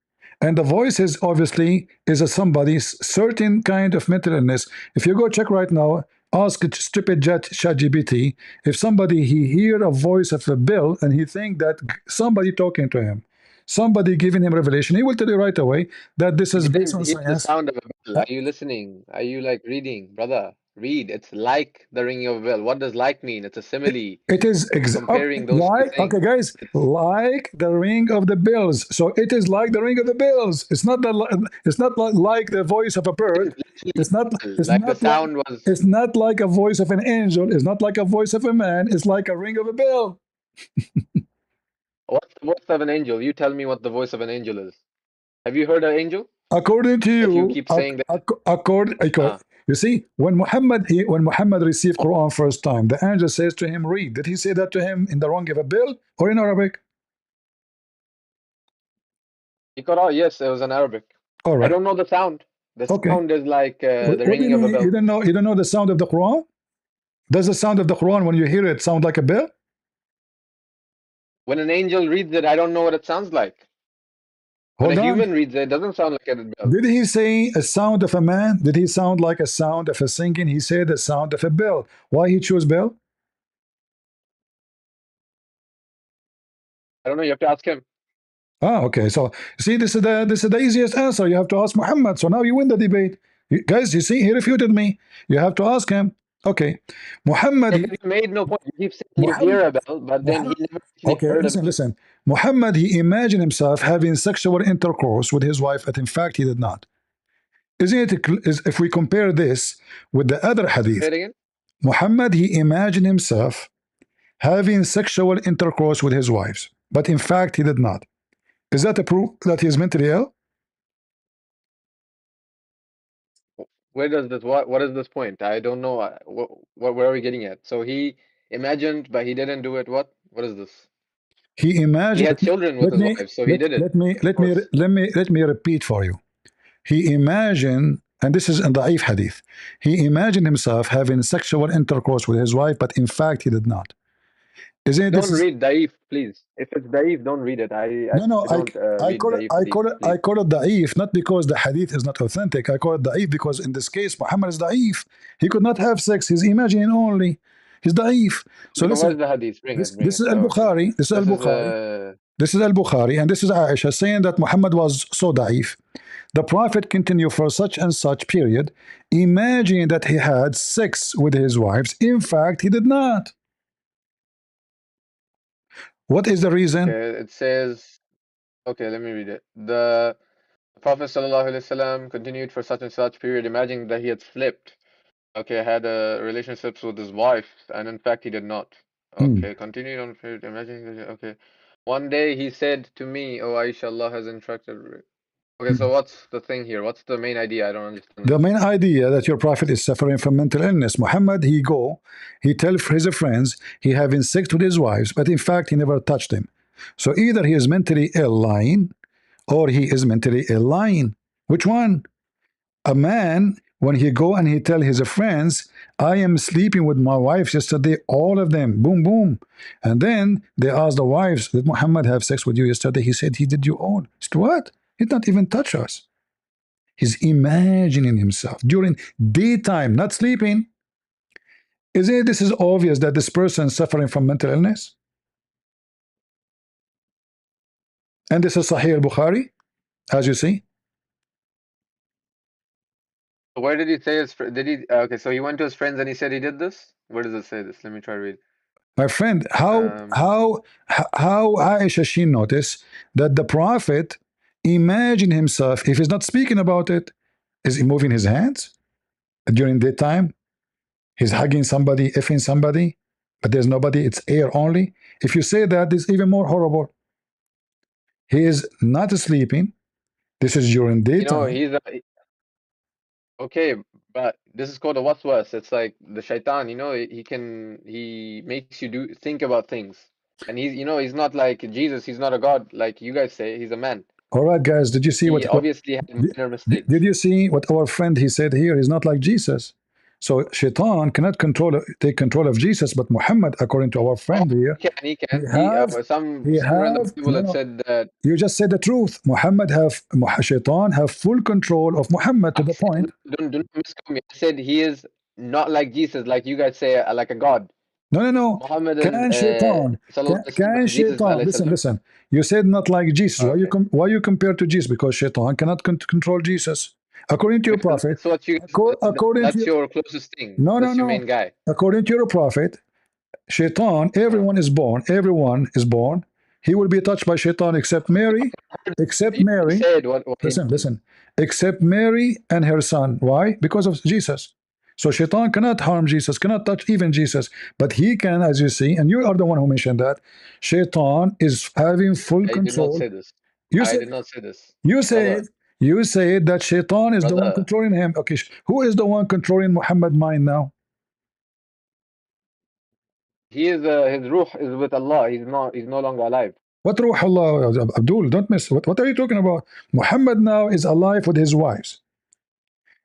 And the voices obviously is somebody's certain kind of mental illness. If you go check right now, ask stupid ChatGPT if somebody he hear a voice of a bill and he think that somebody talking to him, somebody giving him revelation, he will tell you right away that this is based on science. The sound of a bell. Are you listening? Are you like reading, brother? Read. It's like the ringing of a bell. What does like mean? It's a simile. It is comparing those like, okay, guys, like the ring of the bells. So it is like the ring of the bells. It's not like the voice of a bird. It's not like a voice of an angel. It's not like a voice of a man. It's like a ring of a bell. What's the voice of an angel? You tell me what the voice of an angel is. Have you heard an angel? According to you, you keep saying that. You see, when Muhammad received Quran first time, the angel says to him, read. Did he say that to him in the wrong of a bill or in Arabic? Quran, yes, it was in Arabic. All right. I don't know the sound. The sound is like the ringing of a bell. You don't know the sound of the Quran? Does the sound of the Quran, when you hear it, sound like a bell? When an angel reads it, I don't know what it sounds like. When a human reads it, it doesn't sound like a bell. Did he say a sound of a man? Did he sound like a sound of a singing? He said the sound of a bell. Why he chose bell? I don't know. You have to ask him. Okay. So see, this is the easiest answer. You have to ask Muhammad. So now you win the debate, guys. You see, he refuted me. You have to ask him. Okay, Muhammad. He made no point. You keep saying you hear a bell, but then he never heard of it. Listen. Muhammad, he imagined himself having sexual intercourse with his wife, but in fact he did not. Isn't it? If we compare this with the other hadith, Muhammad, he imagined himself having sexual intercourse with his wives, but in fact he did not. Is that a proof that he is mentally ill? Where does this what is this point? I don't know. Where are we getting at? So he imagined, but he didn't do it. What is this? He imagined. He had children with his wife, so he did it. Let me repeat for you. He imagined, and this is in the Da'if hadith. He imagined himself having sexual intercourse with his wife, but in fact he did not. Don't read Da'if, please. If it's Da'if, don't read it. I call it Da'if not because the hadith is not authentic. I call it Da'if because in this case Muhammad is Da'if. He could not have sex. He's imagining only. He's Da'if. So listen, the hadith? This is Al-Bukhari. This is Al-Bukhari. This is Al-Bukhari, and this is Aisha saying that Muhammad was so Da'if. The Prophet continued for such and such period, imagining that he had sex with his wives. In fact, he did not. What is the reason? Okay, it says, okay, let me read it. The Prophet ﷺ continued for such and such period, imagining that he had flipped. Okay, had relationships with his wife, and in fact he did not. Okay, continued on period, imagining that. Okay, One day he said to me, "Oh, Aisha, Allah has instructed." Okay, so what's the thing here? What's the main idea? I don't understand. The main idea that your prophet is suffering from mental illness. Muhammad, he tell his friends he having sex with his wives, but in fact he never touched them. So either he is mentally ill lying, or he is mentally ill lying. Which one? A man, when he go and he tell his friends, I am sleeping with my wives yesterday, all of them, boom, boom. And then they ask the wives, did Muhammad have sex with you yesterday? He said he did you all. He said, what? He did not even touch us. He's imagining himself during daytime, not sleeping. Isn't it this is obvious that this person is suffering from mental illness? And this is Sahih al-Bukhari, as you see. Where did he say his did he okay, so he went to his friends and he said he did this? Where does it say this? Let me try to read. My friend, how Aisha she noticed that the prophet imagine himself, if he's not speaking about it, is he moving his hands during daytime? He's hugging somebody, effing somebody, but there's nobody, it's air only. If you say that, it's even more horrible. He is not sleeping. This is during daytime. You know, okay, but this is called a waswas. It's like the shaitan, you know, he makes you think about things. And he's not like Jesus, he's not a god like you guys say, he's a man. All right, guys, did you see what obviously had minor mistakes. Did you see what our friend he said here? He's not like Jesus. So shaitan cannot take control of Jesus, but Muhammad, according to our friend here, he can. Said that you just said the truth. Shaitan have full control of Muhammad to the point. Don't misquote me. I said he is not like Jesus, like you guys say, like a god. No. Muhammad Can shaitan? Listen. You said not like Jesus. Okay. Why you compare to Jesus? Because shaitan cannot control Jesus. According to your prophet, that's your closest thing. No. Your main guy. According to your prophet, shaitan, everyone is born. He will be touched by shaitan except Mary. Listen. Except Mary and her son. Why? Because of Jesus. So shaitan cannot harm Jesus, cannot touch even Jesus. But he can, as you see, and you are the one who mentioned that, shaitan is having full control. I did not say this. I did not say this. You said that shaitan is the one controlling him. Okay, who is the one controlling Muhammad's mind now? He is his ruh is with Allah. He's no longer alive. What ruh Allah? Abdul, don't miss. What are you talking about? Muhammad now is alive with his wives.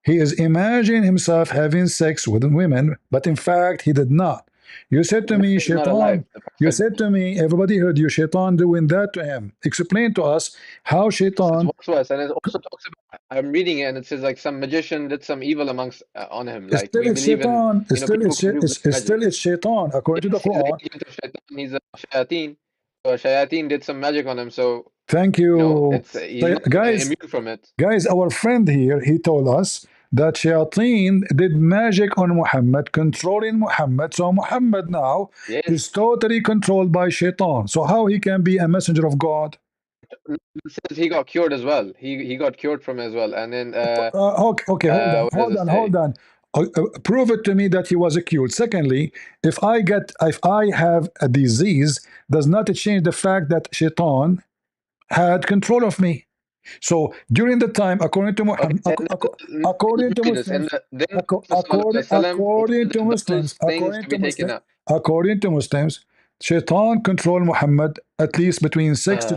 He is imagining himself having sex with women, but in fact he did not. You said to me, shaitan. You said to me, everybody heard you, shaitan doing that to him. Explain to us how shaitan. And it also talks about. I'm reading it, and it says like some magician did some evil amongst on him. Like still it's shaitan. Still it's shaitan. According to the Quran, he's a shayateen. So a shayateen did some magic on him. So thank you, guys. Immune from it. Guys, our friend here, he told us that shayateen did magic on Muhammad, controlling Muhammad. So Muhammad now is totally controlled by shaitan. So how he can be a messenger of God? It says he got cured as well. He got cured from it as well. And then okay, hold on. Prove it to me that he was cured. Secondly, if I have a disease, does not change the fact that shaitan had control of me. So during the time, according to Muhammad, according to Muslims, shaitan controlled Muhammad at least between 6 to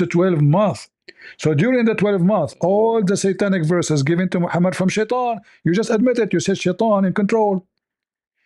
12 months. So during the 12 months, all the satanic verses given to Muhammad from shaitan, you just admit it, you said shaitan in control.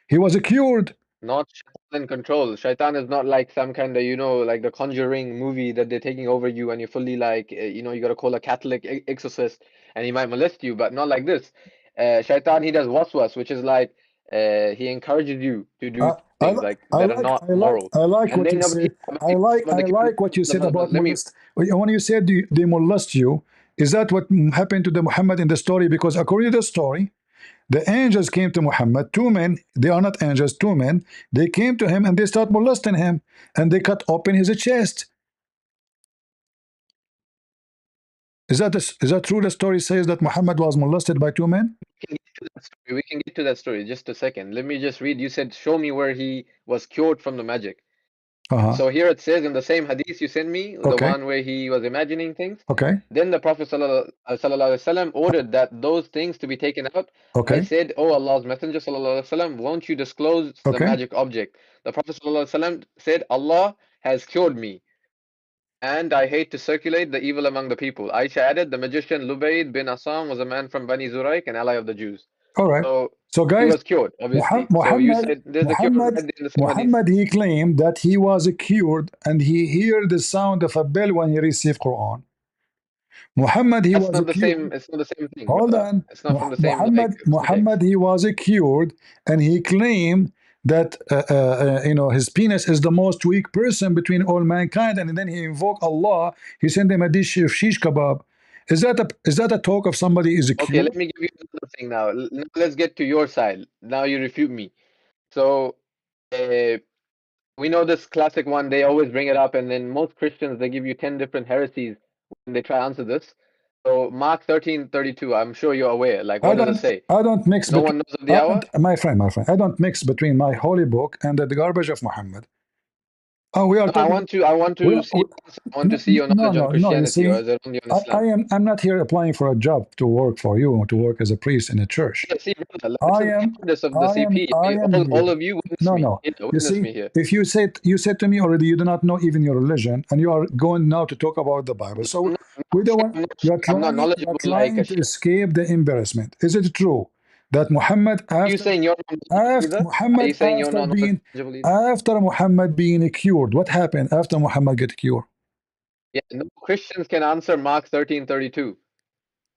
He was cured. Not shaitan in control. Shaitan is not like some kind of, like the Conjuring movie that they're taking over you and you're fully like, you got to call a Catholic exorcist and he might molest you, but not like this. Shaitan, he does waswas, which is like, he encourages you to do things that are not moral. I like what you said. I like what you said about molest. When you said they molest you, is that what happened to the Muhammad in the story? Because according to the story, the angels came to Muhammad, two men, they are not angels, two men, they came to him and they start molesting him and they cut open his chest. Is that true? The story says that Muhammad was molested by two men? We can get to that story just a second. Let me just read. You said, show me where he was cured from the magic. So here it says in the same hadith you sent me, the one where he was imagining things. Then the Prophet sallallahu alaihi wasallam ordered that those things to be taken out. I said, "Oh Allah's Messenger sallallahu alaihi wasallam, won't you disclose the magic object?" The Prophet sallallahu alaihi wasallam said, "Allah has cured me, and I hate to circulate the evil among the people." Aisha added, "The magician Lubayd bin Asam was a man from Bani Zurayk, an ally of the Jews." All right. So guys, he was cured, obviously. So you said there's a cure right there in the same hadith. Muhammad, he claimed that he was cured and he heard the sound of a bell when he received Quran. Muhammad, he That's was not the cured. same. It's not the same thing. Hold on. It's not from the same. Muhammad, he was cured, and he claimed that his penis is the most weak person between all mankind, and then he invoked Allah. He sent him a dish of shish kebab. Is that a talk of somebody is cured? Okay, let me give you another thing now. Let's get to your side. Now you refute me. So we know this classic one. They always bring it up, and then most Christians, they give you 10 different heresies when they try to answer this. So Mark 13:32, I'm sure you're aware. Like, what does it say? I don't mix. No one knows of the hour. My friend, I don't mix between my holy book and the garbage of Muhammad. Oh, we are. I want to see your knowledge on Christianity, or is it only on Islam? I'm not here applying for a job to work for you or to work as a priest in a church. Yeah, see, brother, like, all of you witness me. No. Witness me here. If you said to me already, you do not know even your religion, and you are going now to talk about the Bible. So we don't want. You're trying to escape the embarrassment. Is it true that Muhammad, after Muhammad being cured, what happened after Muhammad get cured? Yeah, no Christians can answer Mark 13:32.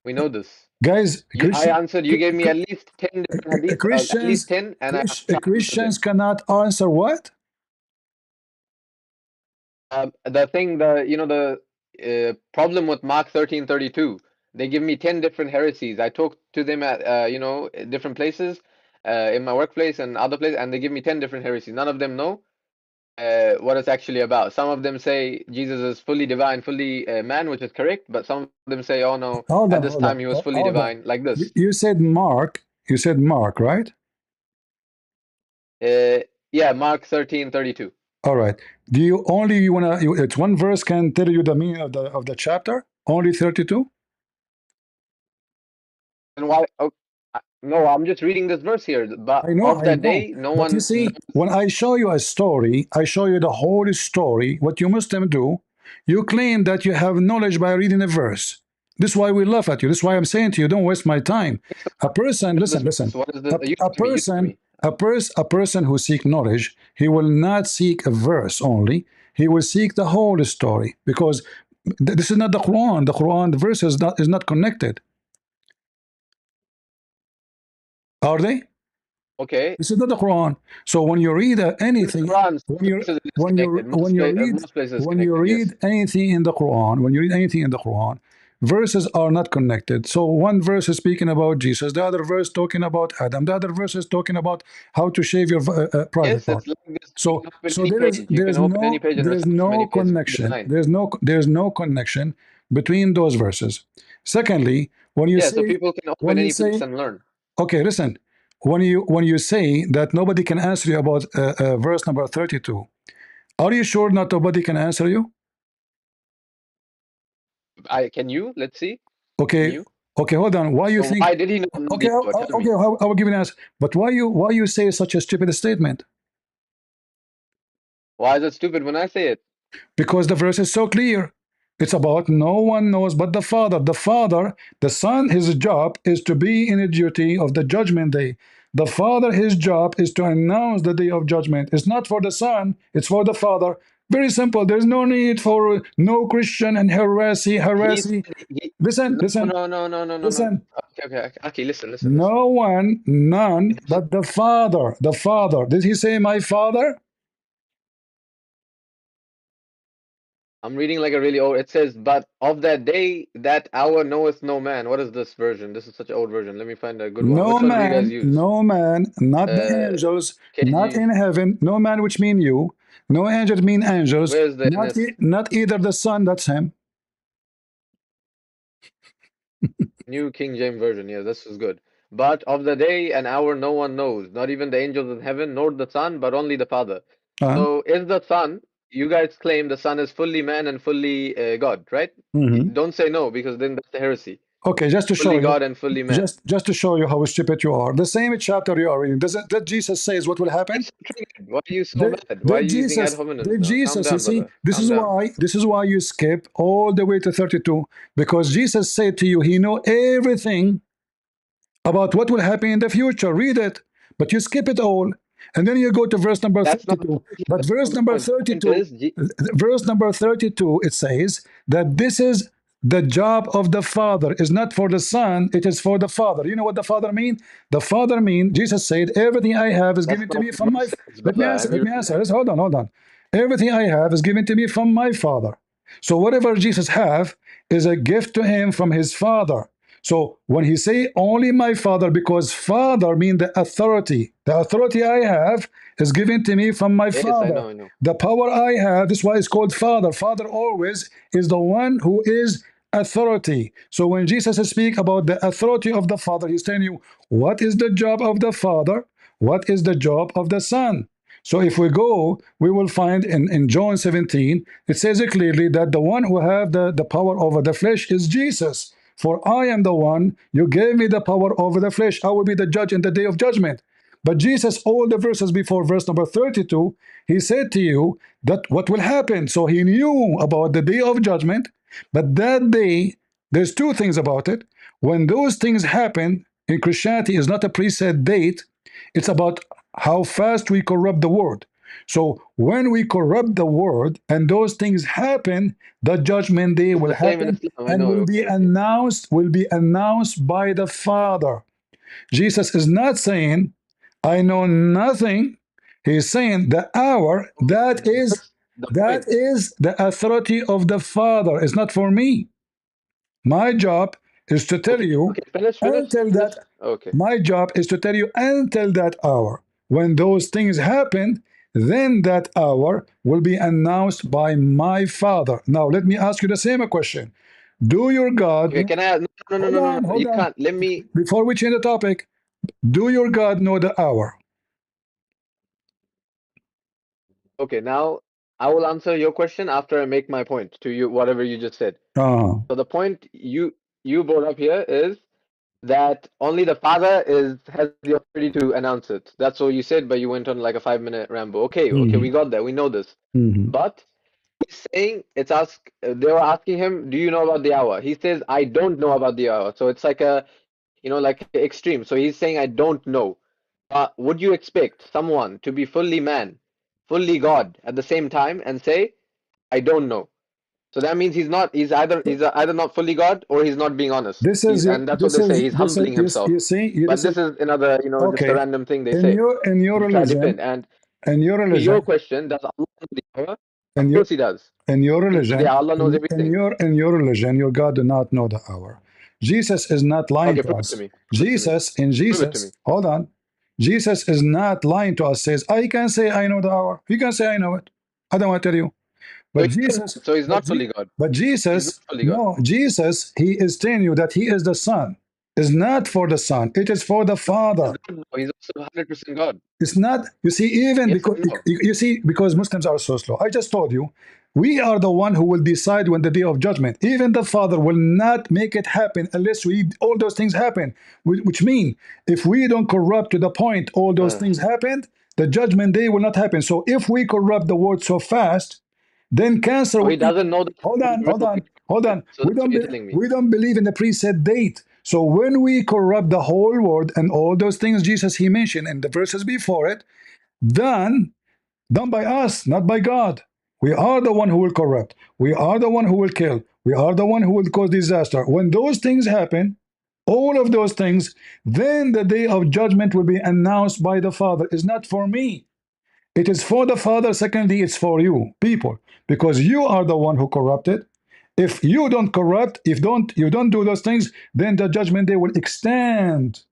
We know this. Guys, I answered, you gave me at least 10 different hadiths, at least 10, and Christians cannot answer what? The problem with Mark 13:32. They give me 10 different heresies. I talk to them at different places, in my workplace and other places, and they give me 10 different heresies. None of them know what it's actually about. Some of them say Jesus is fully divine, fully man, which is correct, but some of them say, oh no, at this time he was fully divine, like this. You said Mark, right? Yeah, Mark 13:32. All right. Do you only want to? It's one verse can tell you the meaning of the chapter. Only 32. And why? Oh, no, I'm just reading this verse here. But of that day, no one. You see, when I show you a story, I show you the whole story. What you Muslims do, you claim that you have knowledge by reading a verse. This is why we laugh at you. This is why I'm saying to you, don't waste my time. A person, listen. A person who seeks knowledge, he will not seek a verse only. He will seek the whole story, because this is not the Quran. The Quran, the verse is not connected. Are they? Okay. This is not the Quran. So when you read anything, when you read anything in the Quran, verses are not connected. So one verse is speaking about Jesus, the other verse talking about Adam, the other verse is talking about how to shave your private part. So there's no connection. There's no connection between those verses. Secondly, when you say, so people can open any place and learn. Okay, listen. When you say that nobody can answer you about verse number 32, are you sure not nobody can answer you? Can you? Let's see. Okay. Okay, hold on. Why you think? Why did he know? Okay, I will give you an answer. But why you say such a stupid statement? Why is it stupid when I say it? Because the verse is so clear. It's about no one knows but the Father. The Son, his job is to be in the duty of the judgment day. The Father, his job is to announce the day of judgment. It's not for the Son, it's for the Father. Very simple. There's no need for no Christian and heresy. Listen. No. Listen. Okay, listen. None but the Father. The Father. Did he say my Father? I'm reading like a really old. It says, "But of that day, that hour knoweth no man." What is this version? This is such an old version. Let me find a good one. No man, not the angels, not in heaven. No man, which mean you. No angels mean angels. Where's the not either the Son. That's him. New King James Version. Yeah, this is good. But of the day and hour no one knows, not even the angels in heaven, nor the Son, but only the Father. So is the Son you guys claim the Son is fully man and fully God, right? Don't say no, because then that's the heresy. Okay, just to show Fully you, God and fully man. just to show you how stupid you are. The same chapter you are reading, doesn't that Jesus says what will happen? Why are you so mad? Why are you using ad hominem? Did Jesus, Calm down, you see, brother. this is why you skip all the way to 32, because Jesus said to you, he know everything about what will happen in the future. Read it, but you skip it all, and then you go to verse number 32. But verse number 32, verse number 32, it says that this is the job of the Father, is not for the Son, it is for the Father. You know what the Father mean? The Father mean, Jesus said, everything I have is given to me from my. Let me answer. Let's hold on. Everything I have is given to me from my Father. So whatever Jesus have is a gift to him from his Father. So when he say only my Father, because Father mean the authority I have is given to me from my Father. I know. The power I have, this is why it's called Father. Father always is the one who is authority. So when Jesus speak about the authority of the Father, he's telling you what is the job of the Father, what is the job of the Son. So if we go, we will find in John 17, it says it clearly that the one who have the power over the flesh is Jesus. For I am the one, you gave me the power over the flesh. I will be the judge in the day of judgment. But Jesus, all the verses before verse number 32, he said to you that what will happen. So he knew about the day of judgment, but that day, there's two things about it. When those things happen, in Christianity is not a preset date, it's about how fast we corrupt the word. So when we corrupt the word and those things happen, the judgment day will happen and will be announced by the Father. Jesus is not saying, I know nothing. He's saying the hour, that is the authority of the Father. It's not for me. My job is to tell you until that. My job is to tell you until that hour. When those things happen, then that hour will be announced by my Father. Now, let me ask you the same question. Do your God... Okay, can I... No. You can't. Let me... Before we change the topic, do your God know the hour? Okay, now I will answer your question after I make my point to you, whatever you just said. So the point you brought up here is that only the Father has the authority to announce it. That's what you said, but you went on like a 5-minute ramble. Okay, we got that. We know this. But he's saying they were asking him, do you know about the hour? He says, I don't know about the hour. So it's like a, like extreme. So he's saying, I don't know. Would you expect someone to be fully man, fully God at the same time and say, I don't know? So that means he's either not fully God or he's not being honest. And that's what they say. He's humbling himself. But this is another, just a random thing they say. In your religion, your question, does Allah know the hour? Of course he does. In your religion, Allah knows everything. In your religion, your God do not know the hour. Jesus is not lying to us. Hold on. Jesus is not lying to us. Says, I can say I know the hour. He can say I know it. I don't want to tell you. But so he's not fully God. But Jesus, no, Jesus, he is telling you that he is the Son. It's not for the Son. It is for the Father. He's also 100% God. It's not. You see, even because you see, because Muslims are so slow. I just told you, we are the one who will decide when the day of judgment. Even the Father will not make it happen unless all those things happen. Which mean, if we don't corrupt to the point all those things happened, the judgment day will not happen. So if we corrupt the word so fast, then cancer. He doesn't know. Hold on. So we don't believe in the preset date. So when we corrupt the whole world and all those things Jesus he mentioned in the verses before it, done by us, not by God. We are the one who will corrupt. We are the one who will kill. We are the one who will cause disaster. When those things happen, all of those things, then the day of judgment will be announced by the Father. It's not for me. It is for the Father. Secondly, it's for you, people, because you are the one who corrupted. If you don't corrupt, you don't do those things, then the judgment day will extend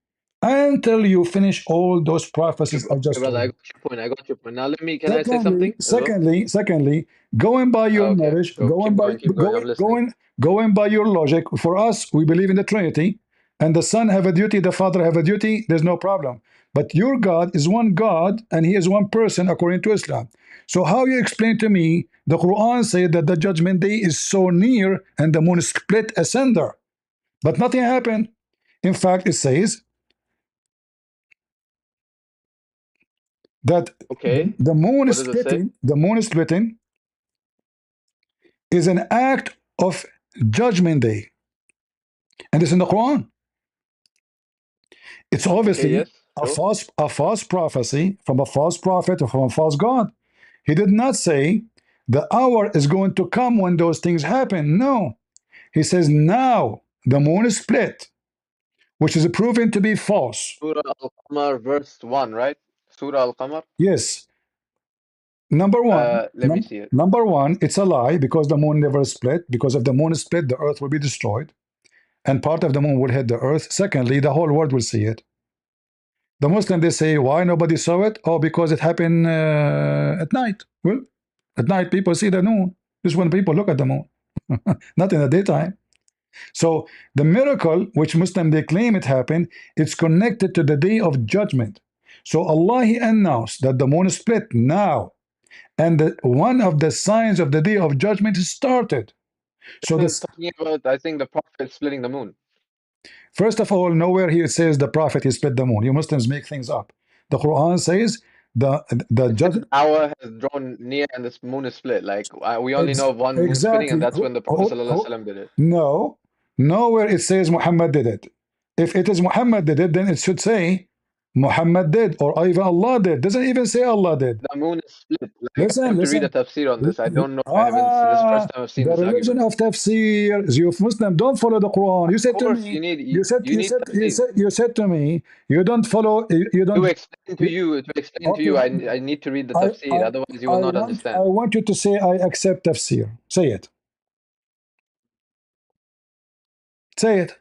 until you finish all those prophecies I just told you. I got your point. Now can I say something? Secondly, going by your knowledge, going by your logic, for us, we believe in the Trinity. and the son have a duty, the father have a duty, there's no problem. But your God is one God, and he is one person according to Islam. So how you explain to me the Quran say that the judgment day is so near and the moon split asunder, but nothing happened. In fact, it says that the moon splitting is an act of judgment day, and it's in the Quran. It's obviously a false prophecy from a false prophet or from a false God. He did not say the hour is going to come when those things happen. No, he says now the moon is split, which is proven to be false. Surah Al-Qamar verse 1, right? Surah Al-Qamar? Yes. Number one, let me see it. Number one, it's a lie because the moon never split. Because if the moon is split, the earth will be destroyed, and part of the moon will hit the earth. Secondly, the whole world will see it. The Muslim, they say, why nobody saw it? Oh, because it happened at night. Well, at night people see the moon. This is when people look at the moon, not in the daytime. So the miracle which Muslim they claim it happened, it's connected to the day of judgment. So Allah he announced that the moon split now, and one of the signs of the day of judgment started. So this is talking about, I think, the prophet splitting the moon. First of all, nowhere here it says the prophet he split the moon. You Muslims make things up. The Quran says the judgment hour has drawn near and the moon is split. Like we only know of one moon splitting, and that's when the Prophet ﷺ did it. No, nowhere it says Muhammad did it. If it is Muhammad did it, then it should say Muhammad did, or even Allah did. Doesn't even say Allah did. The moon is split. Like, I have to read a tafsir on this. I don't know. This is the first time I've seen the this religion argument. of tafsir. You Muslim don't follow the Quran. You said to me. You said to me. You don't follow. You don't. To explain to you. I need to read the tafsir. Otherwise, you will not understand. I want you to say I accept tafsir. Say it. Say it.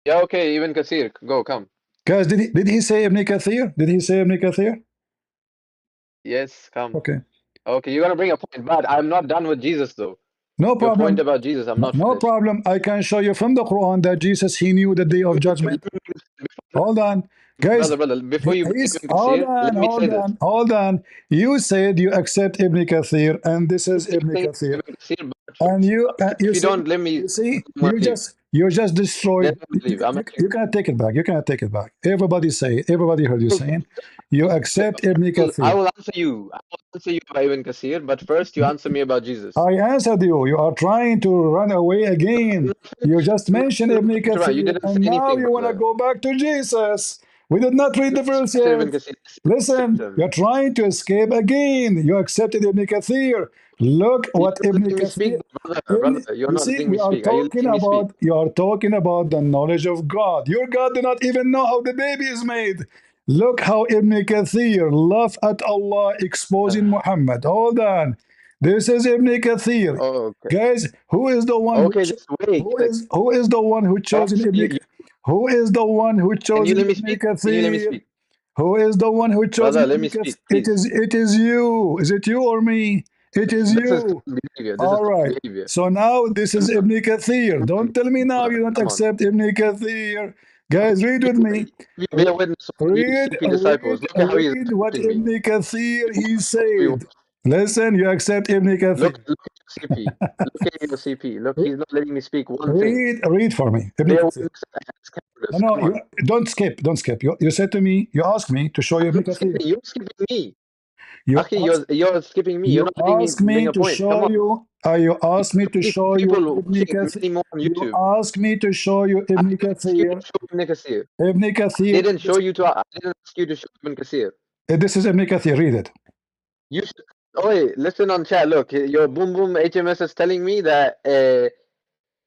Yeah, okay, Ibn Kathir, come. Guys, did he say Ibn Kathir? Did he say Ibn Kathir? Yes, come. Okay. Okay, you're gonna bring a point, but I'm not done with Jesus though. No problem. Your point about Jesus, I'm not No finished. problem. I can show you from the Quran that Jesus, he knew the day of judgment. Hold on. Guys, brother, before you bring Ibn hold Kathir, let me say this. Hold on. You said you accept Ibn Kathir, and this is Ibn Kathir. And you don't let me, you see, you just destroyed. You cannot take it back. You cannot take it back. Everybody heard you saying you accept Ibn Kathir. I will answer you. I will answer you about Ibn Kathir, but first you answer me about Jesus. I answered you. You are trying to run away again. You just mentioned Ibn Kathir, and now you want to go back to Jesus. We did not read the verse yet. Listen, you're trying to escape again. You accepted Ibn Kathir. Look what Ibn Kathir. You see, you are talking about the knowledge of God. Your God do not even know how the baby is made. Look how Ibn Kathir laugh at Allah exposing Muhammad. Hold on. This is Ibn Kathir. Oh, okay. Guys, who is the one who is the one who chose Ibn Kathir? Who is the one who chose Ibn Kathir? Who is the one who chose Ibn Kathir? It is you. Is it you or me? It is you. All right. So now this is Ibn Kathir. Don't tell me now you don't accept Ibn Kathir. Guys, read with me. Read what Ibn Kathir he said. Listen, you accept Ibn Kathir. Look at CP. Look at your CP. Look, he's not letting me speak one thing. Read for me. Ibn Kathir. No, don't skip. Don't skip. You said to me, you asked me to show you Ibn Kathir. You're skipping me. You're skipping me. You're not letting me bring a point. You asked me to show you Ibn Kathir. You asked me to show you Ibn Kathir. Ibn Kathir. I didn't ask you to show Ibn Kathir. This is Ibn Kathir. Read it. You should. Oh, wait, listen on chat. Look, your boom boom HMS is telling me that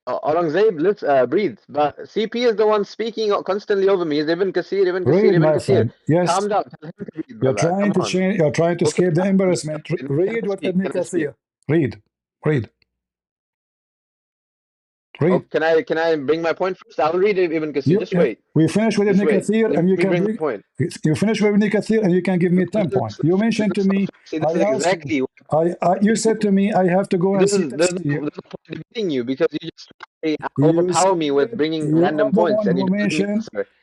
Aurangzeb, let's breathe. But CP is the one speaking constantly over me. Is Ibn Kathir, Ibn Kathir, Ibn Kathir. Yes. Calm down. Tell him to breathe, you're trying to change. You're trying to escape the embarrassment. Read what Ibn Kathir. Read. Read. Oh, can I bring my point first? I'll read Ibn Kathir. Just wait. We finish with Ibn Kathir, and you can bring the point. You finish with Ibn Kathir, and you can give me 10 points. You mentioned to me. This is exactly. You said to me, I have to go and see there's no point debating you because you just overpower me with bringing random points. And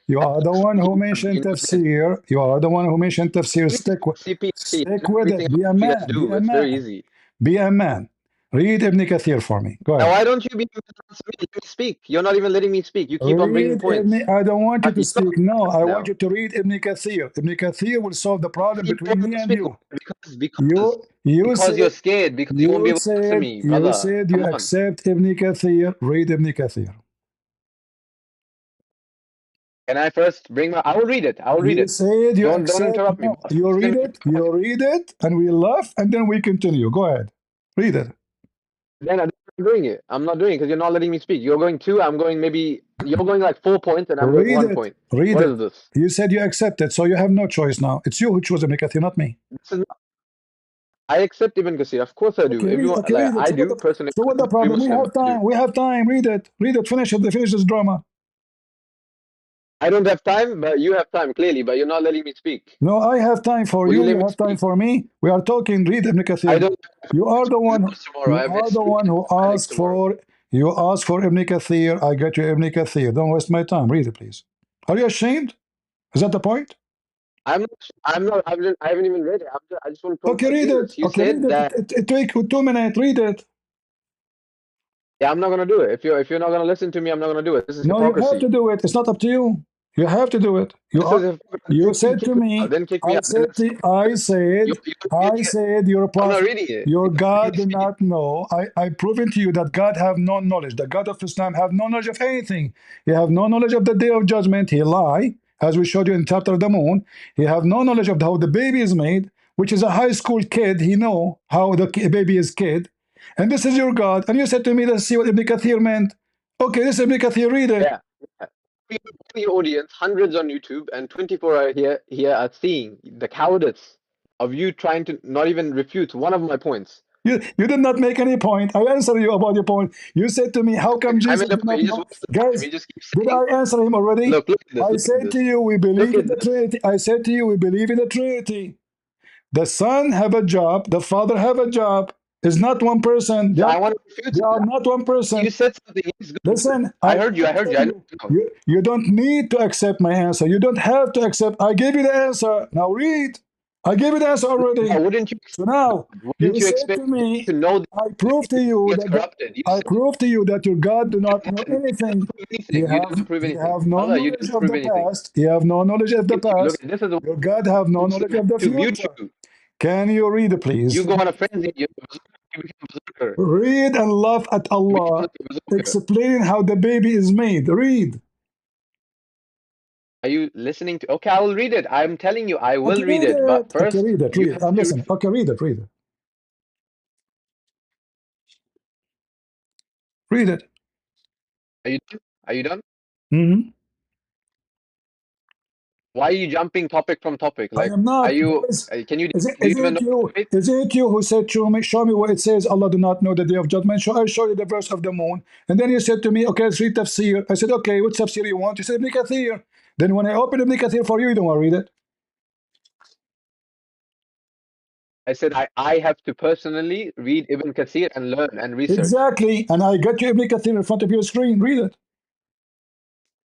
you are the one who mentioned tafsir. You are the one who mentioned tafsir. Stick with it. Be a man. Be a man. Very easy. Be a man. Read Ibn Kathir for me. Go ahead. Now, why don't you let me speak? You're not even letting me speak. You keep on bringing points. I don't want you to speak. No, I want you to read Ibn Kathir. Ibn Kathir will solve the problem between me and you. Because you're scared. Because you won't be able to answer me, brother. You said you accept Ibn Kathir. Read Ibn Kathir. Can I first bring my... I will read it. I will read it. Said you don't interrupt me. You read it. You read it, and we laugh, and then we continue. Go ahead. Read it. Then I'm doing it. I'm not doing it because you're not letting me speak. You're going 2. I'm going maybe... You're going like 4 points, and I'm going 1 point. Read it. What is this? You said you accept it, so you have no choice now. It's you who chose Ibn Kathir, not me. I accept Ibn Kathir. Of course I do. Okay, I do personally. So what the problem? We have time. We have time. Read it. Read it. Finish it. Finish this drama. I don't have time, but you have time, clearly, but you're not letting me speak. No, I have time for you. You have time for me. We are talking. Read Ibn Kathir. You are the one. You are the one who asked for. You asked for Ibn Kathir. I got you Ibn Kathir. Don't waste my time. Read it, please. Are you ashamed? Is that the point? I'm not. I haven't even read it. I just want to. Okay, read it. Okay, read it. It take 2 minutes. Read it. Yeah, I'm not gonna do it. If you're not gonna listen to me, I'm not gonna do it. This is hypocrisy. You have to do it. It's not up to you. You have to do it. You said to me. Then kick me out. I said your prophet, your God do not know. I proven to you that God have no knowledge. The God of Islam have no knowledge of anything. He have no knowledge of the day of judgment. He lie, as we showed you in chapter of the moon. He have no knowledge of how the baby is made, which is a high school kid. He know how the baby is kid. And this is your God. And you said to me, let's see what Ibn Kathir meant. Okay, this is Ibn Kathir, read it. Yeah. The audience, hundreds on YouTube, and 24 are here are seeing the cowardice of you trying to not even refute one of my points. You did not make any point. I answered you about your point. You said to me, how come Jesus did not know? Guys, did I answer him already? Look at this. I said to you, we believe in the Trinity. I said to you, we believe in the Trinity. The Son have a job. The Father have a job. It's not one person. They are not one person. You said something. Listen, I heard you. I heard you. You don't need to accept my answer. You don't have to accept. I gave you the answer. Now read. I gave you the answer already. Wouldn't you? So now you said to me, to know I proved to you that your God do not know anything. You have no knowledge of the past. You have no knowledge of the past. Your God have no knowledge of the future. Can you read, please? You go on a frenzy. Read and laugh at Allah. Explain how the baby is made. Read. Are you listening to? Okay, I will read it. I'm telling you, I will read it. But first, read it. I'm listening. Okay, read it. Read it. Read it. Are you done? Are you done? Mm-hmm. Why are you jumping topic from topic? Like, I am not. Are you? Can you? Is it you who said, show me where it says Allah do not know the day of judgment? I show you the verse of the moon, and then you said to me, okay, let's read tafsir. I said, okay, what tafsir you want? You said Ibn Kathir. Then when I open Ibn Kathir for you, you don't want to read it. I said I have to personally read Ibn Kathir and learn and research. Exactly, and I got you Ibn Kathir in front of your screen. Read it.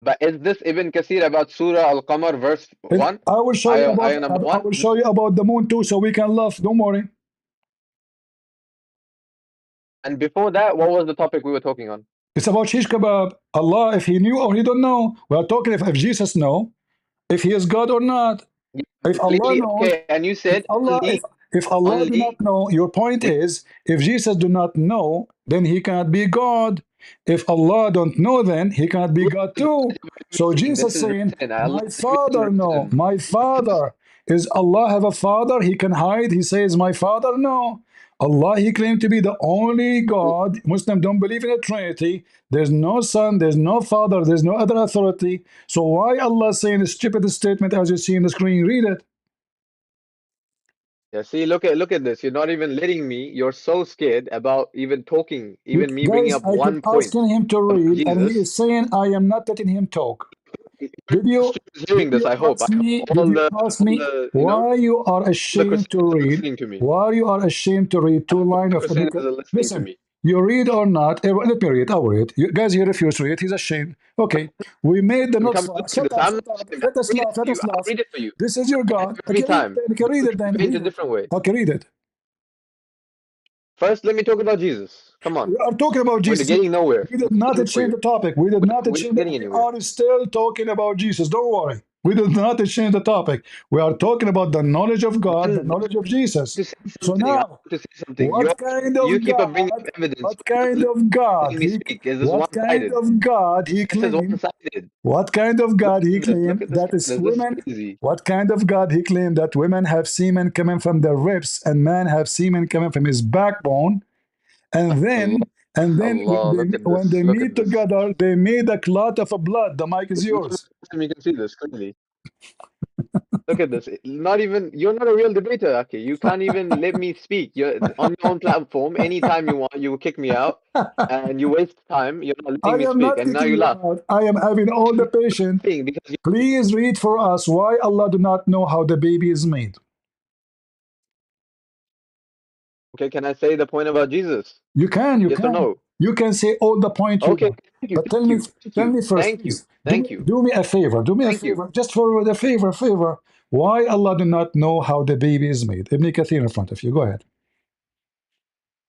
But is this Ibn Kathir about Surah Al-Qamar verse 1? I will show you I will show you about the moon too, so we can laugh. Don't worry. And before that, what was the topic we were talking on? It's about shish kebab. Allah, if he knew or he don't know. We are talking if Jesus know, if he is God or not. If Allah knows, okay, and you said if Allah do not know, your point is, if Jesus do not know, then he cannot be God. If Allah don't know, then he cannot be God too. So Jesus saying, my Father know. My Father. Is Allah have a father? He can hide. He says, my Father? No. Allah, he claimed to be the only God. Muslims don't believe in a Trinity. There's no Son, there's no Father, there's no other authority. So why Allah saying a stupid statement as you see in the screen? Read it. Yeah, see, look at this. You're not even letting me. You're so scared about even talking, You, even me bringing guys, up I keep one point asking him to about read, and he Jesus. is saying I am not letting him talk. Did you Hearing this, I hope. I ask hope me? Did all you the ask me why you are the ashamed to Christians are read? listening to me. Why you are ashamed to read two lines The of Christians are listening to Listen, me. you read or not? Let me read. I'll read. You guys, you refuse to read. He's ashamed. Okay, we made the And notes. come look at Shut this. up! I'm Shut not up! ashamed. Let us I'll read it laugh. Let for you. us I'll laugh. read it for you. This is your God. Every Okay, read it time. then. Okay, read it then. Paint Read a it. different way. Okay, read it. First, let me talk about Jesus. Come on. We are talking about We're Jesus. getting nowhere. We did I'm not saying it for change you. the topic. We did not We're change. not getting We anywhere. are still talking about Jesus. Don't worry. We did not change the topic. We are talking about the knowledge of God, the Then knowledge of Jesus. to say So something. I now, want to say something. what kind You of keep on bringing God? up evidence. What kind of God? Letting me speak. Is this What kind one-sided? of God he This is claimed? one-sided. What kind of Look God he at this. Look claimed at this. that is This is women? crazy. What kind of God he claimed that women have semen coming from their ribs and man have semen coming from his backbone? And Allah, then Allah, look at when this. they Look at meet this. together, they made a clot of a blood. The mic is yours. You can see this clearly. Look at this. Not even you're not a real debater, okay? You can't even let me speak. You're on your own platform. Anytime you want, you will kick me out, and you waste time. You're not I letting me am speak, not and now kicking you you laugh. out. I am having all the patience. Because you, Please read for us why Allah do not know how the baby is made. okay, can I say the point about Jesus? You can, Yes or no? you can say all the point you Okay, want. thank you, But thank you, thank tell you, me first, thank you, please. thank you, Do me a favor. Do me a thank you. favor. Just for the favor. Why Allah do not know how the baby is made? Ibn Kathir in front of you. Go ahead.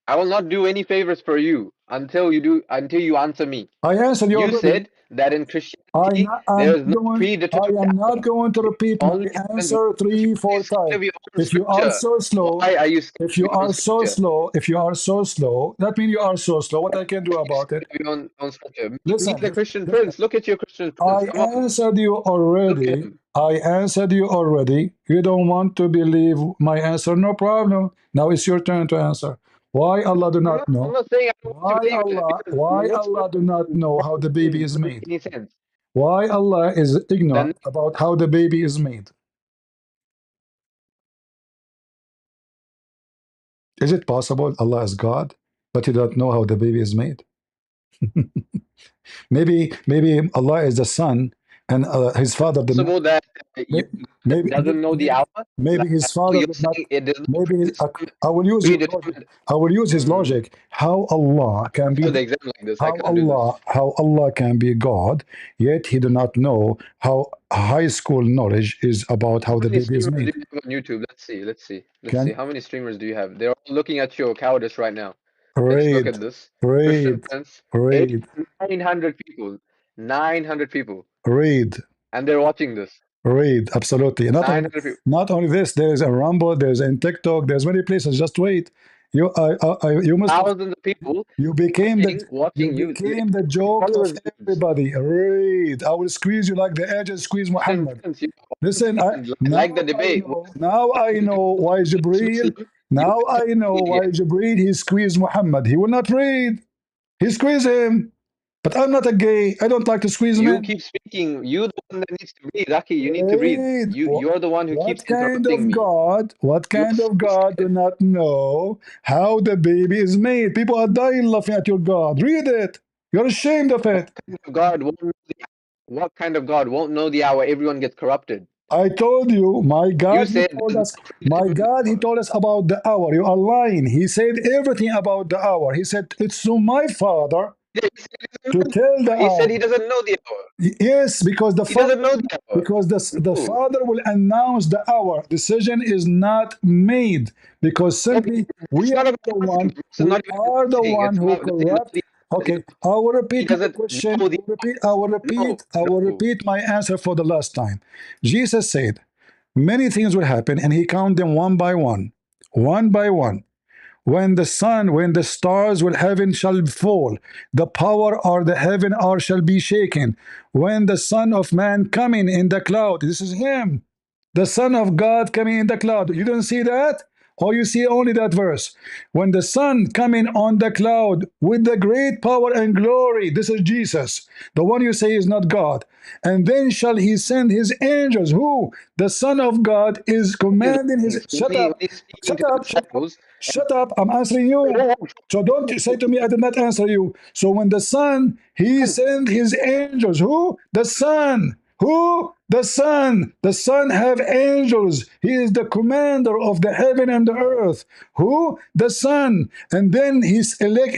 I will not do any favors for you until you answer me. I answered you You already. said that in Christianity there is no I predetermined am not hour. going to It repeat my only happens when answer three, four you times. give your own If you are scripture. so slow, Why are you scared if of you your own are so scripture? slow, that means you are so slow. What I can do about it? Your own scripture. Meet Listen, the Christian Prince. Look at your Christian Prince. I Come on, answered you look at already. him. I answered you already. You don't want to believe my answer, no problem. Now it's your turn to answer. Why Allah do not I'm know? not saying I don't want to believe it because Why what's wrong Allah do not with know what how the you're saying baby is doesn't make made? any sense. Why Allah is Then ignorant about how the baby is made? Is it possible Allah is God, but He doesn't know how the baby is made? maybe Allah is the son, and his father did not. possible that you Maybe doesn't know the hour. maybe Like, his so father you're did not. saying it doesn't Maybe I will use your logic. predetermined. I will use his logic. How Allah can be For the exam like this, I can't do this. how Allah can be God, yet He do not know how high school knowledge is about how How the many baby is streamers do made. you have on YouTube? Let's see. Can How many streamers do you have? They're all looking at your cowardice right now. Let's look read, at this. Christian read, Prince, eight, read, 900 people. 900 people. read. And they're watching this. Read, absolutely. 900 people. Not only this, there is a Rumble, there's in TikTok, there's many places. Just wait. You must Thousands of people watching you. the joke of Followers. everybody. Read. I will squeeze you like the edges squeeze Christian Muhammad. Prince, you Listen, like the debate. now I know why Muslim, Jibreel. you Now I know idiot. why Jibreel he squeezed Muhammad. He will not read. He squeezed him. But I'm not a gay. I don't like to squeeze You men. keep speaking. You're the one that needs to read. Zaki, you need to read. Read. You're the one who keeps What kind interrupting of me. God? What You're kind so of God do scared. not know how the baby is made? People are dying laughing at your God. Read it. You're ashamed of it. What kind of God won't know the hour? Everyone gets corrupted. I told you, my You God, He said told us. My God, He told us about the hour. You are lying. He said everything about the hour. He said it's to my Father to tell the he said hour. he doesn't know the hour. Yes, because He doesn't know the hour. the No. Father will announce the hour. Decision is not made because simply It's we not are about the asking. one. It's not even One it's who about saying corrupt. Okay, I will he repeat my doesn't question. know the no, I will no. repeat my answer for the last time. Jesus said many things will happen, and He counted them one by one, one by one. When the sun, when the stars will heaven shall fall, the power or the heaven or shall be shaken. When the Son of Man coming in the cloud, this is him, the Son of God coming in the cloud. You don't see that? Or you see only that verse. When the Son coming on the cloud with the great power and glory, this is Jesus, the one you say is not God. And then shall he send his angels. Who? The Son of God is commanding his. Shut up. Shut up. Shut up. Shut up. I'm answering you. So don't say to me, I did not answer you. So when the Son, he sent his angels. Who? The Son. Who? The Son. The Son have angels. He is the commander of the heaven and the earth. Who? The Son. And then he's elect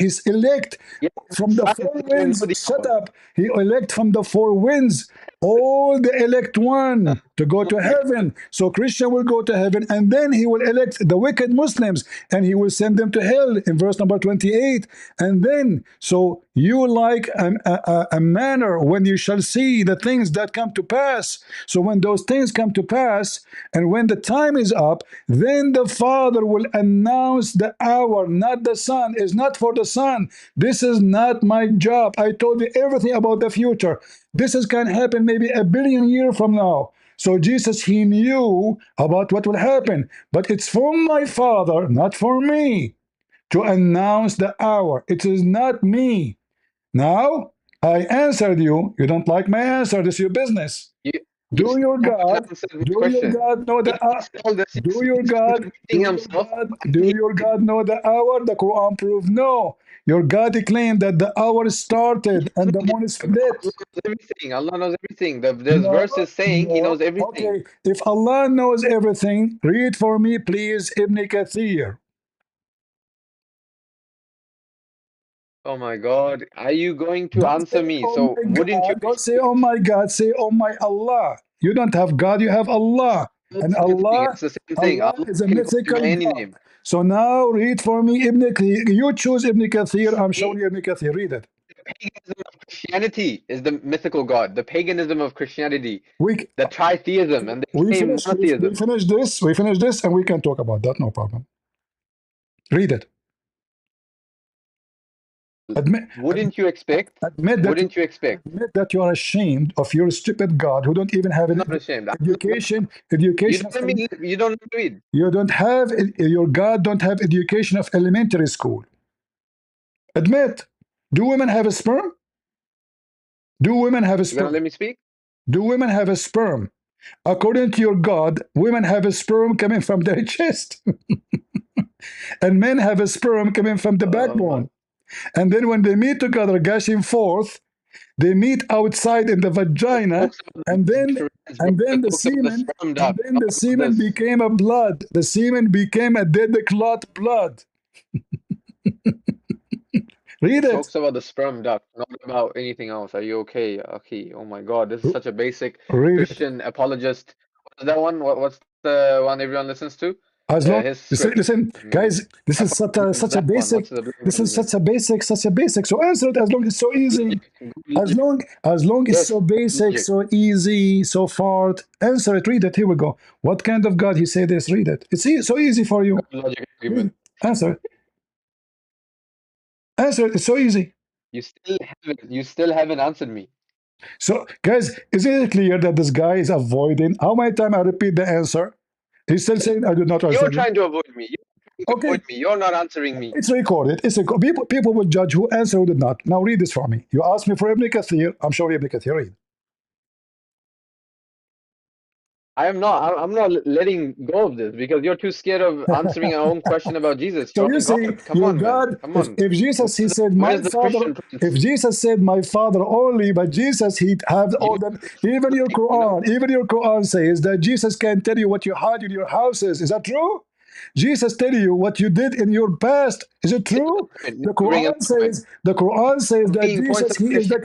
from the four winds. Shut up. He elect from the four winds all the elect one to go to heaven. So Christian will go to heaven, and then he will elect the wicked Muslims, and he will send them to hell in verse number 28. And then, so you like a manner when you shall see the things that come to pass. So when those things come to pass, and when the time is up, then the Father will announce the hour, not the Son. It's not for the Son. This is not my job. I told you everything about the future. This is can happen maybe a billion years from now. So Jesus, he knew about what will happen. But it's from my Father, not for me, to announce the hour. It is not me. Now, I answered you. You don't like my answer. This is your business. Do your God know the hour? Do your God know the hour? The Quran proved no. Your God claimed that the hour started and the moon is split. Allah knows everything. There's verses saying He knows everything. Okay, if Allah knows everything, read for me, please, Ibn Kathir. Oh my God, are you going to answer me? So wouldn't you? Don't say, oh my God, say, oh my Allah. You don't have God, you have Allah. And Allah, it's the same thing. Allah is a mythical God. So now read for me Ibn Kathir. You choose Ibn Kathir. I'm showing you Ibn Kathir. Read it. The paganism of Christianity is the mythical God. The paganism of Christianity, the tritheism, and the monotheism. We finish this, and we can talk about that. No problem. Read it. Wouldn't you expect? Admit that you are ashamed of your stupid God who don't even have an education. You don't read. You don't have your God don't have education of elementary school. Admit. Do women have a sperm? Do women have a sperm? You gonna let me speak? Do women have a sperm? According to your God, women have a sperm coming from their chest, and men have a sperm coming from the backbone. And then when they meet together, gushing forth, they meet outside in the vagina, and then the semen became a blood. The semen became a dead clot blood. Read it. Talks about the sperm duct, not about anything else. Are you okay? Okay. Oh my God, this is such a basic Christian apologist. What's that one? What's the one everyone listens to? As long, listen, guys, this is such a basic. This is such a basic. So answer it as long as it's so easy. As long it's so basic, so easy, so far. Answer it. Read it. Here we go. What kind of God he say this? Read it. It's so easy for you. Answer it. Answer it. It's so easy. You still haven't answered me. So, guys, is it clear that this guy is avoiding? How many times I repeat the answer? He's still saying, I do not answer. You're trying to avoid me. You're not answering me. It's recorded. People will judge who answered, who did not. Now read this for me. You asked me for Ibn Kathir. I'm showing Ibn Kathir. Read. I'm not letting go of this because you're too scared of answering your own question about Jesus. So you see, come on. If Jesus, he said, my Father, if Jesus said, my Father only, but Jesus, he have all that. Even your Quran says that Jesus can tell you what you hide in your houses. Is that true? Jesus tell you what you did in your past. Is it true? The Quran says that Jesus, he is the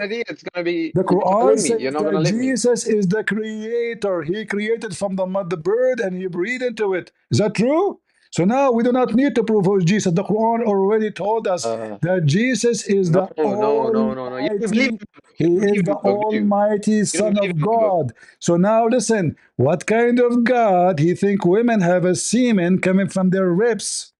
Quran says that Jesus is the creator. He created from the mud the bird and he breathed into it. Is that true? So now we do not need to prove who is Jesus. The Quran already told us that Jesus is the Almighty. He is the Almighty Son of God. So now listen, what kind of God he think women have a semen coming from their ribs?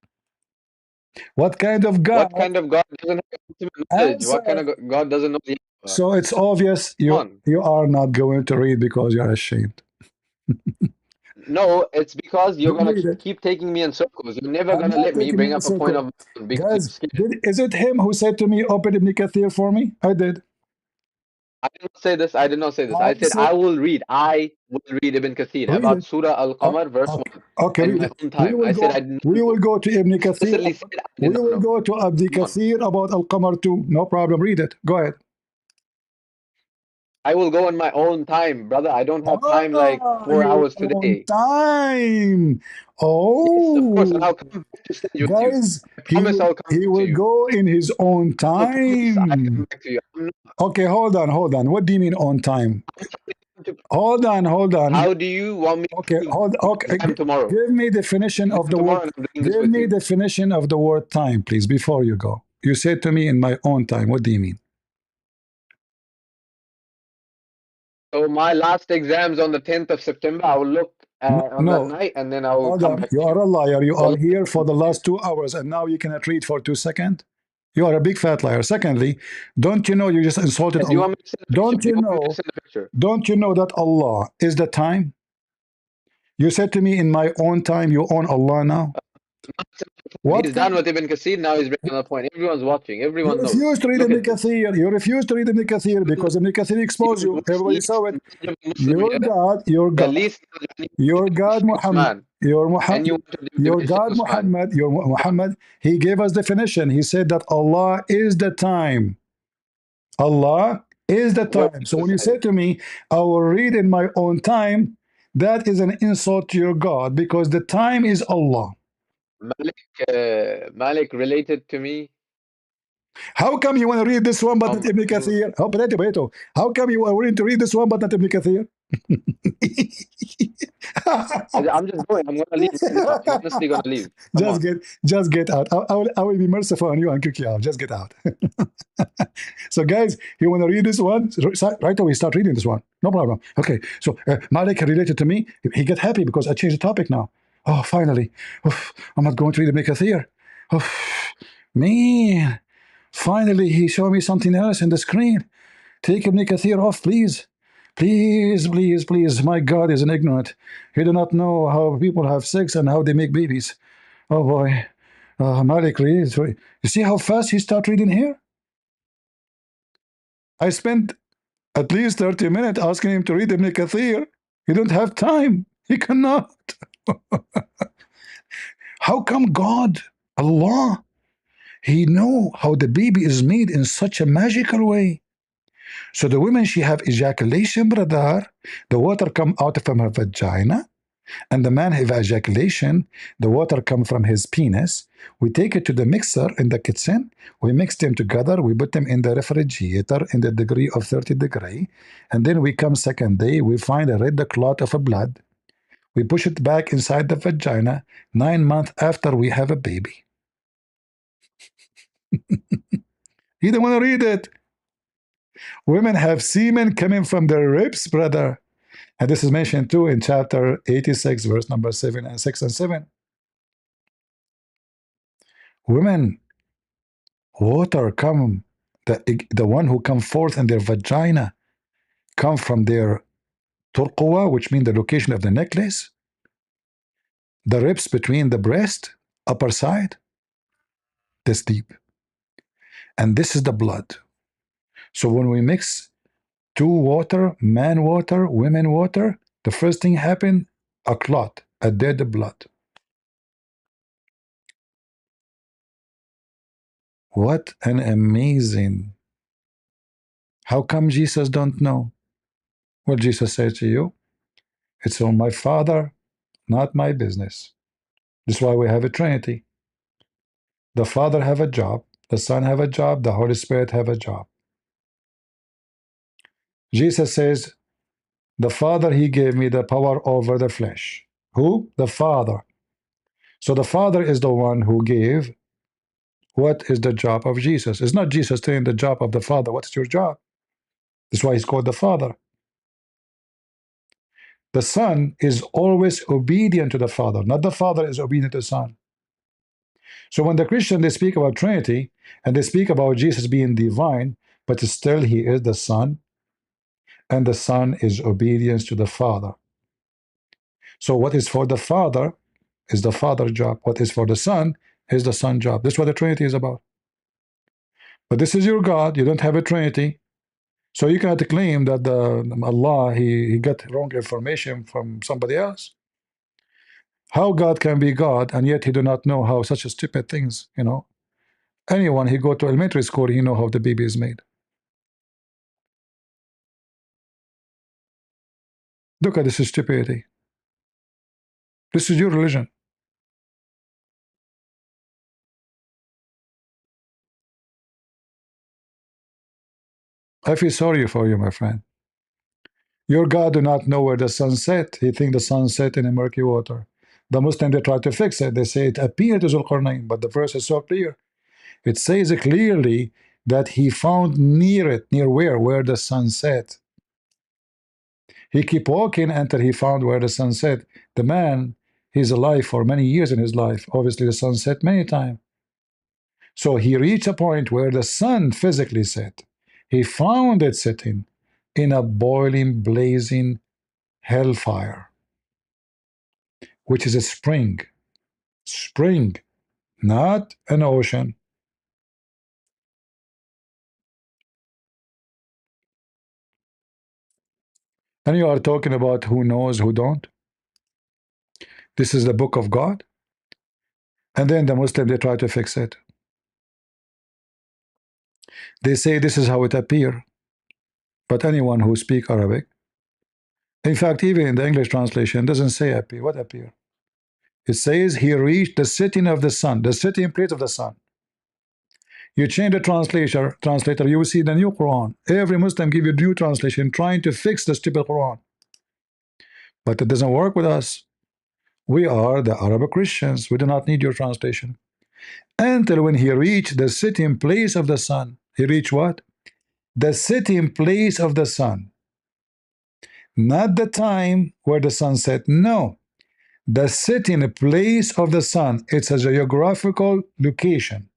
What kind of God? What kind of God doesn't have knowledge? What kind of God doesn't know the answer? So it's obvious you are not going to read because you're ashamed. No, it's because you're Don't gonna read it. keep taking me in circles. You're never I'm gonna not let me taking you bring in a up a point circle. of mine because you're Guys, scared. is it him who said to me, open Ibn Kathir for me? I did. I did not say this. I did not say this. I I said said, I will read. I will read Ibn Kathir read about it. Surah Al-Qamar, verse Okay, 1, okay, in read my it. own time. I said I did not We know. will go to Ibn Kathir. Explicitly said I did We not will know. go to Ibn Come on. Kathir about Al-Qamar too. No problem. Read it. Go ahead. I will go in my own time, brother. I don't have time like 4 Your hours own today. time. Yes, of course, and Oh, I'll come back to study with you. guys, I promise I'll come he back to will you. go in his own I promise I come time. back to you. I'm not, Okay, hold on. What do you mean on time? to, Hold on. how do you want me Okay, to hold. do Okay, exam tomorrow? give me definition of Exam the word. tomorrow, and I'm doing this Give with me you. definition of the word time, please, before you go. You said to me in my own time. What do you mean? So my last exam's on the 10th of September. I will look on that No. night, and then I will Hold come on. back You to are you. a liar. You are Well, here for the last 2 hours, and now you cannot read for 2 seconds. You are a big fat liar. Secondly, don't you know you just insulted do you Allah? want me to send a picture? Don't Do you you want me to know? send a picture? Don't you know that Allah is the time? You said to me in my own time, you own Allah now. What He's done kind? with Ibn Kathir. Now he's bringing another point. Everyone's watching. You Everyone knows. refuse to read Look Ibn at this. Kathir. You refuse to read Ibn Kathir because Ibn Kathir exposed you. You Everybody least saw it. Muslim here, the least Your God, Muhammad, man, and you want to your diminish God, this man. Muhammad, your Muhammad. He gave us definition. He said that Allah is the time. Allah is the Where time. does So it when you say? say to me, I will read in my own time, that is an insult to your God because the time is Allah. Malik related to me. How come you want to read this one but not Ibn Kathir? How come you are willing to read this one but not Ibn Kathir? I'm just going. I'm gonna leave right now. I'm honestly gonna leave. Come on. Just get out. I will be merciful on you and kick you out. Just get out. So, guys, you want to read this one? Right away, start reading this one. No problem. Okay. So, Malik related to me. He get happy because I changed the topic now. Oh, finally. Oof, I'm not going to read Ibn Kathir. Oh, man. Finally, he showed me something else in the screen. Take Ibn Kathir off, please. Please. My God is an ignorant. He do not know how people have sex and how they make babies. Oh boy. Malik reads. You see how fast he start reading here? I spent at least 30 minutes asking him to read Ibn Kathir. He don't have time. He cannot. How come God, Allah, He know how the baby is made in such a magical way? So the woman, she have ejaculation, brother. The water come out from her vagina. And the man have ejaculation. The water come from his penis. We take it to the mixer in the kitchen. We mix them together. We put them in the refrigerator in the degree of 30 degree. And then we come second day. We find a red clot of a blood. We push it back inside the vagina 9 months after we have a baby. You don't want to read it. Women have semen coming from their ribs, brother. And this is mentioned too in chapter 86, verse number 7 and 6 and 7. Women, water come, the one who come forth in their vagina, come from their turqwa, which means the location of the necklace, the ribs between the breast, upper side, this deep. And this is the blood. So when we mix two water, man water, women water, the first thing happen, a clot, a dead blood. What an amazing. How come Jesus don't know? Well, Jesus said to you, it's on my Father, not my business. That's why we have a Trinity. The Father have a job, the Son have a job, the Holy Spirit have a job. Jesus says, the Father, He gave me the power over the flesh. Who? The Father. So the Father is the one who gave. What is the job of Jesus? It's not Jesus saying the job of the Father. What's your job? That's why He's called the Father. The Son is always obedient to the Father, not the Father is obedient to the Son. So when the Christian, they speak about Trinity, and they speak about Jesus being divine, but still He is the Son, and the Son is obedience to the Father. So what is for the Father is the Father's job. What is for the Son is the Son's job. This is what the Trinity is about. But this is your God. You don't have a Trinity. So you cannot claim that Allah, he got wrong information from somebody else. How God can be God and yet he do not know how such a stupid things, you know. Anyone he go to elementary school, he know how the baby is made. Look at this stupidity. This is your religion. I feel sorry for you, my friend. Your God do not know where the sun set. He think the sun set in a murky water. The Muslim, they try to fix it. They say it appeared to Zulqarnain, but the verse is so clear. It says clearly that he found near it. Near where? Where the sun set. He keep walking until he found where the sun set. The man, he's alive for many years in his life. Obviously, the sun set many times. So he reached a point where the sun physically set. He found it sitting in a boiling, blazing hellfire, which is a spring. Spring, not an ocean. And you are talking about who knows, who don't. This is the book of God. And then the Muslim, they try to fix it. They say this is how it appear. But anyone who speak Arabic, in fact, even in the English translation, doesn't say appear. What appear? It says he reached the sitting of the sun, the sitting place of the sun. You change the translator, you will see the new Quran. Every Muslim give you new translation trying to fix the stupid Quran. But it doesn't work with us. We are the Arab Christians. We do not need your translation. Until when he reached the sitting place of the sun. He reached what? The sitting place of the sun. Not the time where the sun set. No. The sitting place of the sun. It's a geographical location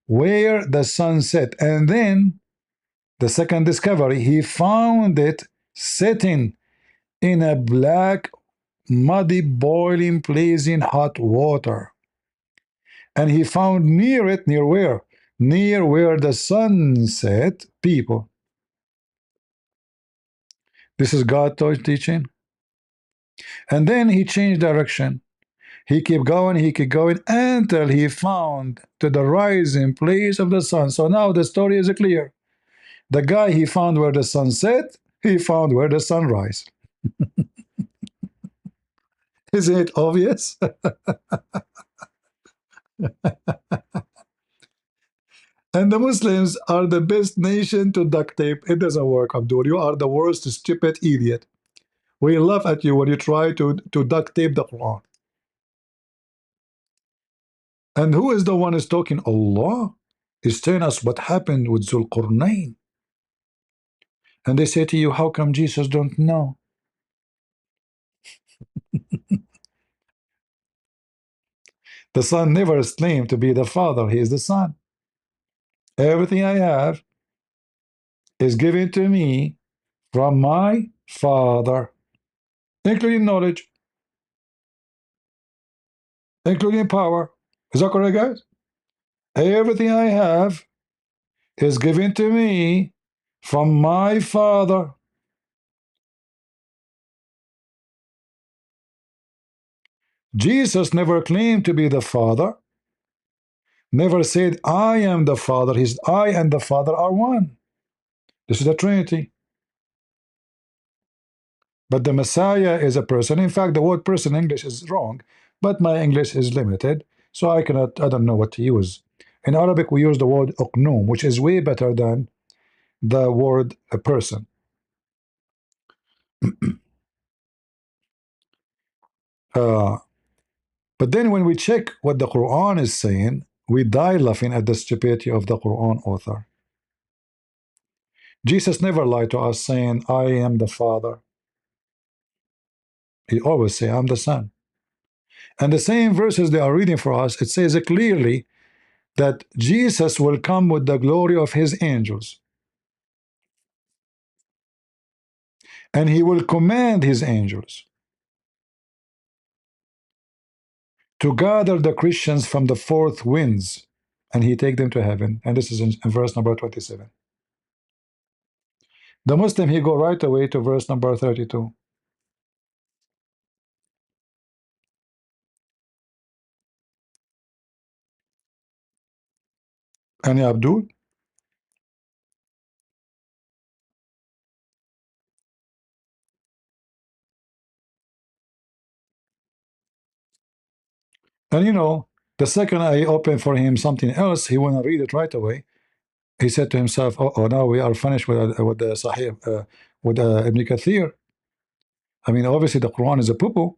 where the sun set. And then the second discovery, he found it sitting in a black, muddy, boiling, blazing hot water. And he found near it, near where? Near where the sun set, people. This is God teaching. And then he changed direction. He kept going until he found to the rising place of the sun. So now the story is clear. The guy, he found where the sun set, he found where the sun rise. Isn't it obvious? And the Muslims are the best nation to duct tape. It doesn't work, Abdul. You are the worst stupid idiot. We laugh at you when you try to duct tape the Quran. And who is the one who's talking? Allah is telling us what happened with Zulqarnain. And they say to you, how come Jesus don't know? The Son never claimed to be the Father. He is the Son. Everything I have is given to me from my Father, including knowledge, including power. Is that correct, guys? Everything I have is given to me from my Father. Jesus never claimed to be the Father, never said, I am the Father. He's I and the Father are one. This is the Trinity. But the Messiah is a person. In fact, the word person in English is wrong, but my English is limited, so I don't know what to use. In Arabic, we use the word uqnum, which is way better than the word a person. But then when we check what the Quran is saying, we die laughing at the stupidity of the Quran author. Jesus never lied to us saying, I am the Father. He always say, I'm the Son. And the same verses they are reading for us, it says clearly that Jesus will come with the glory of his angels. And he will command his angels. to gather the Christians from the fourth winds, and he take them to heaven. And this is in verse number 27. The Muslim, he go right away to verse number 32. And Abdul, and you know, the second I open for him something else, he wanna read it right away. He said to himself, "Oh, now we are finished with the Sahih, with Ibn Kathir. I mean, obviously the Quran is a poo-poo.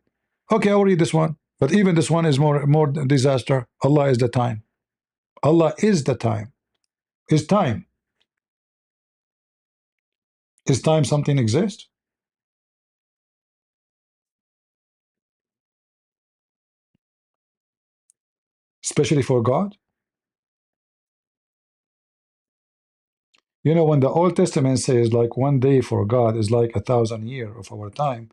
Okay, I'll read this one. But even this one is more disaster. Allah is the time. Allah is the time. Is time. Is time something exists? Especially for God? You know, when the Old Testament says like 1 day for God is like 1,000 years of our time,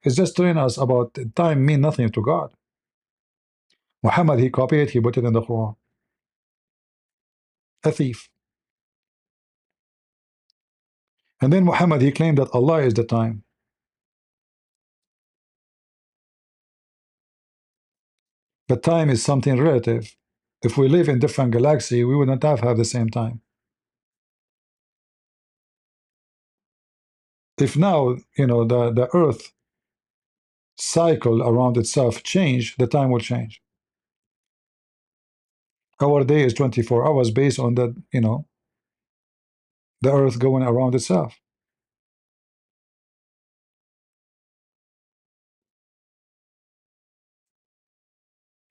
it's just telling us about time mean nothing to God. Muhammad, he copied it, he put it in the Quran. A thief. And then Muhammad, he claimed that Allah is the time. But time is something relative. If we live in different galaxy, we would not have the same time. If now, you know, the Earth cycle around itself change, the time will change. Our day is 24 hours based on the, you know, the Earth going around itself.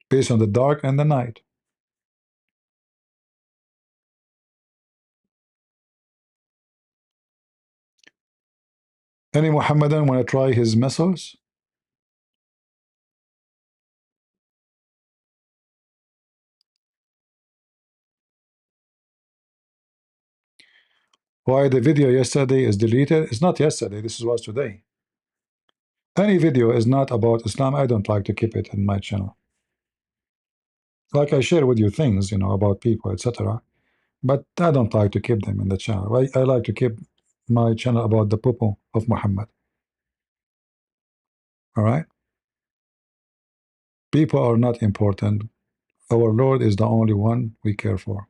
Based on the dark and the night. Any Muhammadan want to try his missiles? Why the video yesterday is deleted? It's not yesterday, this was today. Any video is not about Islam, I don't like to keep it in my channel. Like I share with you things, you know, about people, etc. But I don't like to keep them in the channel. I like to keep my channel about the people of Muhammad. All right? People are not important. Our Lord is the only one we care for.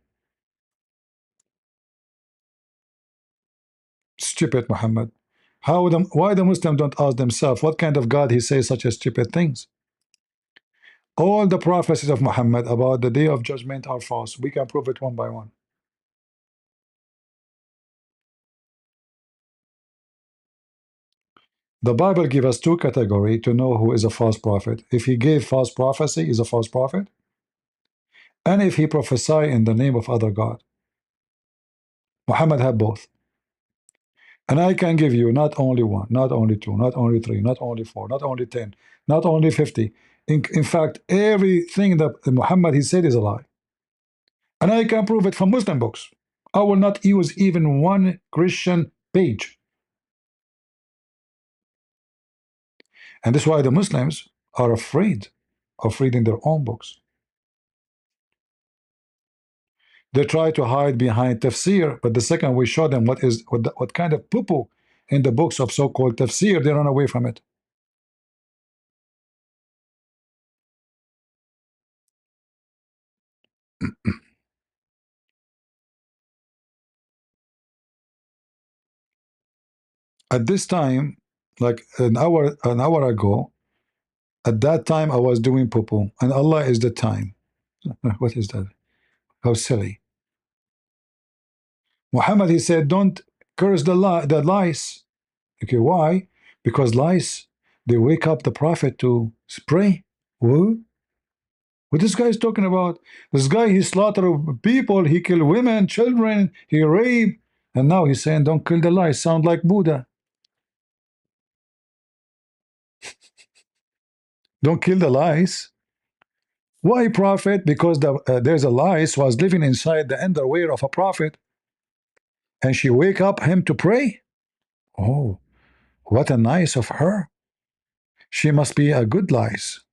Stupid Muhammad. Why the Muslims don't ask themselves what kind of God he says such a stupid things? All the prophecies of Muhammad about the day of judgment are false. We can prove it one by one. The Bible gives us two categories to know who is a false prophet. If he gave false prophecy, is a false prophet. And if he prophesy in the name of other God. Muhammad had both. And I can give you not only one, not only two, not only three, not only four, not only 10, not only 50. In fact, everything that Muhammad he said is a lie. And I can prove it from Muslim books. I will not use even one Christian page. And that's why the Muslims are afraid of reading their own books. They try to hide behind tafsir, but the second we show them what kind of poo-poo in the books of so-called tafsir, they run away from it. At this time, like an hour ago, at that time I was doing poo-poo, and Allah is the time. What is that? How silly. Muhammad, he said, don't curse the lice. Okay, why? Because lice, they wake up the prophet to pray. What? What this guy is talking about? This guy, he slaughtered people, he killed women, children, he raped, and now he's saying, don't kill the lice. Sound like Buddha. Don't kill the lice. Why prophet? Because there's a lice was living inside the underwear of a prophet, and she wake up him to pray. Oh, what a nice of her. She must be a good lice.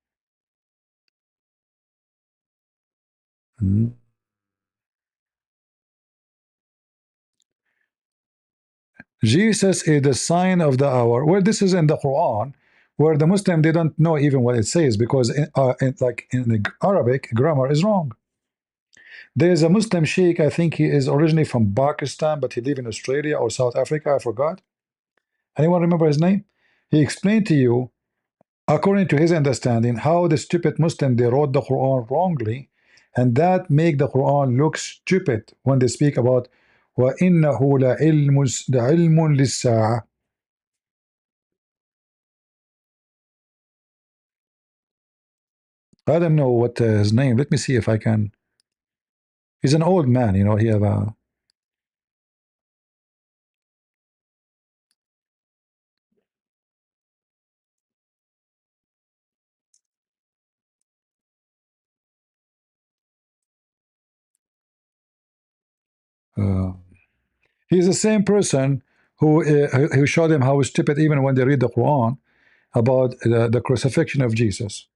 Jesus is the sign of the hour. Well, this is in the Quran, where the Muslim, they don't know even what it says, because like in the Arabic, grammar is wrong. There is a Muslim sheikh, I think he is originally from Pakistan, but he lives in Australia or South Africa, I forgot. Anyone remember his name? He explained to you, according to his understanding, how the stupid Muslim, they wrote the Quran wrongly, and that make the Quran look stupid when they speak about وَإِنَّهُ لَعِلْمٌ لِلسَّاعَةِ. I don't know what his name. Let me see if I can. He's an old man, you know. He have a. He's the same person who showed him how stupid even when they read the Quran about the crucifixion of Jesus.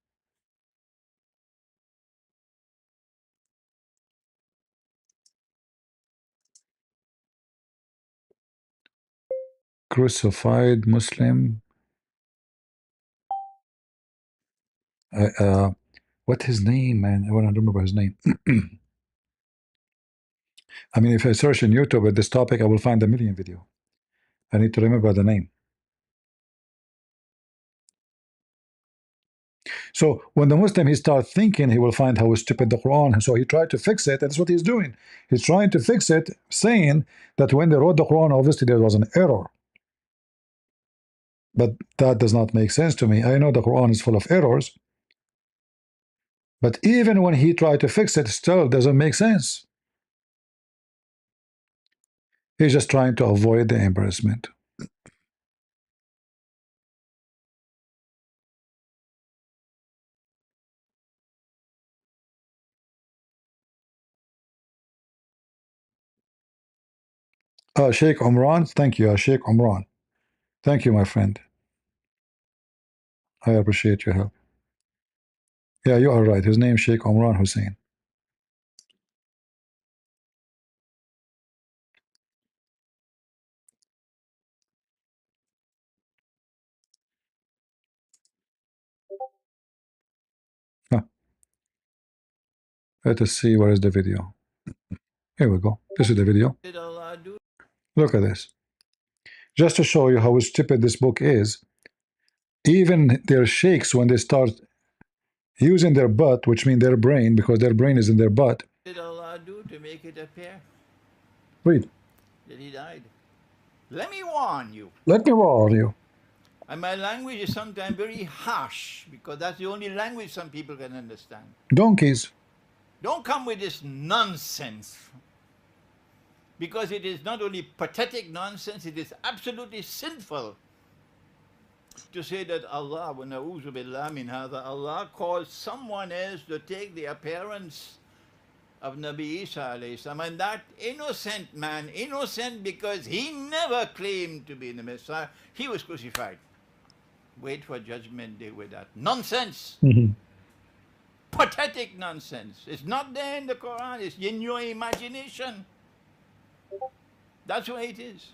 Crucified Muslim. What his name, man? I want to remember his name. I mean, if I search on YouTube at this topic, I will find a million video. I need to remember the name. So when the Muslim, he starts thinking, he will find how stupid the Quran, and so he tried to fix it. That's what he's doing. He's trying to fix it, saying that when they wrote the Quran, obviously there was an error. But that does not make sense to me. I know the Quran is full of errors, but even when he tried to fix it, still doesn't make sense. He's just trying to avoid the embarrassment. Sheikh Umran, thank you, Sheikh Umran. Thank you, my friend. I appreciate your help. Yeah, you are right. His name is Sheikh Umran Hussein. Huh. Let us see where is the video. Here we go. This is the video. Look at this. Just to show you how stupid this book is, even their sheikhs, when they start using their butt, which means their brain, because their brain is in their butt. What did Allah do to make it appear? Read. That he died. Let me warn you. Let me warn you. And my language is sometimes very harsh, because that's the only language some people can understand. Donkeys. Don't come with this nonsense, because it is not only pathetic nonsense, it is absolutely sinful to say that Allah, wa na'udhu billah min hadha, Allah caused someone else to take the appearance of Nabi Isa alayhi salam, and that innocent man, innocent because he never claimed to be the Messiah, he was crucified. Wait for judgment day with that nonsense. Pathetic nonsense. It's not there in the Quran, it's in your imagination. That's why it is.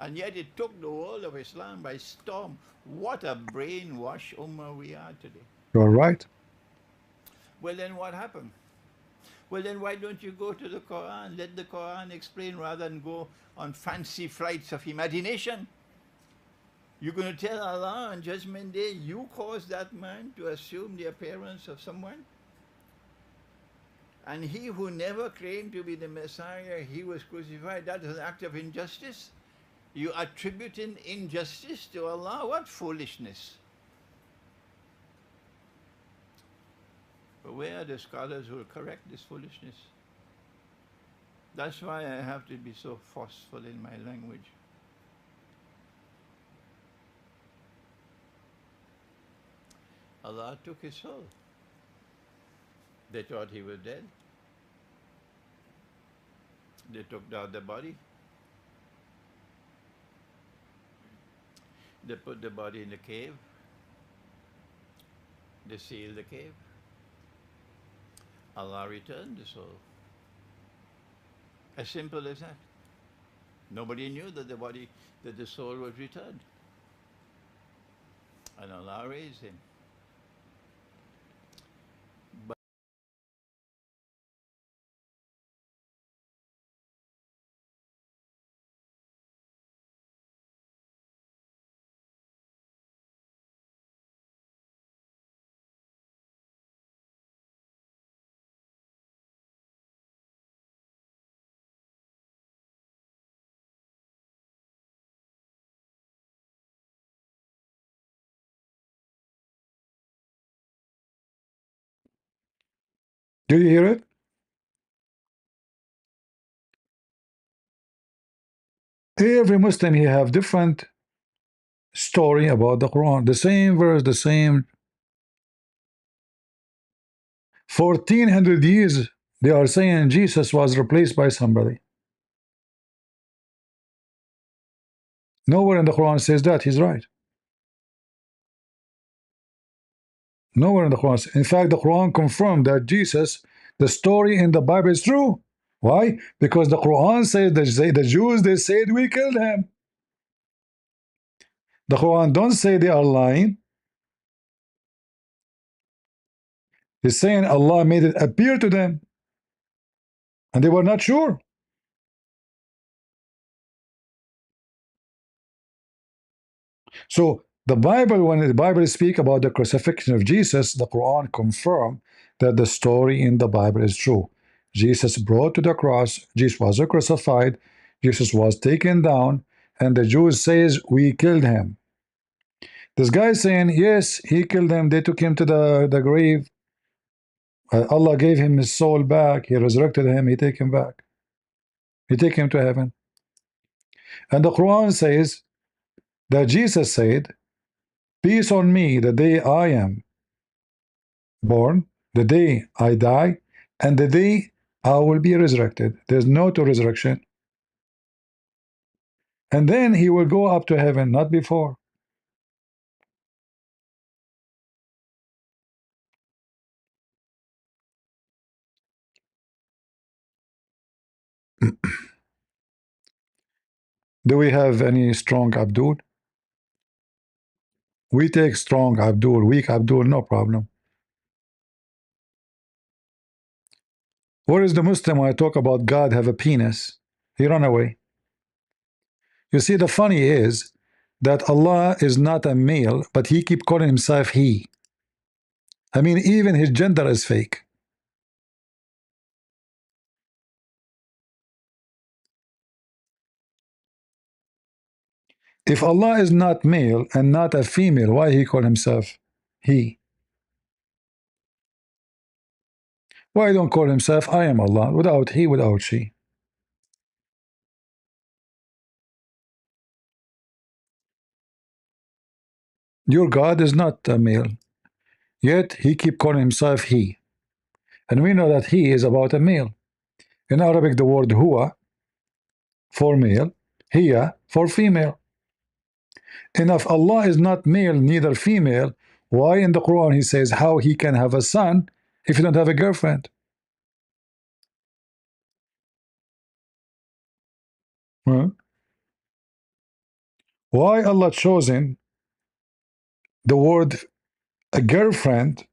And yet it took the world of Islam by storm. What a brainwash ummah we are today. You're right. Well, then what happened? Well, then why don't you go to the Quran? Let the Quran explain rather than go on fancy flights of imagination. You're going to tell Allah on Judgment Day, you caused that man to assume the appearance of someone? And he who never claimed to be the Messiah, he was crucified. That is an act of injustice. You attributing injustice to Allah? What foolishness. But where are the scholars who will correct this foolishness? That's why I have to be so forceful in my language. Allah took his soul. They thought he was dead. They took down the body. They put the body in the cave. They sealed the cave. Allah returned the soul. As simple as that. Nobody knew that the soul was returned. And Allah raised him. But Do you hear it? Every Muslim he have different story about the Quran. The same verse, the same 1400 years they are saying Jesus was replaced by somebody. Nowhere in the Quran says that. He's right. Nowhere in the Quran. In fact, the Quran confirmed that Jesus, the story in the Bible is true. Why? Because the Quran says that the Jews, they said we killed him. The Quran don't say they are lying. It's saying Allah made it appear to them, and they were not sure. So the Bible, when the Bible speak about the crucifixion of Jesus, the Quran confirm that the story in the Bible is true. Jesus brought to the cross, Jesus was crucified, Jesus was taken down, and the Jews says we killed him. This guy is saying, yes, he killed him, they took him to the grave. Allah gave him his soul back, he resurrected him, he take him back. He take him to heaven. And the Quran says that Jesus said, peace on me the day I am born, the day I die, and the day I will be resurrected. There's no to resurrection. And then he will go up to heaven, not before. Do we have any strong Abdul? We take strong Abdul, weak Abdul, no problem. Where is the Muslim when I talk about God have a penis? He run away. You see, the funny is that Allah is not a male, but he keep calling himself he. I mean, even his gender is fake. If Allah is not male and not a female, why he call himself he? Why don't call himself I am Allah, without he, without she? Your God is not a male, yet he keep calling himself he. And we know that he is about a male. In Arabic, the word huwa for male, hiya for female. And if Allah is not male, neither female, why in the Quran he says how he can have a son if you don't have a girlfriend? Huh? Why Allah chosen the word a girlfriend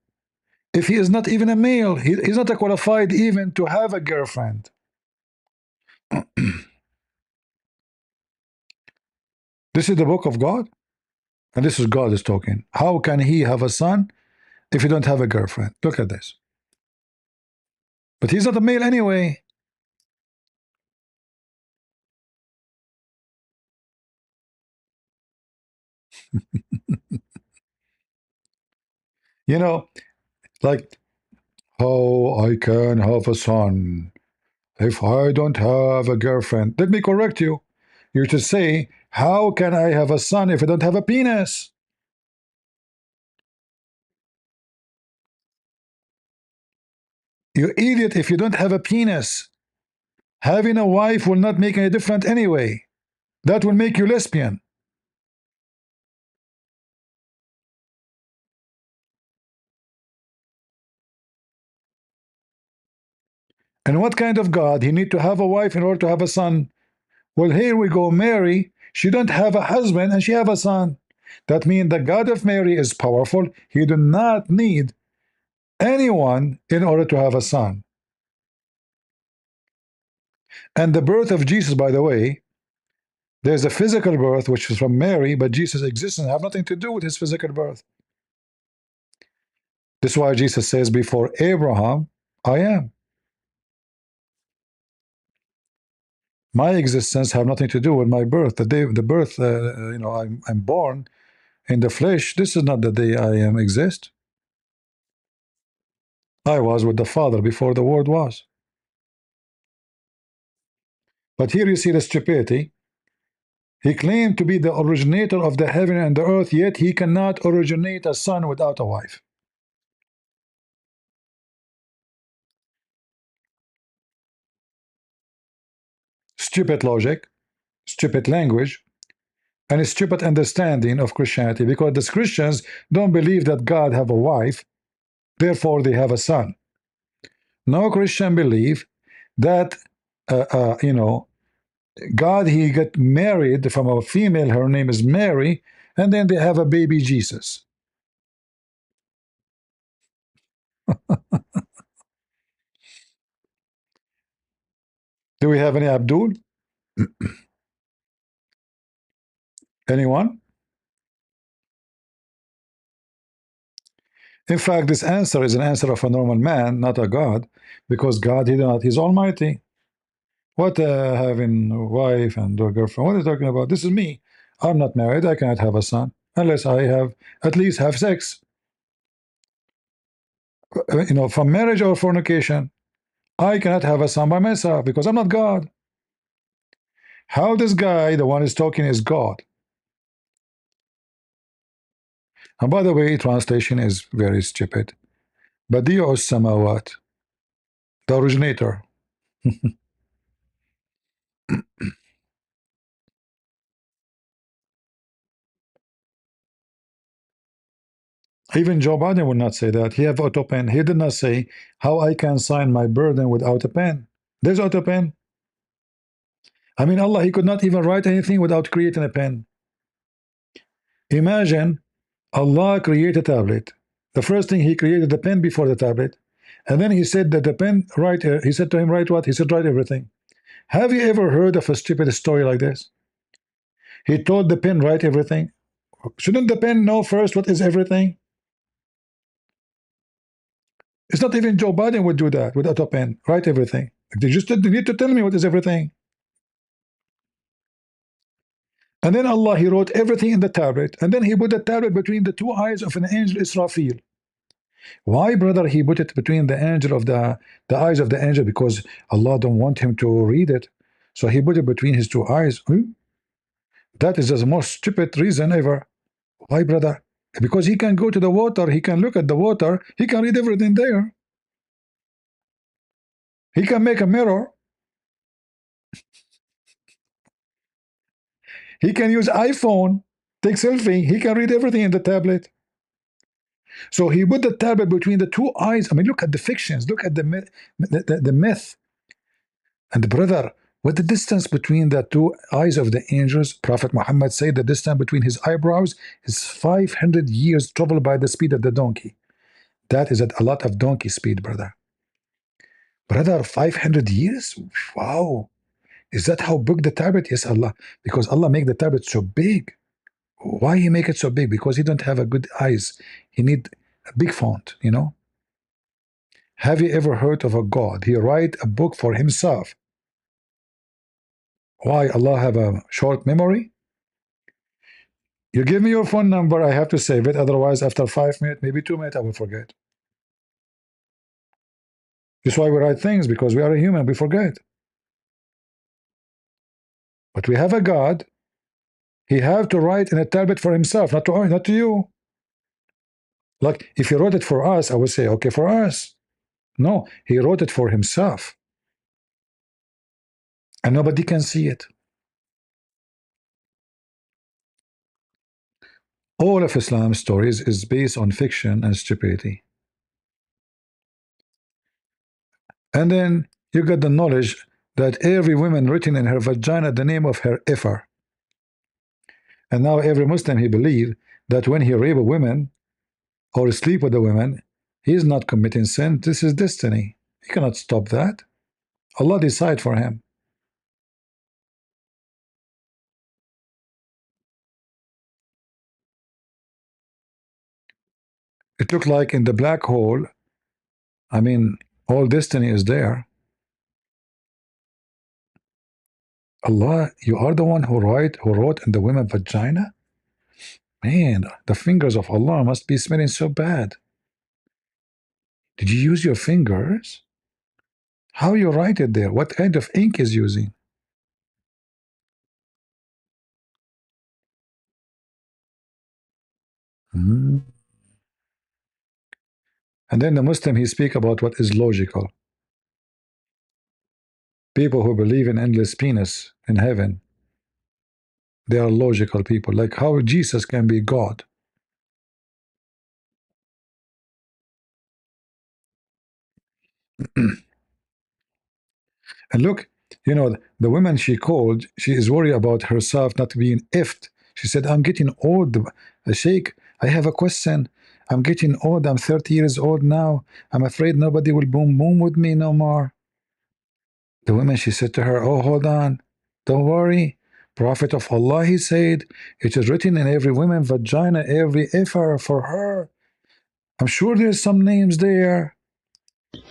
if he is not even a male? He's not qualified even to have a girlfriend. This is the book of God, and this is God is talking. How can he have a son if you don't have a girlfriend? Look at this. But he's not a male anyway. You know, like, how I can have a son if I don't have a girlfriend? Let me correct you. You should say, how can I have a son if I don't have a penis? You idiot, if you don't have a penis, having a wife will not make any difference anyway. That will make you lesbian. And what kind of God? He need to have a wife in order to have a son. Well, here we go. Mary, she don't have a husband and she have a son. That means the God of Mary is powerful. He do not need anyone in order to have a son. And the birth of Jesus, by the way, there's a physical birth which is from Mary, but Jesus' existence have nothing to do with his physical birth. This is why Jesus says, before Abraham, I am. My existence have nothing to do with my birth. The day, the birth, I'm born in the flesh. This is not the day I am exist. I was with the Father before the Word was. But here you see the stupidity. He claimed to be the originator of the heaven and the earth, yet he cannot originate a son without a wife. Stupid logic, stupid language, and a stupid understanding of Christianity, because the Christians don't believe that God have a wife, therefore they have a son. No Christian believe that God, he got married from a female, her name is Mary, and then they have a baby Jesus. Do we have any Abdul? Anyone? In fact, this answer is an answer of a normal man, not a God, because God, he's almighty. What having a wife and a girlfriend? What are you talking about? This is me. I'm not married. I cannot have a son unless I have at least have sex. From marriage or fornication, I cannot have a son by myself because I'm not God. How this guy, the one who's talking, is God? And by the way, translation is very stupid. Badi'u samawat, the originator. Even Joe Biden would not say that. He have auto pen. He did not say how I can sign my burden without a pen. There's auto pen. I mean, Allah, he could not even write anything without creating a pen. Imagine Allah created a tablet. The first thing he created the pen before the tablet, and then he said that the pen write. He said to him, write what? He said, write everything. Have you ever heard of a stupid story like this? He told the pen, write everything. Shouldn't the pen know first what is everything? It's not even Joe Biden would do that with auto pen. Write everything. They just need to tell me what is everything. And then Allah, he wrote everything in the tablet, and then he put the tablet between the two eyes of an angel Israfil. Why, brother, he put it between the angel of the eyes of the angel? Because Allah don't want him to read it. So he put it between his two eyes. That is the most stupid reason ever. Why, brother? Because he can go to the water, he can look at the water, he can read everything there. He can make a mirror. He can use iPhone, take selfie, he can read everything in the tablet. So he put the tablet between the two eyes. I mean, look at the fictions, look at the myth. And brother, what the distance between the two eyes of the angels? Prophet Muhammad said the distance between his eyebrows is 500 years traveled by the speed of the donkey. That is a lot of donkey speed, brother. Brother, 500 years? Wow. Is that how big the tablet? Yes, Allah. Because Allah make the tablet so big. Why he make it so big? Because he don't have a good eyes. He need a big font, Have you ever heard of a God? He write a book for himself. Why Allah have a short memory? You give me your phone number, I have to save it. Otherwise, after 5 minutes, maybe 2 minutes, I will forget. That's why we write things, because we are a human, we forget. But we have a God. He have to write in a tablet for himself, not to you. Like if he wrote it for us, I would say, okay, for us. No, he wrote it for himself. And nobody can see it. All of Islam's stories is based on fiction and stupidity. And then You got the knowledge that every woman written in her vagina the name of her effer. And now every Muslim, he believe that when he rape a woman or sleep with a woman, he is not committing sin. This is destiny. He cannot stop that. Allah decide for him. It looked like in the black hole, I mean, all destiny is there. Allah, you are the one who wrote in the woman vagina? Man, the fingers of Allah must be smelling so bad. Did you use your fingers? How you write it there? What kind of ink is using? Hmm. And then the Muslim, he speak about what is logical. People who believe in endless penis in heaven, they are logical people. Like how Jesus can be God. And look, you know, the woman she called, she is worried about herself not being effed. She said, I'm getting old. Sheikh, I have a question. I'm getting old. I'm 30 years old now. I'm afraid nobody will boom boom with me no more. The woman, she said to her, oh, hold on. Don't worry. Prophet of Allah, he said, it is written in every woman vagina, every effer for her. I'm sure there's some names there.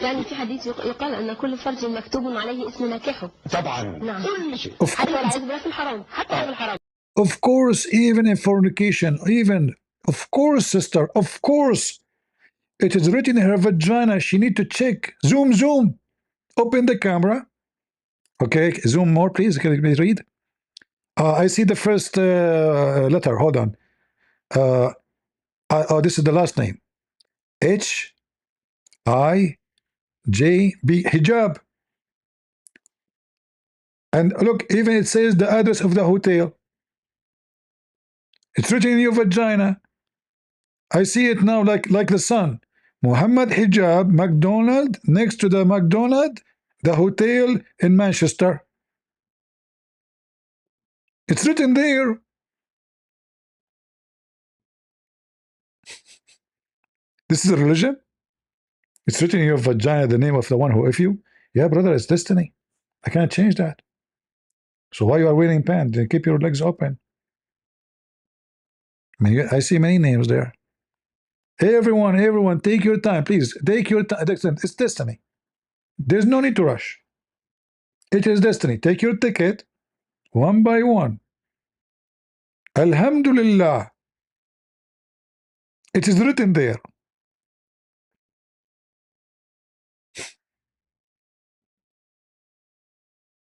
يعني في حديث يقال أن كل فرج مكتوب عليه اسم ناكحه. طبعا. نعم. كل شيء. حتى والعياذ بالله في الحرام. حتى في الحرام. Of course, even in fornication, even, of course, sister, of course. It is written in her vagina. She need to check. Zoom, zoom. Open the camera. Okay, zoom more, please. Can you read? I see the first letter. Hold on. Oh, this is the last name. H-I-J-B. Hijab. And look, even it says the address of the hotel. It's written in your vagina. I see it now like the sun. Mohammed Hijab, McDonald, next to the McDonald, the hotel in Manchester. It's written there. This is a religion? It's written in your vagina, the name of the one who if you. Yeah, brother, it's destiny. I can't change that. So why you are wearing pants? Then keep your legs open. I mean, I see many names there. Everyone, take your time, please. Take your time. It's destiny. There's no need to rush. It is destiny. Take your ticket one by one. Alhamdulillah. It is written there.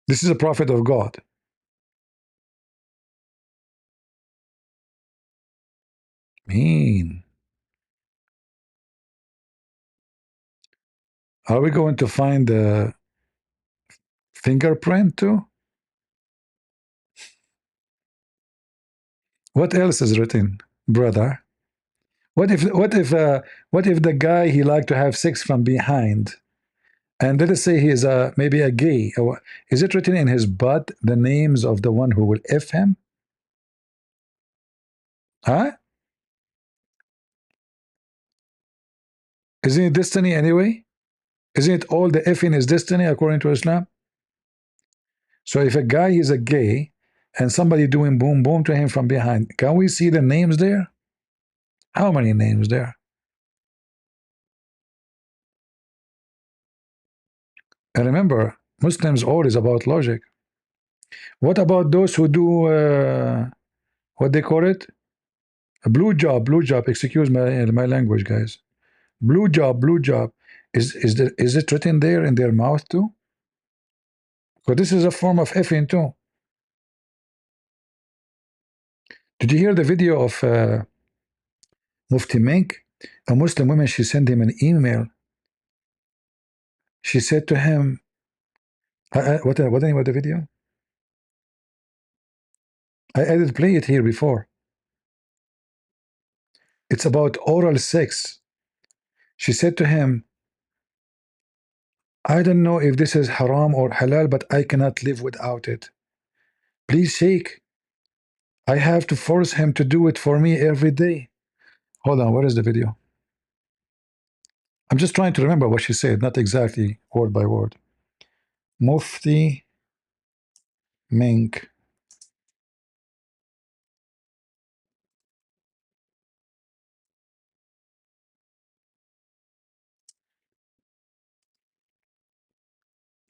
This is a prophet of God. Mean. Are we going to find the fingerprint too? What else is written, brother? What if the guy he liked to have sex from behind, and let us say he is maybe a gay? Is it written in his butt the names of the one who will f him? Huh? Isn't it destiny anyway? Isn't it all the effing is destiny according to Islam? So if a guy is a gay and somebody doing boom boom to him from behind, can we see the names there? How many names there? And remember, Muslims always about logic. What about those who do what they call it? A blue job, blue job. Excuse my language, guys. Blue job, blue job. Is it written there in their mouth too? Because this is a form of effing too. Did you hear the video of Mufti Menk? A Muslim woman, she sent him an email. She said to him, what the name of the video? I did play it here before. It's about oral sex. She said to him, I don't know if this is haram or halal, but I cannot live without it. Please, Sheikh, I have to force him to do it for me every day. Hold on, where is the video? I'm just trying to remember what she said, not exactly word by word. Mufti Menk.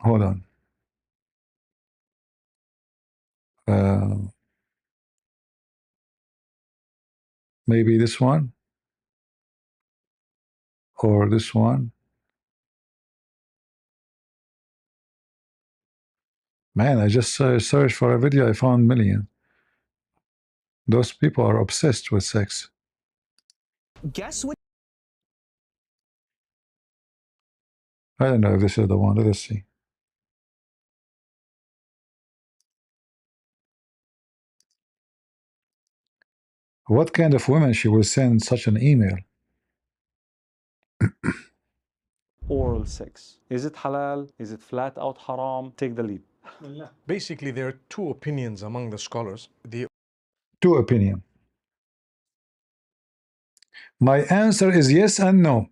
Hold on. Maybe this one or this one. Man, I just searched for a video. I found million. Those people are obsessed with sex. Guess what? I don't know if this is the one. Let us see. What kind of woman she will send such an email? Oral sex. Is it halal? Is it flat out haram? Take the lead. Basically, there are two opinions among the scholars. Two opinion. My answer is yes and no.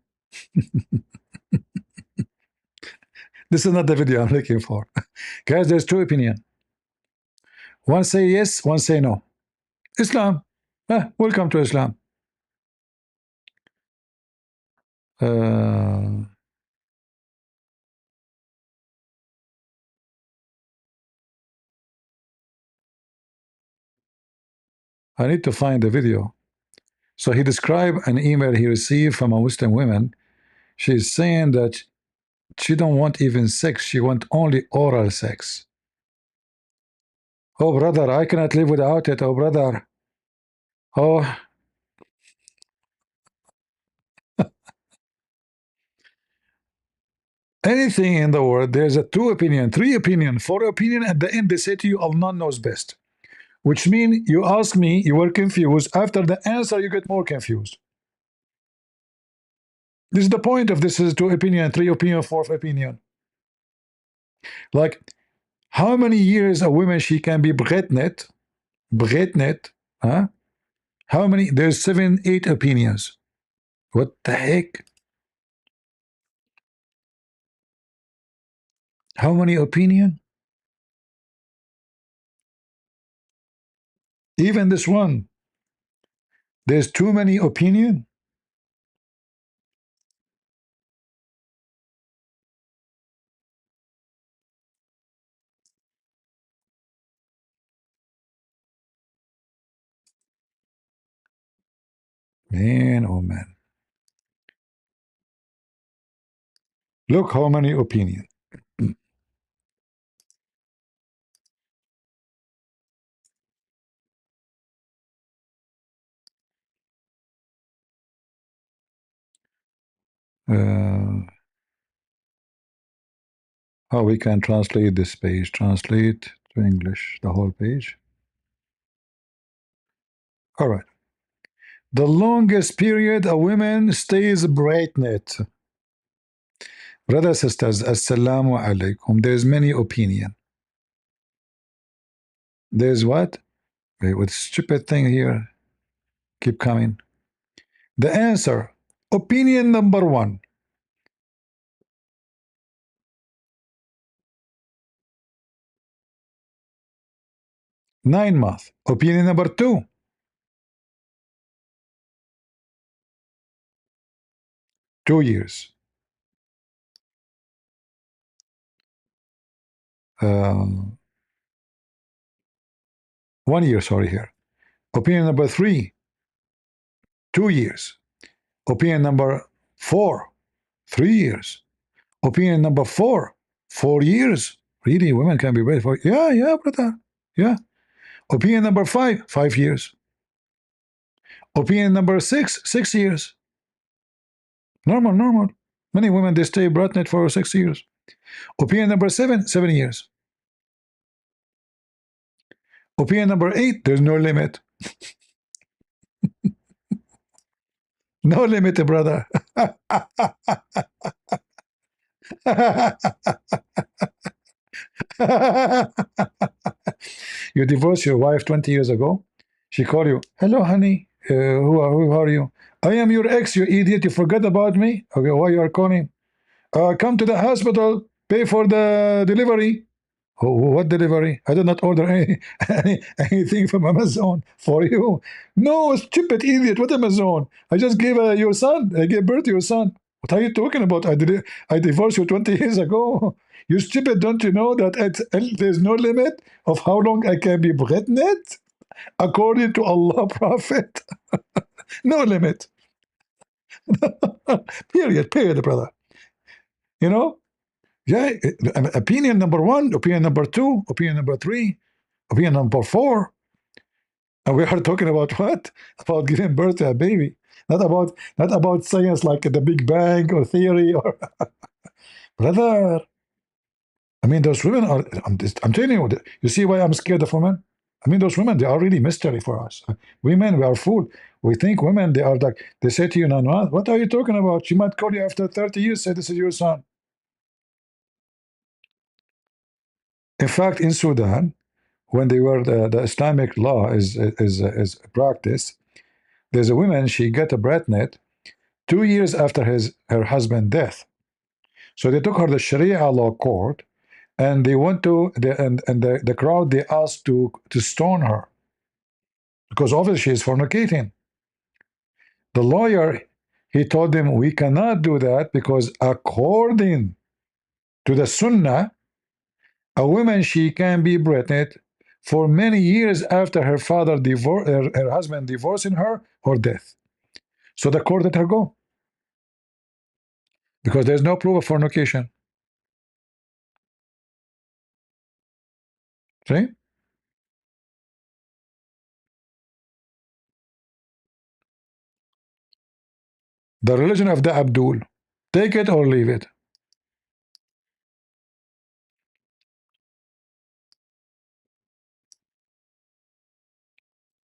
This is not the video I'm looking for. Guys, there's two opinion. One say yes, one say no. Islam. Welcome to Islam. I need to find the video. So he described an email he received from a Muslim woman. She's saying that she don't want even sex. She want only oral sex. Oh, brother, I cannot live without it. Oh, brother. Oh. Anything in the world, there's a two opinion, three opinion, four opinion. At the end, they say to you, Allah knows best. Which means you ask me, you were confused. After the answer, you get more confused. This is the point of this is two opinion, three opinion, fourth opinion. Like, how many years a woman she can be pregnant, huh? How many? There's 7, 8 opinions. What the heck? How many opinion? Even this one. There's too many opinion. Man, oh man. Look how many opinion. How we can translate this page? Translate to English, the whole page. All right. The longest period a woman stays pregnant. Brothers, sisters, assalamu alaikum. There's many opinion. There's what? Wait, what stupid thing here? Keep coming. The answer. Opinion number 1. 9 months. Opinion number 2. 2 years. 1 year, sorry here. Opinion number 3. 2 years. Opinion number 4. 3 years. Opinion number 4. 4 years. Really, women can be ready for. Yeah, brother. Yeah. Opinion number 5. 5 years. Opinion number 6. 6 years. Normal. Many women, they stay pregnant for 6 years. Opinion number 7. 7 years. Opinion number 8. There's no limit. No limit, brother. You divorced your wife 20 years ago. She called you, hello, honey. Who are you? I am your ex, you idiot. You forgot about me? Okay, why you are calling? Come to the hospital. Pay for the delivery. Oh, what delivery? I did not order anything from Amazon for you. No, stupid idiot. What Amazon? I just gave your son. I gave birth to your son. What are you talking about? I divorced you 20 years ago. You stupid. Don't you know that there's no limit of how long I can be pregnant? According to Allah Prophet. No limit. Period, brother. You know? Yeah, opinion number one, opinion number two, opinion number three, opinion number four. And we are talking about what? About giving birth to a baby. Not about science like the Big Bang or theory or brother. I mean, those women are. I'm telling you. You see why I'm scared of women? I mean, those women, they are really mystery for us. Women, we are fooled. We think women, they are like, they say to you, no, what are you talking about? She might call you after 30 years, say this is your son. In fact, in Sudan, when they were the Islamic law is practiced, there's a woman, she got a pregnant 2 years after her husband's death. So they took her to the Sharia law court, and they went to the crowd, they asked to stone her because obviously she is fornicating. The lawyer, he told them, we cannot do that because according to the Sunnah, a woman, she can be pregnant for many years after her husband divorcing her or death. So the court let her go because there's no proof of fornication. See? The religion of the Abdul. Take it or leave it.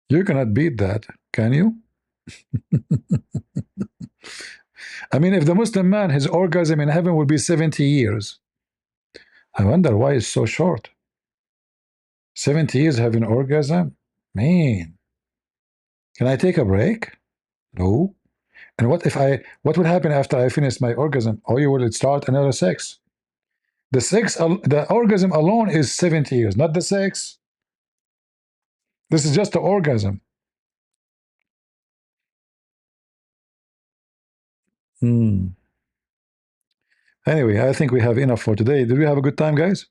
You cannot beat that, can you? I mean, if the Muslim man, his orgasm in heaven will be 70 years, I wonder why it's so short. 70 years having orgasm? Man. Can I take a break? No. And what would happen after I finish my orgasm? Oh, you will start another sex. The orgasm alone is 70 years, not the sex. This is just the orgasm. Anyway, I think we have enough for today. Did we have a good time, guys?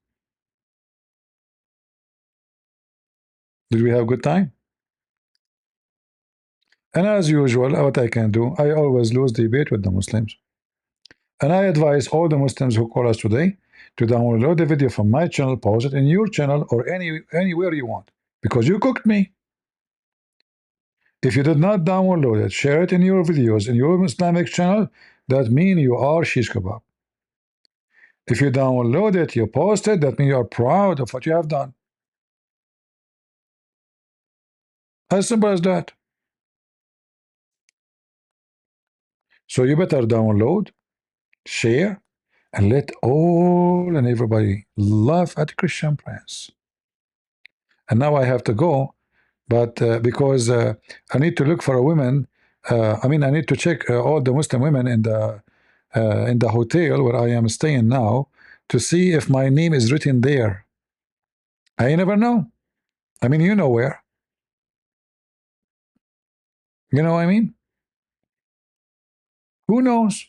Did we have a good time? And as usual, what I can do, I always lose the debate with the Muslims. And I advise all the Muslims who call us today to download the video from my channel, pause it in your channel, or anywhere you want, because you cooked me. If you did not download it, share it in your videos in your Islamic channel. That means you are shish kebab. If you download it, you post it, that means you are proud of what you have done. As simple as that. So you better download, share, and let all and everybody laugh at Christian Prince. And now I have to go, but because I need to look for a woman. I need to check all the Muslim women in the hotel where I am staying now to see if my name is written there. I never know. I mean, you know where. You know what I mean? Who knows?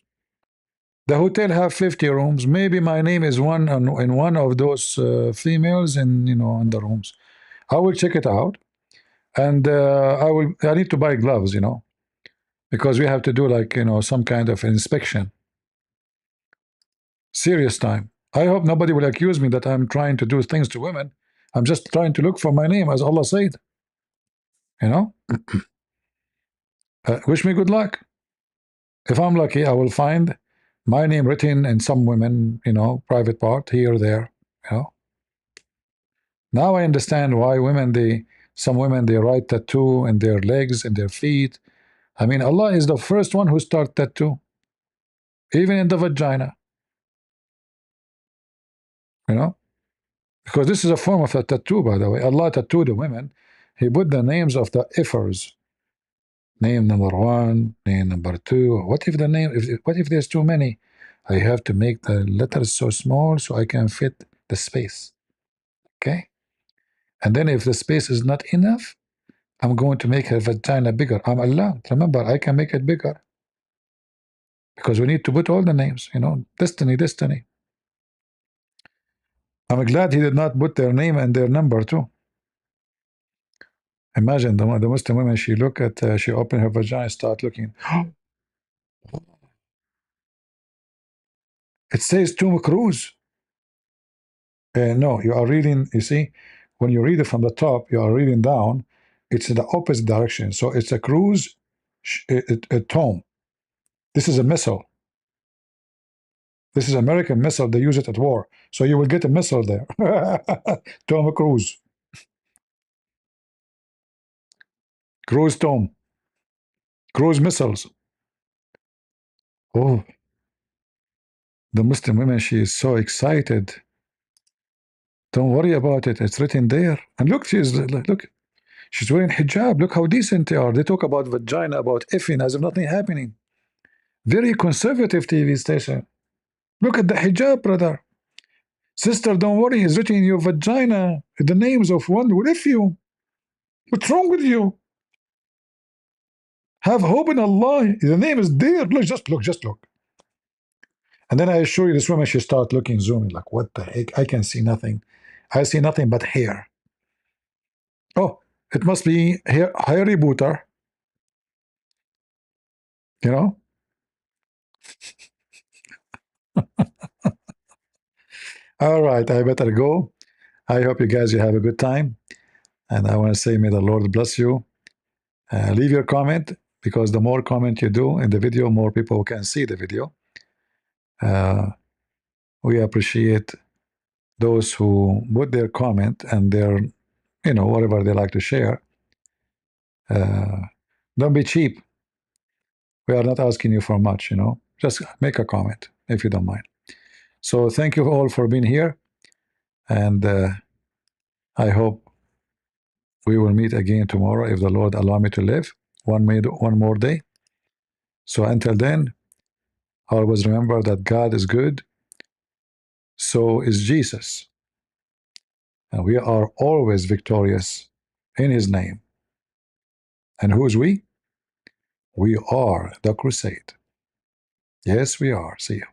The hotel have 50 rooms. Maybe my name is in one of those females in the rooms. I will check it out, and I need to buy gloves, because we have to do like some kind of inspection. Serious time. I hope nobody will accuse me that I'm trying to do things to women. I'm just trying to look for my name, as Allah said. Wish me good luck. If I'm lucky, I will find my name written in some women, private part here or there. Now I understand why some women they write tattoo in their legs and their feet. I mean, Allah is the first one who started tattoo, even in the vagina. You know, because this is a form of a tattoo, by the way. Allah tattooed the women. He put the names of the ifers. Name number 1, name number 2. What if the name? What if there's too many? I have to make the letters so small so I can fit the space. Okay. And then if the space is not enough, I'm going to make her vagina bigger. I'm Allah. Remember, I can make it bigger. Because we need to put all the names, you know, destiny, destiny. I'm glad he did not put their name and their number too. Imagine the Muslim woman, she look at, she open her vagina, start looking. It says Tom Cruise. No, you are reading, you see, when you read it from the top, you are reading down, it's in the opposite direction. So it's a cruise, a tome. This is a missile. This is American missile. They use it at war. So you will get a missile there. Tom Cruise. Cruise Tom. Cruise missiles. Oh, the Muslim woman, she is so excited. Don't worry about it. It's written there. And look, look, she's wearing hijab. Look how decent they are. They talk about vagina, about effing, as if nothing happening. Very conservative TV station. Look at the hijab, brother. Sister, don't worry. It's written in your vagina. The names of one will if you. What's wrong with you? Have hope in Allah. The name is there. Look, just look, just look. And then I assure you, this woman, she start looking, zooming, like, what the heck? I can see nothing. I see nothing but hair. Oh, it must be hair, hair rebooter. You know? All right, I better go. I hope you guys, you have a good time. And I want to say, may the Lord bless you. Leave your comment, because the more comment you do in the video, more people can see the video. We appreciate those who put their comment and their, you know, whatever they like to share. Don't be cheap. We are not asking you for much, you know. Just make a comment if you don't mind. So thank you all for being here. And I hope we will meet again tomorrow if the Lord allow me to live one more day. So until then, always remember that God is good. So is Jesus. And we are always victorious in his name. And who is we? We are the crusade. Yes, we are. See you.